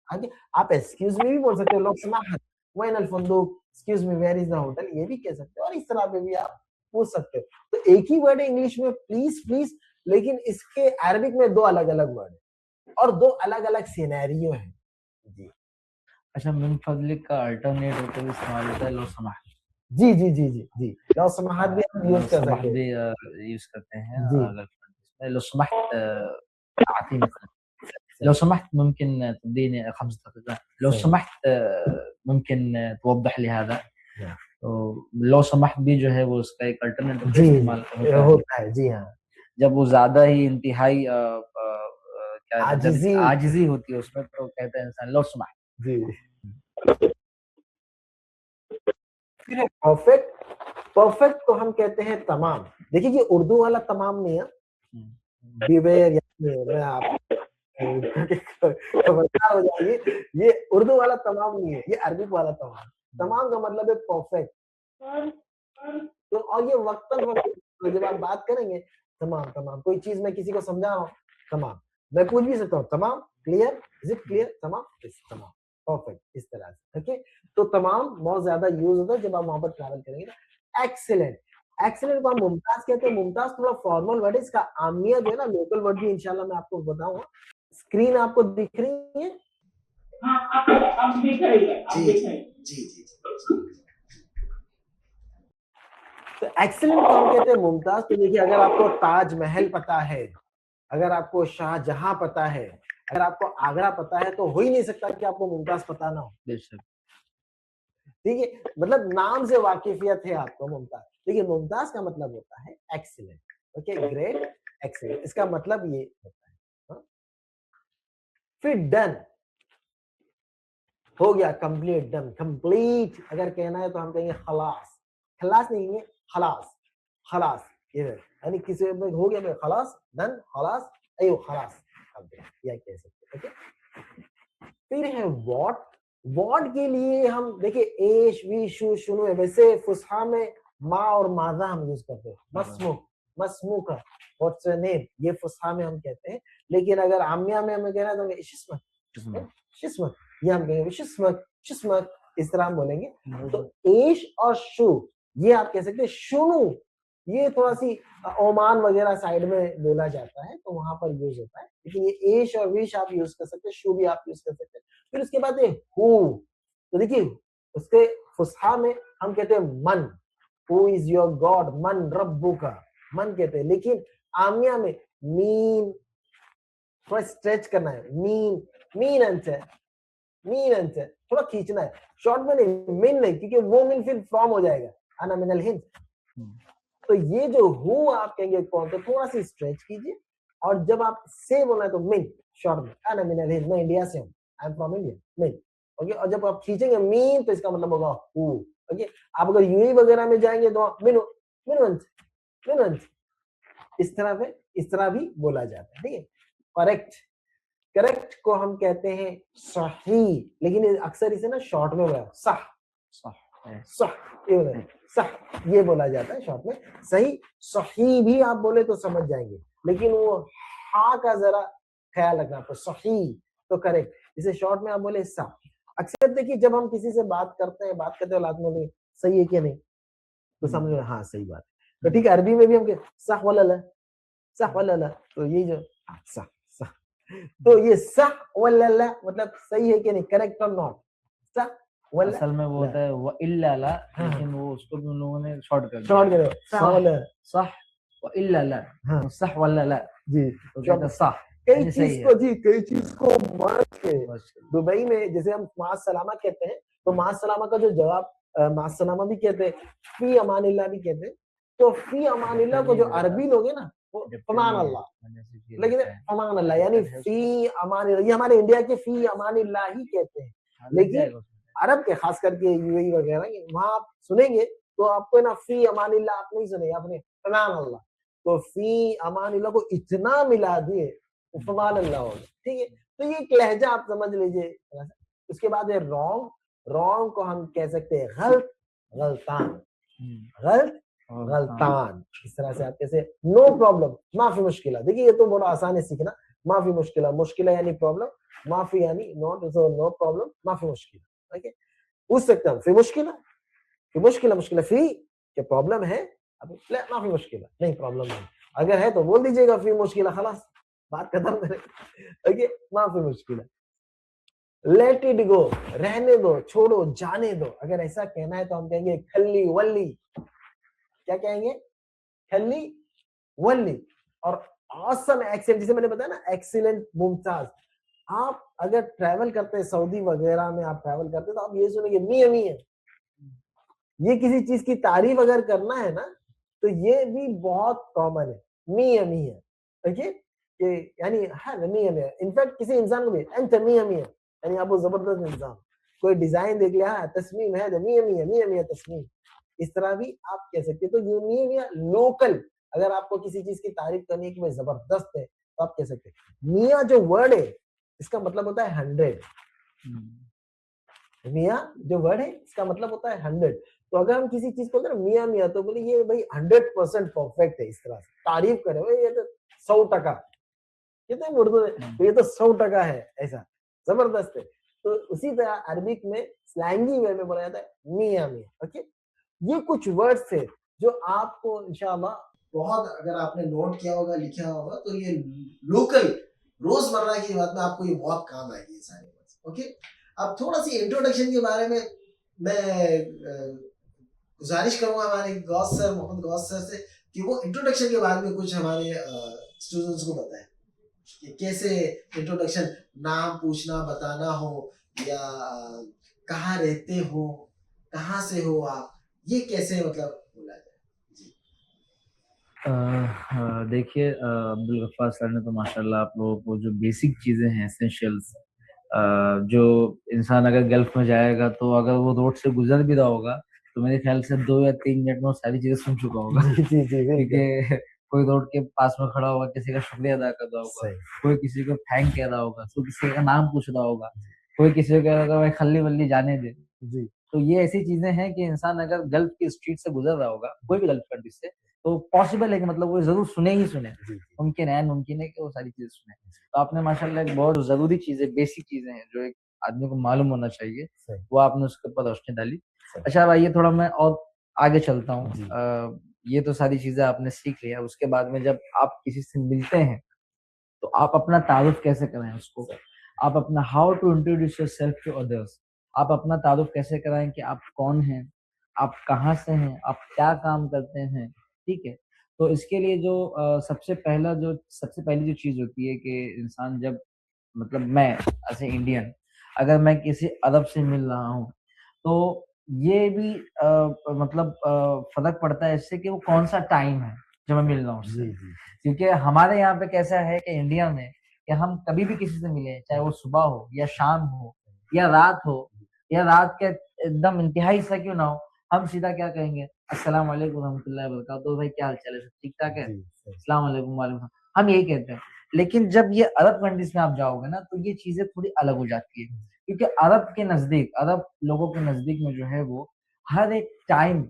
आगे आप एक्सक्यूज मी भी बोल सकते हो, लोग समाहत वين الفندق, excuse me where is the hotel, ये भी कह सकते हो। और इस तरह पे भी आप पूछ सकते हो। तो एक ही वर्ड है इंग्लिश में प्लीज प्लीज, लेकिन इसके अरबिक में 2 अलग अलग वर्ड है और 2 अलग अलग सिनेरियो है। जी अच्छा, मिन फजलिक का अल्टरनेट होते हुए इस्तेमाल होता है लो समाह। जी जी जी जी जी, लो समाहत भी हम यूज कर सकते हैं भी यूज करते हैं जी। अगर लो समाहत आती مثلا لو سمحت ممكن تديني 5 دقائق، لو صحيح. سمحت ممكن توضح لي هذا. نعم. तो लो समाहत भी जो है वो उसका एक अल्टरनेट जी इस्तेमाल होता है। जी हाँ, जब वो ज्यादा ही इंतहाई क्या आजिजी आजिजी होती है उसमें, तो कहते हैं इंसान लो समाहत। जी। फिर परफेक्ट, परफेक्ट को हम कहते हैं तमाम। देखिए ये उर्दू वाला तमाम नहीं है, बिवेर मैं आप खबरदार हो जाएंगे, ये उर्दू वाला तमाम नहीं है, ये अरबिक वाला तमाम। तमाम का मतलब है परफेक्ट। तो और ये वक्तन वक्त जब आप बात करेंगे तमाम तमाम, कोई चीज मैं किसी को समझा रहा हूँ तमाम, मैं पूछ भी सकता हूँ तमाम क्लियर, इज इट क्लियर, तमाम तमाम परफेक्ट, इस तरह से। ओके, तो तमाम बहुत ज्यादा यूज होता है जब आप वहां पर ट्रैवल करेंगे। एक्सीलेंट, एक्सीलेंट को हम मुमताज कहते हैं। मुमताज थोड़ा फॉर्मल वर्ड है, इसका आमिया जो है ना लोकल वर्ड भी इंशाल्लाह मैं आपको बताऊंगा। स्क्रीन आपको दिख रही है? आप दिख रही है, आप दिख रही है। जी जी। तो एक्सीलेंट को हम कहते हैं मुमताज। तो देखिए अगर आपको ताजमहल पता है, अगर आपको शाहजहां पता है, अगर आपको आगरा पता है, तो हो ही नहीं सकता कि आपको मुमताज पता ना हो। ठीक है, मतलब नाम से वाकिफियत है आपको मुमताज। देखिए मुमताज का मतलब होता है एक्सीलेंट। ओके, ग्रेट, एक्सीलेंट, इसका मतलब ये होता है। हाँ? फिर डन हो गया, कंप्लीट, डन, कंप्लीट अगर कहना है तो हम कहेंगे खलास। खलास नहीं है, खलास, खलास, ये यानी किसी में हो गया, खलास, डन, खलास, अयो खलास, या कह सकते। ओके, फिर है व्हाट। व्हाट के लिए हम देखिए एश वी शु शुनु है, वैसे फुसहा में मा और माजा हम यूज करते हैं। मस्मुक, मस्मुका, व्हाट्स योर नेम, ये फुसहा में हम कहते हैं। लेकिन अगर आमिया में हमें कहना है तो शिस्मत, शिस्मत, ये हम कहेंगे शिस्मत, शिस्मत, इस तरह हम बोलेंगे। तो एश और शु ये आप कह सकते हैं। शुनु ये थोड़ा सी ओमान वगैरह साइड में बोला जाता है, तो वहां पर यूज होता है। लेकिन ये एश और विश आप यूज कर सकते हैं, शु भी आप यूज कर सकते हैं। फिर उसके बाद हु, तो देखिए उसके फुसहा में हम कहते हैं मन, हु इज योर गॉड, मन रब्बू का, मन कहते हैं। लेकिन आमिया में मीन, थोड़ा स्ट्रेच करना है, मीन, मीन अंतर, मीन अंतर थोड़ा खींचना है, शॉर्ट में नहीं, मीन नहीं, क्योंकि वो मीन फिर फॉर्म हो जाएगा, अना मिनल हिंद। तो ये जो हु आप कहेंगे कौन, तो थोड़ा सी स्ट्रेच कीजिए, और जब आप से बोलना है तो मिन, शॉर्ट में, अना मिनल हिंद, मैं इंडिया से हूँ, आई एम फ्रॉम इंडिया, मिन। ओके, और जब आप खींचेंगे मीन तो इसका मतलब होगा हु। ओके, आप अगर यूएई वगैरह में जाएंगे तो मिनु, मिनुअंत, मिनुअंत, इस तरह पे, इस तरह भी बोला जाता है। ठीक है, करेक्ट, करेक्ट को हम कहते हैं सही, लेकिन अक्सर इसे ना शॉर्ट में बोला सह, सह ये बोला जाता है शॉर्ट में। सही, सही भी आप बोले तो समझ जाएंगे, लेकिन वो हा का जरा ख्याल रखना, तो सही तो करेक्ट, इसे शॉर्ट में आप बोले सह। अक्सर देखिए जब हम किसी से बात करते हैं में सही है क्या नहीं, तो समझ में हाँ सही बात है। तो ठीक है, अरबी में भी हम सह वल्ला, सह वल्ला, तो ये जो सह, तो ये सह वल्ला मतलब सही है कि नहीं, करेक्ट और नॉट, सह वल्ला। असल में वो होता है व इल्ला ला, लेकिन वो उसको भी उन लोगों ने शॉर्ट कर दिया, शॉर्ट कर सह वल्ला, सह व इल्ला ला, सह वल्ला ला जी, तो कहते हैं सह। कई चीज को जी, कई चीज को मान के दुबई में जैसे हम मास सलामा कहते हैं, तो मास सलामा का जो जवाब मास सलामा भी कहते हैं, फी अमानिल्लाह भी कहते हैं। तो फी अमानिल्लाह को जो अरबी लोग हैं ना, वो अमान अल्लाह, लेकिन अमान अल्लाह यानी फी अमानिल्लाह, ये हमारे इंडिया के फी अमानिल्लाह ही कहते हैं। लेकिन अरब के खास करके यूएई वगैरह वहां आप सुनेंगे तो आपको ना फी अमानिल्लाह आप नहीं सुनेंगे, आपने अमान अल्लाह, तो फी अमानिल्लाह को इतना मिला दिए फमान अल्लाह हो। ठीक है, तो ये एक लहजा आप समझ लीजिए। उसके बाद है रॉन्ग, रॉन्ग को हम कह सकते हैं गलत, गलतान, गलत, गलतान, इस तरह से आप कैसे। नो प्रॉब्लम, माफी मुश्किला, देखिए ये तो बड़ा आसान है सीखना। माफी मुश्किला, मुश्किला यानी प्रॉब्लम, माफी यानी नॉट, सो नो प्रॉब्लम, माफी मुश्किला। ठीक है, पूछ सकते हैं फिर मुश्किला, फिर मुश्किला, मुश्किला फी क्या प्रॉब्लम है, ابھی لا ما فی مشکل نہیں پرابلم نہیں, اگر ہے تو بول دیجیے گا فی مشکل ہے, خلاص بات ختم کریں. اوکے ما فی مشکل ہے, لیٹ اٹ گو, رہنے دو, چھوڑو, جانے دو. اگر ایسا کہنا ہے تو ہم کہیں گے کھلی ولی. کیا کہیں گے؟ کھلی ولی. اور آسم ایکسلنٹ, جسے میں نے بتایا نا ایکسیلنٹ, ممتاز. آپ اگر ٹریول کرتے ہیں سعودی وغیرہ میں, آپ ٹریول کرتے تو آپ یہ سنیں گے میاں میاں. یہ کسی چیز کی تعریف اگر کرنا ہے نا تو یہ بھی بہت کامن ہے, میاں میاں. اوکے, کہ یعنی ہر میاں میاں. انفیکٹ کسی انسان کو بھی انت میاں میاں, یعنی آپ وہ زبردست انسان. کوئی ڈیزائن دیکھ لیا تصمیم ہے میاں میاں میاں میاں تصمیم, اس طرح بھی آپ کہہ سکتے. تو یہ میاں میاں لوکل, اگر آپ کو کسی چیز کی تعریف کرنی ہے کہ وہ زبردست ہے تو آپ کہہ سکتے. میاں جو ورڈ ہے اس کا مطلب ہوتا ہے 100. میاں جو ورڈ ہے اس کا مطلب ہوتا ہے 100. تو اگر ہم کسی چیز کو بولتے ہیں میاں میاں تو بولے یہ بھائی 100% پرفیکٹ ہے. اس طرح سے تعریف کرے بھائی یہ تو 100%, کہتے ہیں اردو میں یہ تو 100% ہے, ایسا زبردست ہے. تو اسی طرح عربک میں سلینگی وے میں بولا جاتا ہے میاں میاں. اوکے, یہ کچھ ورڈز تھے جو آپ کو انشاءاللہ بہت, اگر آپ نے نوٹ کیا ہوگا, لکھا ہوگا, تو یہ لوکل روزمرہ کی بات میں آپ کو یہ بہت کام آئے گی یہ سارے ورڈز. اوکے, اب تھوڑا سی انٹروڈکشن کے بارے میں گزارش کروں گا ہمارے غوث سر, محمد غوث سر سے, کہ وہ انٹروڈکشن کے بارے میں کچھ ہمارے اسٹوڈنٹس کو بتائیں کہ کیسے انٹروڈکشن, نام پوچھنا بتانا ہو, یا کہاں رہتے ہو, کہاں سے ہو آپ, یہ کیسے مطلب بولا جائے. دیکھیے عبدالغفار سر نے تو ماشاءاللہ آپ لوگوں کو جو بیسک چیزیں ہیں اسینشیلس, جو انسان اگر گلف میں جائے گا تو اگر وہ روڈ سے گزر بھی رہا ہوگا تو میرے خیال سے 2 یا 3 منٹ میں وہ ساری چیزیں سن چکا ہوگا. کیونکہ کوئی روڈ کے پاس میں کھڑا ہوگا, کسی کا شکریہ ادا کر رہا ہوگا, کوئی کسی کو تھینک کہہ رہا ہوگا, کوئی کسی کا نام پوچھ رہا ہوگا, کوئی کسی کو کہہ رہا ہوگا بھائی خلی ولی جانے دے. تو یہ ایسی چیزیں ہیں کہ انسان اگر گلف کی اسٹریٹ سے گزر رہا ہوگا, کوئی بھی گلف کنٹری سے, تو پاسبل ہے کہ مطلب وہ ضرور سنے ہی سنے, ممکن ہے ممکن ہے کہ وہ ساری چیزیں سنے. تو آپ نے ماشاءاللہ ایک بہت ضروری چیزیں, بیسک چیزیں ہیں جو ایک آدمی کو معلوم ہونا چاہیے, وہ آپ نے اس کے اوپر روشنی ڈالی. اچھا بھائی, یہ تھوڑا میں اور آگے چلتا ہوں. یہ تو ساری چیزیں آپ نے سیکھ لیا, اس کے بعد میں جب آپ کسی سے ملتے ہیں تو آپ اپنا تعارف کیسے کریں اس کو, آپ اپنا how to introduce yourself to others, آپ اپنا تعارف کیسے کرائیں کہ آپ کون ہیں, آپ کہاں سے ہیں, آپ کیا کام کرتے ہیں. ٹھیک ہے, تو اس کے لیے جو سب سے پہلی جو چیز ہوتی ہے کہ انسان جب, مطلب میں ایز اے انڈین اگر میں کسی عرب سے مل رہا ہوں تو یہ بھی مطلب فرق پڑتا ہے اس سے کہ وہ کون سا ٹائم ہے جب میں مل رہا ہوں اس سے. کیونکہ ہمارے یہاں پہ کیسا ہے کہ انڈیا میں کہ ہم کبھی بھی کسی سے ملیں, چاہے وہ صبح ہو یا شام ہو یا رات ہو, یا رات کے ایک دم انتہائی حصہ کیوں نہ ہو, ہم سیدھا کیا کہیں گے, السلام علیکم ورحمۃ اللہ وبرکاتہ, بھائی کیا حال چال ہے, سب ٹھیک ٹھاک ہے, السلام علیکم وعلیکم السلام, ہم یہی کہتے ہیں. لیکن جب یہ عرب کنٹریز میں آپ جاؤ گے نا تو یہ چیزیں تھوڑی الگ ہو جاتی ہے, کیونکہ عرب کے نزدیک, عرب لوگوں کے نزدیک میں جو ہے وہ ہر ایک ٹائم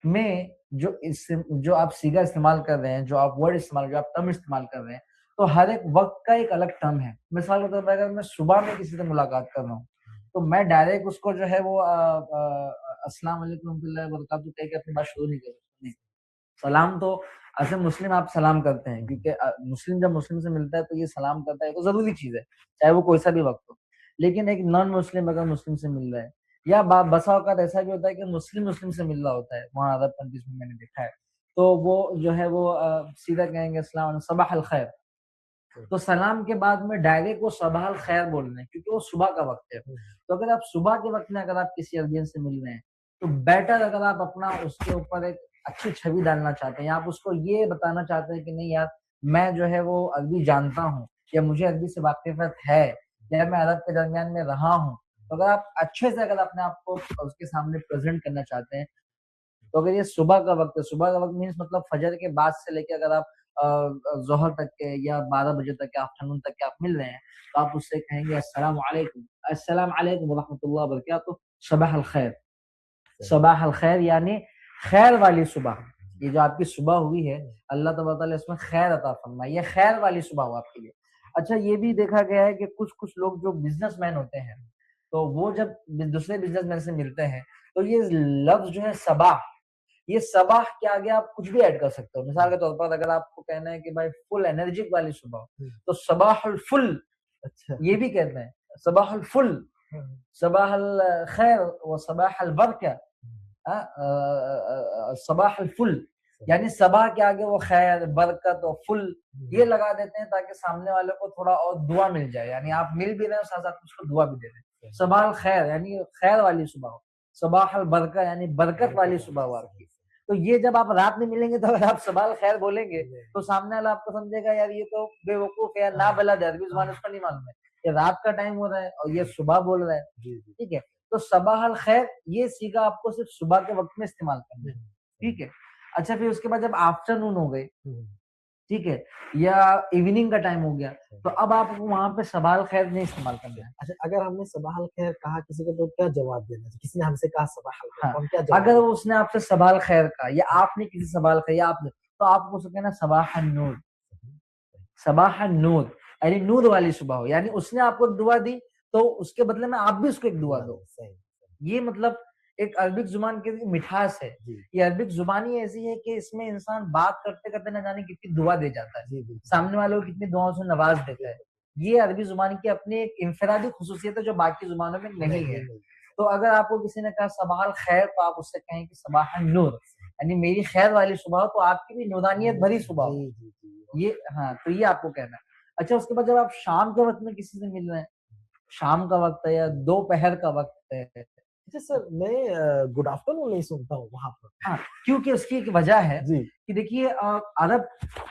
میں جو آپ سیگا استعمال کر رہے ہیں, جو آپ ورڈ استعمال, جو آپ ٹرم استعمال کر رہے ہیں, تو ہر ایک وقت کا ایک الگ ٹرم ہے. مثال کے طور پر اگر میں صبح میں کسی سے ملاقات کر رہا ہوں تو میں ڈائریکٹ اس کو جو ہے وہ السلام علیکم ورحمۃ اللہ وبرکاتہ کہہ کے اپنی بات شروع نہیں کر سکتے. سلام تو ایسے مسلم آپ سلام کرتے ہیں, کیونکہ مسلم جب مسلم سے ملتا ہے تو یہ سلام کرتا ہے, تو ضروری چیز ہے چاہے وہ کوئی سا بھی وقت ہو. لیکن ایک نان مسلم اگر مسلم سے مل رہا ہے, یا بسا اوقات ایسا بھی ہوتا ہے کہ مسلم سے مل رہا ہوتا ہے, وہاں عرب کنٹریز میں نے دیکھا ہے, تو وہ جو ہے وہ سیدھا کہیں گے السلام علیکم, صباح الخیر. تو سلام کے بعد میں ڈائریکٹ وہ صباح الخیر بول رہے ہیں کیونکہ وہ صبح کا وقت ہے. تو اگر آپ صبح کے وقت میں اگر آپ کسی عربین سے مل رہے ہیں تو بیٹر, اگر آپ اپنا اس کے اوپر ایک اچھی چھوی ڈالنا چاہتے ہیں, یا آپ اس کو یہ بتانا چاہتے ہیں کہ نہیں یار میں جو ہے وہ عربی جانتا ہوں, یا مجھے عربی سے واقفیت ہے, یا میں عرب کے درمیان میں رہا ہوں, تو اگر آپ اچھے سے اگر اپنے آپ کو اس کے سامنے پریزنٹ کرنا چاہتے ہیں تو اگر یہ صبح کا وقت ہے, صبح کا وقت مینس مطلب فجر کے بعد سے لے کے اگر آپ ظہر تک کے یا 12 بجے تک کے آفٹرنون تک کے آپ مل رہے ہیں, تو آپ اس سے کہیں گے السلام علیکم ورحمۃ اللہ وبرکاتہ, صباح الخیر. صباح الخیر یعنی خیر والی صبح. یہ جو آپ کی صبح ہوئی ہے اللہ تبارک و تعالیٰ اس میں خیر عطا فرمائے, یہ خیر والی صبح ہو آپ کے لیے. اچھا, یہ بھی دیکھا گیا ہے کہ کچھ لوگ جو بزنس مین ہوتے ہیں تو وہ جب دوسرے بزنس مین سے ملتے ہیں تو یہ لفظ جو ہے صباح, یہ صباح کے آگے آپ کچھ بھی ایڈ کر سکتے ہو. مثال کے طور پر اگر آپ کو کہنا ہے کہ بھائی فل انرجک والی صبح ہو تو صباح الفل یہ بھی کہتے ہیں. صباح الفل، صباح الخیر و صباح البرکہ. صباح الفل یعنی صبح کے آگے وہ خیر برکت اور فل یہ لگا دیتے ہیں تاکہ سامنے والے کو تھوڑا اور دعا مل جائے. یعنی آپ مل بھی رہے ہیں ساتھ ساتھ اس کو دعا بھی دے رہے ہیں. صباح الخیر یعنی خیر والی صبح ہو. صباح البرکہ یعنی برکت والی صبح ہو آپ کی. تو یہ جب آپ رات میں ملیں گے تو اگر آپ صباح الخیر بولیں گے تو سامنے والا آپ کو سمجھے گا یار یہ تو بے وقوف ہے، نا بلد ہے، عربی زبان اس کو نہیں معلوم ہے، یہ رات کا ٹائم ہو رہا ہے اور یہ صبح بول رہا ہے. ٹھیک ہے، تو صباح الخیر یہ سیکھا آپ کو صرف صبح کے وقت میں استعمال کرنا ہے. ٹھیک ہے. اچھا پھر اس کے بعد جب آفٹر نون ہو گئی، ٹھیک ہے، یا ایوننگ کا ٹائم ہو گیا تو اب آپ وہاں پہ صباح الخیر نہیں استعمال کرنا ہے. اچھا اگر ہم نے صباح الخیر کہا کسی کو تو کیا جواب دینا ہے؟ کسی نے ہم سے کہا صباح الخیر، ہم کیا جواب اگر اس نے آپ سے صباح الخیر کہا یا آپ نے کسی صباح الخیر یا آپ نے، تو آپ کو اس کو کہنا صباح النور. صباح النور یعنی نور والی صبح ہو. یعنی اس نے آپ کو دعا دی تو اس کے بدلے میں آپ بھی اس کو ایک دعا دو. یہ مطلب ایک عربک زبان کی مٹھاس ہے. یہ عربک زبان ہی ایسی ہے کہ اس میں انسان بات کرتے کرتے نہ جانے کتنی دعا دے جاتا ہے، سامنے والوں کو کتنی دعاؤں سے نواز دیتا ہے. یہ عربی زبان کی اپنی ایک انفرادی خصوصیت ہے جو باقی زبانوں میں نہیں ہے. تو اگر آپ کو کسی نے کہا صباح الخیر تو آپ اس سے کہیں کہ صباح النور یعنی میری خیر والی صبح ہو، تو آپ کی بھی نورانیت بھری صبح ہو. یہ ہاں تو یہ آپ کو کہنا ہے. اچھا اس کے بعد جب آپ شام کے وقت میں کسی سے مل رہے ہیں، شام کا وقت ہے یا دوپہر کا وقت ہے. اچھا سر میں گڈ آفٹر نون نہیں سنتا ہوں وہاں پر. ہاں کیونکہ اس کی ایک وجہ ہے کہ دیکھیے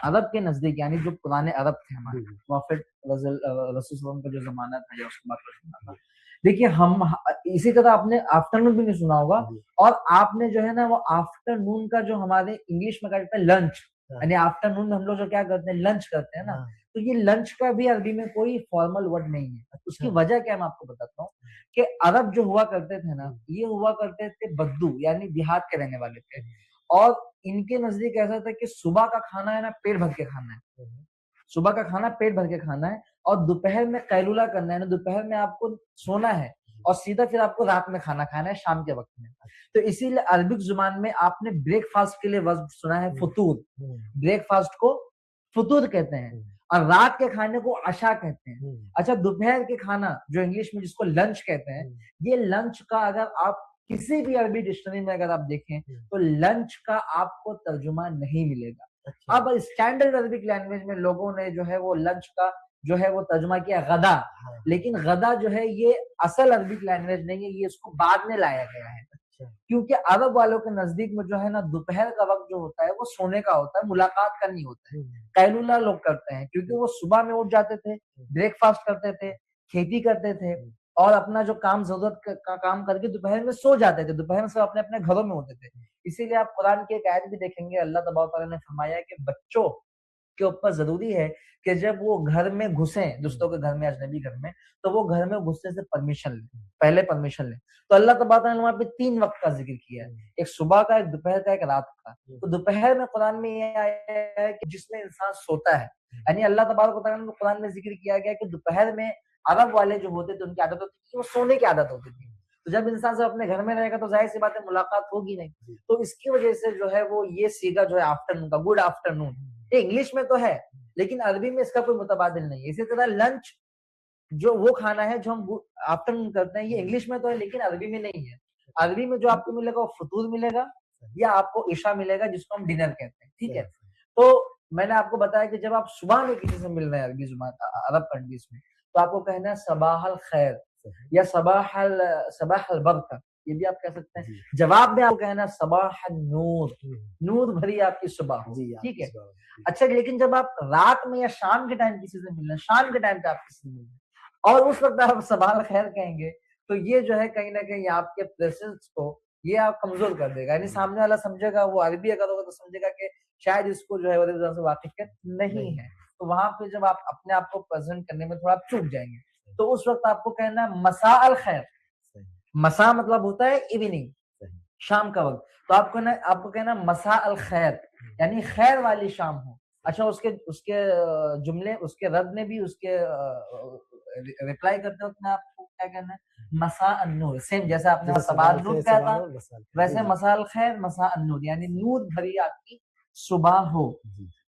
عرب کے نزدیک یعنی جو پرانے عرب تھے ہمارے پروفٹ رسول وسلم کا جو زمانہ تھا یا اس کے بعد کا زمانہ، دیکھیے ہم اسی طرح آپ نے آفٹر نون بھی نہیں سنا ہوگا. اور آپ نے جو ہے نا وہ آفٹر نون کا جو ہمارے انگلش میں کہتے ہیں لنچ، یعنی آفٹر نون میں ہم لوگ جو کیا کرتے ہیں لنچ کرتے ہیں نا، تو یہ لنچ کا بھی عربی میں کوئی فارمل ورڈ نہیں ہے. اس کی وجہ کیا میں آپ کو بتاتا ہوں کہ عرب جو ہوا کرتے تھے نا یہ ہوا کرتے تھے بدو یعنی دیہات کے رہنے والے تھے. اور ان کے نزدیک ایسا تھا کہ صبح کا کھانا ہے نا پیٹ بھر کے کھانا ہے، صبح کا کھانا پیٹ بھر کے کھانا ہے اور دوپہر میں قیلولہ کرنا ہے نا، دوپہر میں آپ کو سونا ہے اور سیدھا پھر آپ کو رات میں کھانا کھانا ہے شام کے وقت میں. تو اسی لیے عربک زبان میں آپ نے بریک فاسٹ کے لیے وقت سنا ہے فطور. بریک فاسٹ کو فطور کہتے ہیں اور رات کے کھانے کو عشاء کہتے ہیں. اچھا دوپہر کے کھانا جو انگلش میں جس کو لنچ کہتے ہیں، یہ لنچ کا اگر آپ کسی بھی عربی ڈکشنری میں اگر آپ دیکھیں تو لنچ کا آپ کو ترجمہ نہیں ملے گا. اب اسٹینڈرڈ عربک لینگویج میں لوگوں نے جو ہے وہ لنچ کا جو ہے وہ ترجمہ کیا غدا، لیکن غدا جو ہے یہ اصل عربک لینگویج نہیں ہے، یہ اس کو بعد میں لایا گیا ہے. کیونکہ عرب والوں کے نزدیک میں جو ہے نا دوپہر کا وقت جو ہوتا ہے وہ سونے کا ہوتا ہے، ملاقات کا نہیں ہوتا ہے. قیلولہ لوگ کرتے ہیں کیونکہ وہ صبح میں اٹھ جاتے تھے، بریک فاسٹ کرتے تھے، کھیتی کرتے تھے اور اپنا جو کام ضرورت کا کام کر کے دوپہر میں سو جاتے تھے. دوپہر میں سب اپنے اپنے گھروں میں ہوتے تھے. اسی لیے آپ قرآن کی ایک آیت بھی دیکھیں گے، اللہ تبارک و تعالیٰ نے فرمایا ہے کہ بچوں کے اوپر ضروری ہے کہ جب وہ گھر میں گھسیں، دوستوں کے گھر میں، اجنبی گھر میں، تو وہ گھر میں گھسنے سے پرمیشن لیں، پہلے پرمیشن لیں. تو اللہ تبارک و تعالیٰ نے وہاں پہ 3 وقت کا ذکر کیا ہے، ایک صبح کا، ایک دوپہر کا، ایک رات کا. تو دوپہر میں قرآن میں یہ آیا ہے کہ جس میں انسان سوتا ہے، یعنی اللہ تبارک و تعالیٰ نے قرآن میں ذکر کیا گیا کہ دوپہر میں عرب والے جو ہوتے تھے ان کی عادت ہوتی تھی وہ سونے کی عادت ہوتی تھی. تو جب انسان سے اپنے گھر میں رہے گا تو ظاہر سی بات ہے ملاقات ہوگی نہیں. تو اس کی وجہ سے جو ہے وہ یہ سیگا جو ہے آفٹر نون کا، گڈ آفٹر نون، یہ انگلش میں تو ہے لیکن عربی میں اس کا کوئی متبادل نہیں ہے. اسی طرح لنچ جو وہ کھانا ہے جو ہم آفٹر نون کرتے ہیں یہ انگلش میں تو ہے لیکن عربی میں نہیں ہے. عربی میں جو آپ کو ملے گا وہ فطور ملے گا یا آپ کو عشاء ملے گا جس کو ہم ڈنر کہتے ہیں. ٹھیک ہے. تو میں نے آپ کو بتایا کہ جب آپ صبح میں کسی سے مل رہے ہیں عربی زبان عرب کنٹریز میں تو آپ کو کہنا ہے صباح الخیر یا صباح البرکہ، یہ بھی آپ کہہ سکتے ہیں. جواب میں آپ کو کہنا ہے صباح النور، نور بھری آپ کی صبح ہو. ٹھیک ہے. اچھا لیکن جب آپ رات میں یا شام کے ٹائم کسی سے مل رہے ہیں، شام کے ٹائم پہ آپ کسی سے مل رہے ہیں اور اس وقت آپ صباح الخیر کہیں گے تو یہ جو ہے کہیں نہ کہیں آپ کے پریزنس کو یہ آپ کمزور کر دے گا. یعنی سامنے والا سمجھے گا، وہ عربی اگر ہوگا تو سمجھے گا کہ شاید اس کو جو ہے عربی زبان سے واقفیت نہیں ہے. تو وہاں پہ جب آپ اپنے آپ کو پریزنٹ کرنے میں تھوڑا چوک جائیں گے تو اس وقت آپ کو کہنا ہے مساء الخیر. مساء مطلب ہوتا ہے ایوننگ، شام کا وقت. تو آپ کو کہنا مساء الخیر یعنی خیر والی شام ہو. اچھا اس کے جملے، اس کے رد میں بھی، اس کے ریپلائی کرتے وقت میں آپ کو کیا کہنا ہے مساء النور، سیم جیسے آپ نے صباح النور کہا تھا ویسے مساء الخیر مساء النور یعنی نور بھری آپ کی صبح ہو.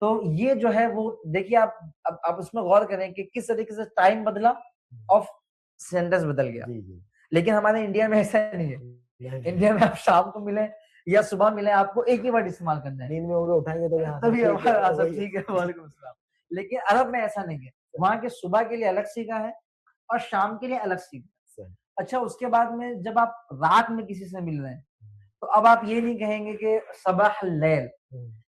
تو یہ جو ہے وہ دیکھیے آپ اس میں غور کریں کہ کس طریقے سے ٹائم بدلا اور سینٹنس بدل گیا. لیکن ہمارے انڈیا میں ایسا نہیں ہے. انڈیا میں آپ شام کو ملیں یا صبح ملیں آپ کو ایک ہی ورڈ استعمال کرنا ہے. نیند میں انگلی اٹھائیں گے تو تبھی ہمارا سب ٹھیک ہے وعلیکم السلام. لیکن عرب میں ایسا نہیں ہے. وہاں کے صبح کے لیے الگ سیکھا ہے اور شام کے لیے الگ سیکھا ہے. اچھا اس کے بعد میں جب آپ رات میں کسی سے مل رہے ہیں تو اب آپ یہ نہیں کہیں گے کہ صباح اللیل,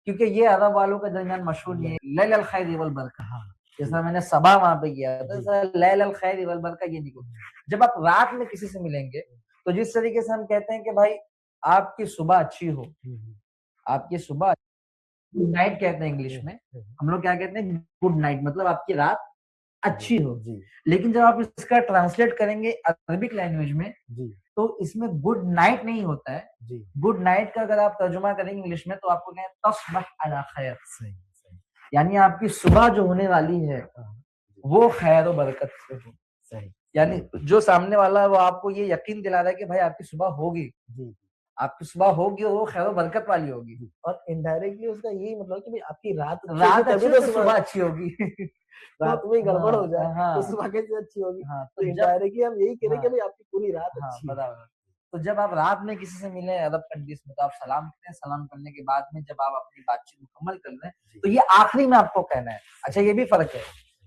کیونکہ یہ عرب والوں کے درمیان مشہور نہیں ہے لیل الخیر والبرکہ. جس طرح میں نے صبح وہاں پہ کیا تو لیل الخیر والبرکہ یہ نہیں کہوں. جب آپ رات میں کسی سے ملیں گے تو جس طریقے سے ہم کہتے ہیں کہ بھائی آپ کی صبح اچھی ہو, آپ کی صبح گڈ نائٹ کہتے ہیں انگلش میں, ہم لوگ کیا کہتے ہیں گڈ نائٹ مطلب آپ کی رات اچھی ہو. لیکن جب آپ اس کا ٹرانسلیٹ کریں گے عربک لینگویج میں تو اس میں گڈ نائٹ نہیں ہوتا ہے. گڈ نائٹ کا اگر آپ ترجمہ کریں گے انگلش میں تو آپ کو کہیں تصبح علی خیر, یعنی آپ کی صبح جو ہونے والی ہے وہ خیر و برکت سے ہو. یعنی جو سامنے والا ہے وہ آپ کو یہ یقین دلا رہا ہے کہ بھائی آپ کی صبح ہوگی, آپ کی صبح ہوگی اور وہ خیر و برکت والی ہوگی. اور انڈائریکٹلی اس کا یہی مطلب کہ آپ کی رات اچھی تو صبح اچھی ہوگی. رات میں گڑبڑ ہو جائے تو صبح کیسے اچھی ہوگی. تو انڈائریکٹلی ہم یہی کہہ رہے ہیں کہ بھائی آپ کی پوری رات اچھی ہے. تو جب آپ رات میں کسی سے ملیں عرب کنٹریز میں تو آپ سلام کریں. سلام کرنے کے بعد میں جب آپ اپنی بات چیت مکمل کر لیں تو یہ آخری میں آپ کو کہنا ہے. اچھا یہ بھی فرق ہے,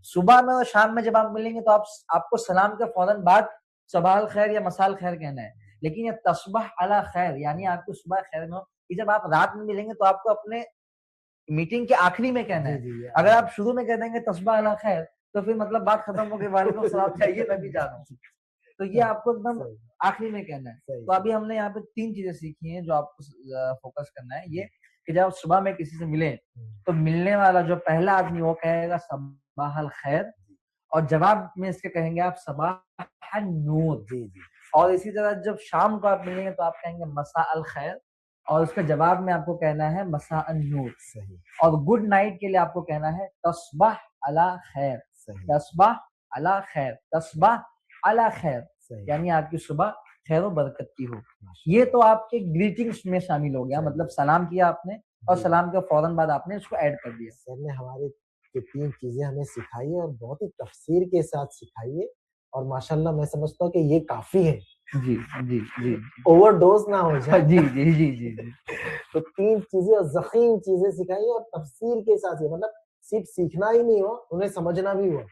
صبح میں اور شام میں جب آپ ملیں گے تو آپ کو سلام کے فوراً بعد صباح الخیر یا مساء الخیر کہنا ہے. لیکن یہ تصبح علی خیر یعنی آپ کو صبح خیر میں ہو. کہ جب آپ رات میں ملیں گے تو آپ کو اپنے میٹنگ کے آخری میں کہنا ہے. اگر آپ شروع میں کہہ دیں گے تصبح علی خیر تو پھر مطلب بات ختم ہو گئی, وعلیکم السلام چاہیے میں بھی جا رہا ہوں. تو یہ آپ کو ایک دم آخری میں کہنا ہے. تو ابھی ہم نے یہاں پہ 3 چیزیں سیکھی ہیں جو آپ کو فوکس کرنا ہے. یہ کہ جب آپ صبح میں کسی سے ملیں تو ملنے والا جو پہلا آدمی وہ کہے گا صباح الخیر, اور جواب میں اس کے کہیں گے آپ صباح النور. اور اسی طرح جب شام کو آپ ملیں گے تو آپ کہیں گے مساء الخیر, اور اس کے جواب میں آپ کو کہنا ہے مساء النور. اور گڈ نائٹ کے لیے آپ کو کہنا ہے تصبح علی خیر. تصبح علی خیر, تصبح علی خیر یعنی آپ کی صبح خیر و برکت کی ہو. یہ تو آپ کے گریٹنگز میں شامل ہو گیا, مطلب سلام کیا آپ نے اور سلام کے فوراً بعد آپ نے اس کو ایڈ کر دیا. سر نے ہمارے 3 چیزیں ہمیں سکھائی ہے اور بہت ہی تفسیر کے ساتھ سکھائی ہے, اور ماشاءاللہ میں سمجھتا ہوں کہ یہ کافی ہے. جی جی جی اوور ڈوز نہ ہو جائے. جی جی جی جی جی تو 3 چیزیں ضخیم چیزیں سکھائی اور تفسیر کے ساتھ, مطلب صرف سیکھنا ہی نہیں ہوا, انہیں سمجھنا بھی ہوا.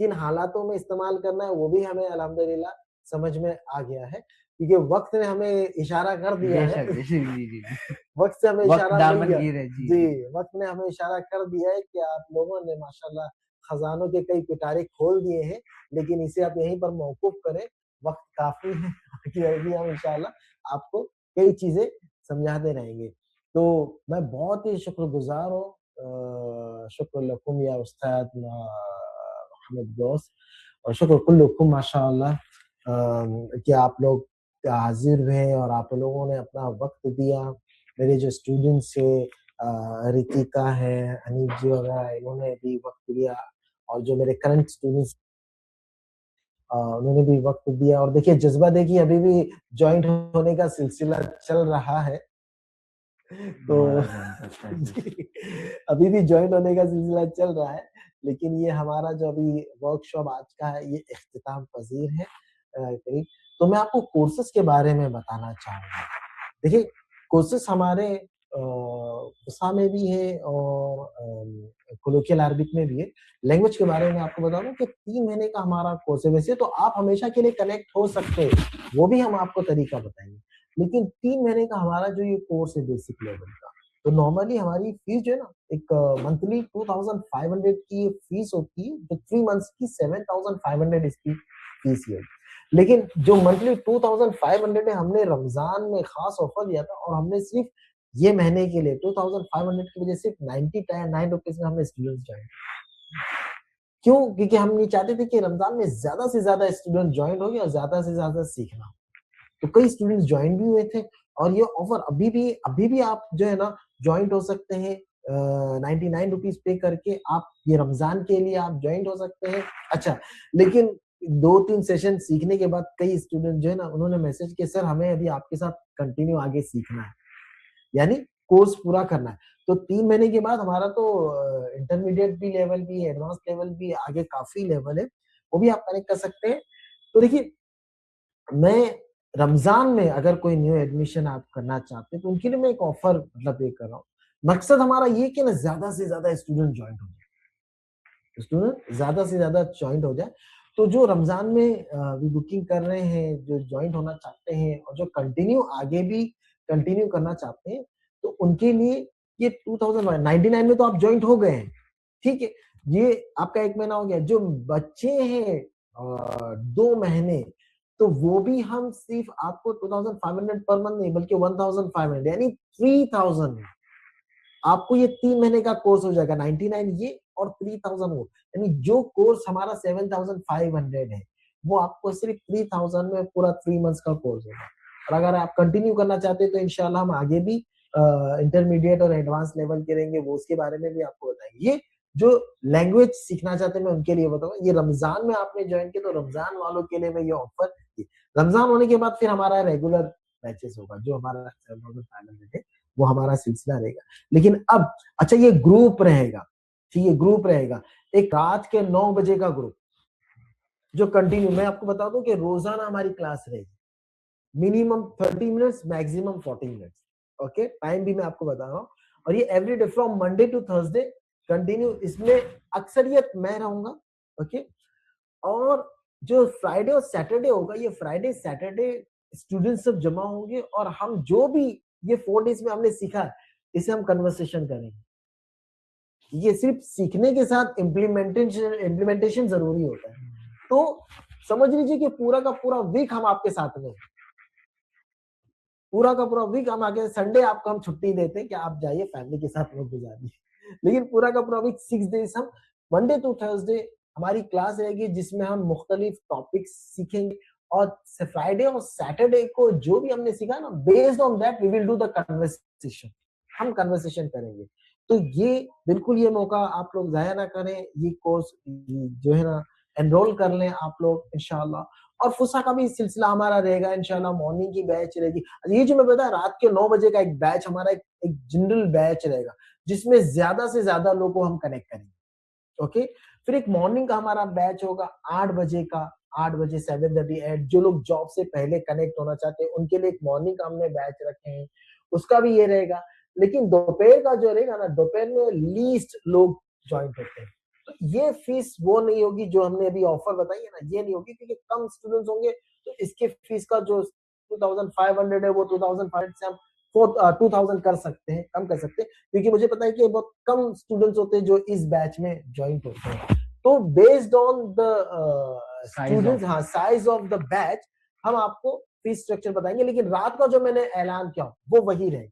کن حالاتوں میں استعمال کرنا ہے وہ بھی ہمیں الحمدللہ سمجھ میں آ گیا ہے, کیونکہ وقت نے ہمیں اشارہ کر دیا ہے. وقت سے ہمیں اشارہ مل گیا. جی وقت نے ہمیں اشارہ کر دیا ہے کہ آپ لوگوں نے ماشاءاللہ خزانوں کے کئی پٹارے کھول دیے ہیں, لیکن اسے آپ یہیں پر موقوف کریں, وقت کافی ہے کہ ابھی ہم انشاءاللہ آپ کو کئی چیزیں سمجھاتے رہیں گے. تو میں بہت ہی شکر گزار ہوں, شکر لکم یا استاد محمد غوث, اور شکر کلکم ماشاءاللہ کہ آپ لوگ حاضر ہوئے اور آپ لوگوں نے اپنا وقت دیا. میرے جو اسٹوڈنٹس ہیں ریتیکا ہے, حنیف جی وغیرہ, انہوں نے بھی وقت دیا, اور جو میرے کرنٹ اسٹوڈنٹس انہوں نے بھی وقت دیا. اور دیکھیے جذبہ دیکھیے ابھی بھی جوائنٹ ہونے کا سلسلہ چل رہا ہے, تو ابھی بھی جوائنٹ ہونے کا سلسلہ چل رہا ہے. لیکن یہ ہمارا جو ابھی ورک شاپ آج کا ہے یہ اختتام پذیر ہے قریب. تو میں آپ کو کورسز کے بارے میں بتانا چاہوں گا. دیکھیے کورسز ہمارے فصحا میں بھی ہے اور کولوکیل عربک میں بھی ہے. لینگویج کے بارے میں آپ کو بتا دوں کہ 3 مہینے کا ہمارا کورس ہے. ویسے تو آپ ہمیشہ کے لیے کنیکٹ ہو سکتے ہیں, وہ بھی ہم آپ کو طریقہ بتائیں گے, لیکن 3 مہینے کا ہمارا جو یہ کورس ہے بیسک لیول کا, تو نارملی ہماری فیس جو ہے نا ایک منتھلی 2500 کی فیس ہوتی ہے, جو 3 منتھس کی 7500 اس کی فیس ہے. لیکن جو منتھلی 2500 ہے, ہم نے رمضان میں خاص آفر دیا تھا, اور ہم نے صرف یہ مہینے کے لیے 2500 کی وجہ سے 99 روپیز میں ہم نے اسٹوڈنٹس جوائن کیوں, کیونکہ ہم یہ چاہتے تھے کہ رمضان میں زیادہ سے زیادہ اسٹوڈنٹ جوائن ہو گئے اور زیادہ سے زیادہ سیکھنا. تو کئی اسٹوڈنٹس جوائن بھی ہوئے تھے, اور یہ آفر ابھی بھی آپ جو ہے نا جوائنٹ ہو سکتے ہیں. 99 روپیز پے کر کے آپ یہ رمضان کے لیے آپ جوائنٹ ہو سکتے ہیں. اچھا لیکن 2-3 सेशन सीखने के बाद कई स्टूडेंट जो है ना उन्होंने मैसेज किया सर हमें अभी आपके साथ कंटिन्यू आगे सीखना है, यानी कोर्स पूरा करना है। तो 3 महीने के बाद हमारा तो इंटरमीडिएट भी लेवल भी, एडवांस लेवल भी, आगे काफी लेवल है, वो भी आप कनेक्ट कर सकते हैं। तो देखिए मैं रमजान में अगर कोई न्यू एडमिशन आप करना चाहते हैं तो उनके लिए मैं एक ऑफर मतलब ये कर रहा हूँ। मकसद हमारा ये कि ना ज्यादा से ज्यादा स्टूडेंट ज्वाइन हो जाए, स्टूडेंट ज्यादा से ज्यादा ज्वाइन हो जाए। तो जो रमजान में बुकिंग कर रहे हैं, जो ज्वाइन होना चाहते हैं और जो कंटिन्यू आगे भी कंटिन्यू करना चाहते हैं, तो उनके लिए ये 2099 में तो आप ज्वाइन हो गए हैं, ठीक है, ये आपका 1 महीना हो गया। जो बच्चे हैं 2 महीने, तो वो भी हम सिर्फ आपको 2500 पर मंथ नहीं बल्कि 1500 यानी 3000 आपको ये 3 महीने का कोर्स हो जाएगा। 99 ये और 3000 वो, यानी जो कोर्स हमारा 7500 है वो आपको सिर्फ 3000 में पूरा 3 मंथ्स का कोर्स होगा। और अगर आप कंटिन्यू करना चाहते हैं तो इंशाल्लाह हम आगे भी इंटरमीडिएट और एडवांस लेवल के रहेंगे, वो उसके बारे में भी आपको बताएंगे। ये जो लैंग्वेज सीखना चाहते हैं मैं उनके लिए बताऊंगा। ये रमजान में आपने ज्वाइन किया तो रमजान वालों के लिए मैं ये ऑफर, रमजान होने के बाद फिर हमारा रेगुलर बैचेस होगा, जो हमारा 7500 है वो हमारा सिलसिला रहेगा। लेकिन अब अच्छा ये ग्रुप रहेगा, ठीक है, ग्रुप रहेगा, एक रात के 9 बजे का ग्रुप जो कंटिन्यू, मैं आपको बता दूं कि रोजाना हमारी क्लास रहेगी, minimum 30 minutes maximum 40 minutes, okay, time भी मैं आपको बता रहा हूँ। और ये everyday from Monday to Thursday continue, इसमें अक्सरियत मैं रहूंगा, ओके। और जो फ्राइडे और सैटरडे होगा, ये फ्राइडे सैटरडे स्टूडेंट्स सब जमा होंगे और हम जो भी ये 4 डेज में हमने सीखा इसे हम कन्वर्सेशन करेंगे। ये सिर्फ सीखने के साथ इम्प्लीमेंटेशन जरूरी होता है। तो समझ लीजिए कि पूरा का पूरा वीक हम आपके साथ में, पूरा का पूरा वीक हम आगे, संडे आपको हम छुट्टी देते हैं कि आप जाइए फैमिली के साथ वक्त गुजारिए, लेकिन पूरा का पूरा वीक 6 डेज हम मंडे टू थर्सडे हमारी क्लास रहेगी जिसमें हम मुख्तलिफ टॉपिक्स सीखेंगे। और फ्राइडे और सैटरडे को जो भी हमने सीखा ना, based on that we will do the conversation, हम कन्वर्सेशन करेंगे। तो ये बिल्कुल ये मौका आप लोग जाया ना करें, ये कोर्स जो है ना एनरोल कर लें आप लोग इंशाल्लाह। और फुसा का भी सिलसिला हमारा रहेगा इंशाल्लाह, मॉर्निंग की बैच रहेगी। ये जो मैं बताया रात के 9 बजे का एक बैच हमारा एक जनरल बैच रहेगा जिसमें ज्यादा से ज्यादा लोगों को हम कनेक्ट करेंगे, ओके। फिर एक मॉर्निंग का हमारा बैच होगा 8 बजे का, 8 बजे 7:30 8, जो लोग जॉब से पहले कनेक्ट होना चाहते हैं उनके लिए एक मॉर्निंग का हमने बैच रखे हैं, उसका भी ये रहेगा। लेकिन दोपहर का जो रहेगा ना, दोपहर में लीस्ट लोग ज्वाइन करते हैं, तो ये फीस वो नहीं होगी जो हमने अभी ऑफर बताई है ना, ये नहीं होगी क्योंकि कम स्टूडेंट्स होंगे। तो इसके फीस का जो 2500 है वो 2500 से हम 2000 कर सकते हैं, कम कर सकते हैं, क्योंकि मुझे पता है कि बहुत कम स्टूडेंट्स होते हैं जो इस बैच में ज्वाइन होते हैं। तो बेस्ड ऑन द स्टूडेंट्स, हाँ, साइज ऑफ द बैच हम आपको फीस स्ट्रक्चर बताएंगे। लेकिन रात का जो मैंने ऐलान किया वो वही रहेगा,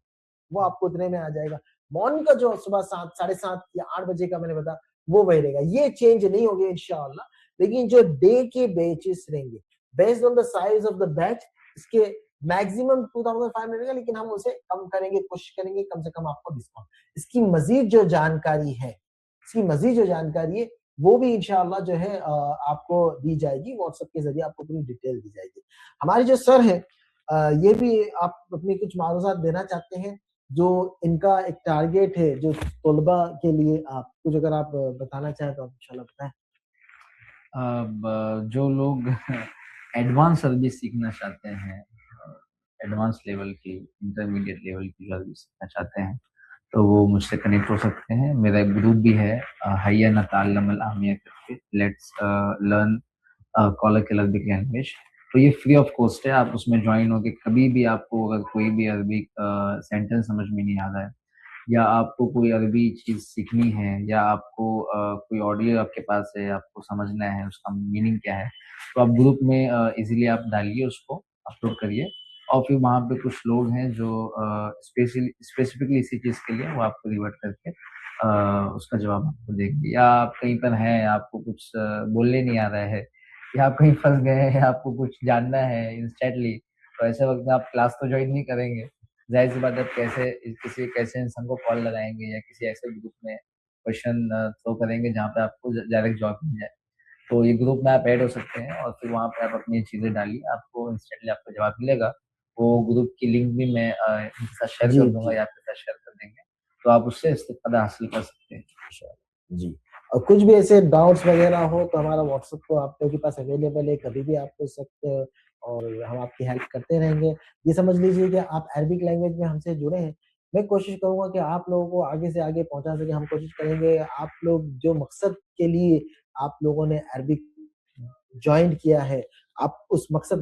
वो आपको उतने में आ जाएगा। मॉर्निंग का जो सुबह 7, 7:30 या 8 बजे का मैंने बताया वो वही रहेगा, ये चेंज नहीं होगी इंशाअल्लाह। लेकिन जो डे के बैचेस रहेंगे based on the size of the batch, इसके मैक्सिमम 2500 रहेगा, लेकिन हम उसे कम करेंगे, कोशिश करेंगे कम से कम आपको डिस्काउंट। इसकी मजीद जो जानकारी है, इसकी मजीद जो जानकारी है वो भी इंशाअल्लाह जो है आपको दी जाएगी, व्हाट्सएप के जरिए आपको पूरी डिटेल दी जाएगी। हमारे जो सर है ये भी आप अपनी कुछ मालूमात देना चाहते हैं, जो इनका एक टारगेट है जो तलबा के लिए, आप कुछ अगर आप बताना चाहें तो आप इंशाल्लाह बताएं। जो लोग एडवांस सर्विस सीखना चाहते हैं, एडवांस लेवल की, इंटरमीडिएट लेवल की सर्विस सीखना चाहते हैं, तो वो मुझसे कनेक्ट हो सकते हैं। मेरा एक ग्रुप भी है, हैया नताल्लम अल आमिया करके, लेट्स लर्न कॉलकिल अरबिक लैंग्वेज। तो ये फ्री ऑफ कॉस्ट है, आप उसमें ज्वाइन होके कभी भी आपको अगर कोई भी अरबिक सेंटेंस समझ में नहीं आ रहा है, या आपको कोई अरबी चीज़ सीखनी है, या आपको कोई ऑडियो आपके पास है, आपको समझना है उसका मीनिंग क्या है, तो आप ग्रुप में इजीली आप डालिए, उसको अपलोड करिए, और फिर वहाँ पे कुछ लोग हैं जो स्पेसिफिकली इसी चीज़ के लिए वो आपको रिवर्ट करके उसका जवाब आपको देंगे। या आप कहीं पर हैं, आपको कुछ बोलने नहीं आ रहा है, या आप कहीं फंस गए हैं, आपको कुछ जानना है इंस्टेंटली, तो ऐसे वक्त में आप क्लास तो ज्वाइन नहीं करेंगे, जाहिर सी बात है। कैसे कैसे इंसान को कॉल लगाएंगे या किसी ऐसे ग्रुप में क्वेश्चन थ्रो करेंगे जहाँ पे आपको डायरेक्ट जवाब मिल जाए। तो ये ग्रुप में आप ऐड हो सकते हैं और फिर वहाँ पे आप अपनी चीज़ें डालिए, आपको इंस्टेंटली आपको जवाब मिलेगा। वो ग्रुप की लिंक भी मैं इनके साथ शेयर कर दूंगा या आपके साथ शेयर कर देंगे, तो आप उससे इस्तेफादा हासिल कर सकते हैं इंशाल्लाह। जी, और कुछ भी ऐसे डाउट्स वगैरह हो तो हमारा व्हाट्सएप तो आप लोगों के पास अवेलेबल है, कभी भी आप पूछ सकते हो और हम आपकी हेल्प करते रहेंगे। ये समझ लीजिए कि आप अरबिक लैंग्वेज में हमसे जुड़े हैं, मैं कोशिश करूँगा कि आप लोगों को आगे से आगे पहुँचा सकें। हम कोशिश करेंगे आप लोग जो मकसद के लिए आप लोगों ने अरबिक जॉइन किया है, आप उस मकसद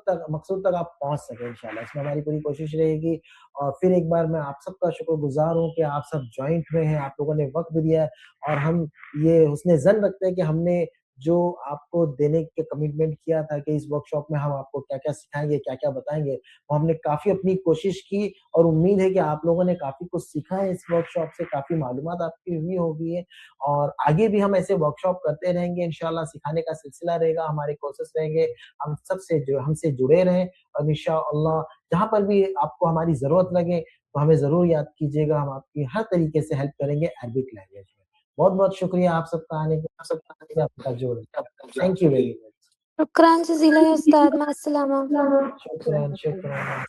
तक आप पहुँच सकें इंशाल्लाह, इसमें हमारी पूरी कोशिश रहेगी। और फिर एक बार मैं आप सबका शुक्रगुज़ार हूँ कि आप सब जॉइंट हुए हैं, आप लोगों ने वक़्त दिया है और हम ये हुस्न ज़न रखते हैं कि हमने जो आपको देने के कमिटमेंट किया था कि इस वर्कशॉप में हम आपको क्या-क्या सिखाएँगे, क्या-क्या बताएँगे, वो हमने काफ़ी अपनी कोशिश की और उम्मीद है कि आप लोगों ने काफ़ी कुछ सीखा है इस वर्कशॉप से, काफ़ी मालूमात आपकी हुई होगी है और आगे भी हम ऐसे वर्कशॉप करते रहेंगे इंशाल्लाह, सिखाने का सिलसिला रहेगा, हमारे कोर्सेज़ रहेंगे, हमसे जुड़े रहें और इंशाअल्लाह जहाँ पर भी आपको हमारी ज़रूरत लगे, तो हमें ज़रूर याद कीजिएगा, हम आपकी हर तरीके से हेल्प करेंगे अरबिक लैंग्वेज में। बहुत-बहुत शुक्रिया आप सबका आने का, आपका जो थैंक यू वेरी मच। शुक्रान जज़ीला या उस्ताद, मा अस्सलामा। शुक्रान, शुक्रान।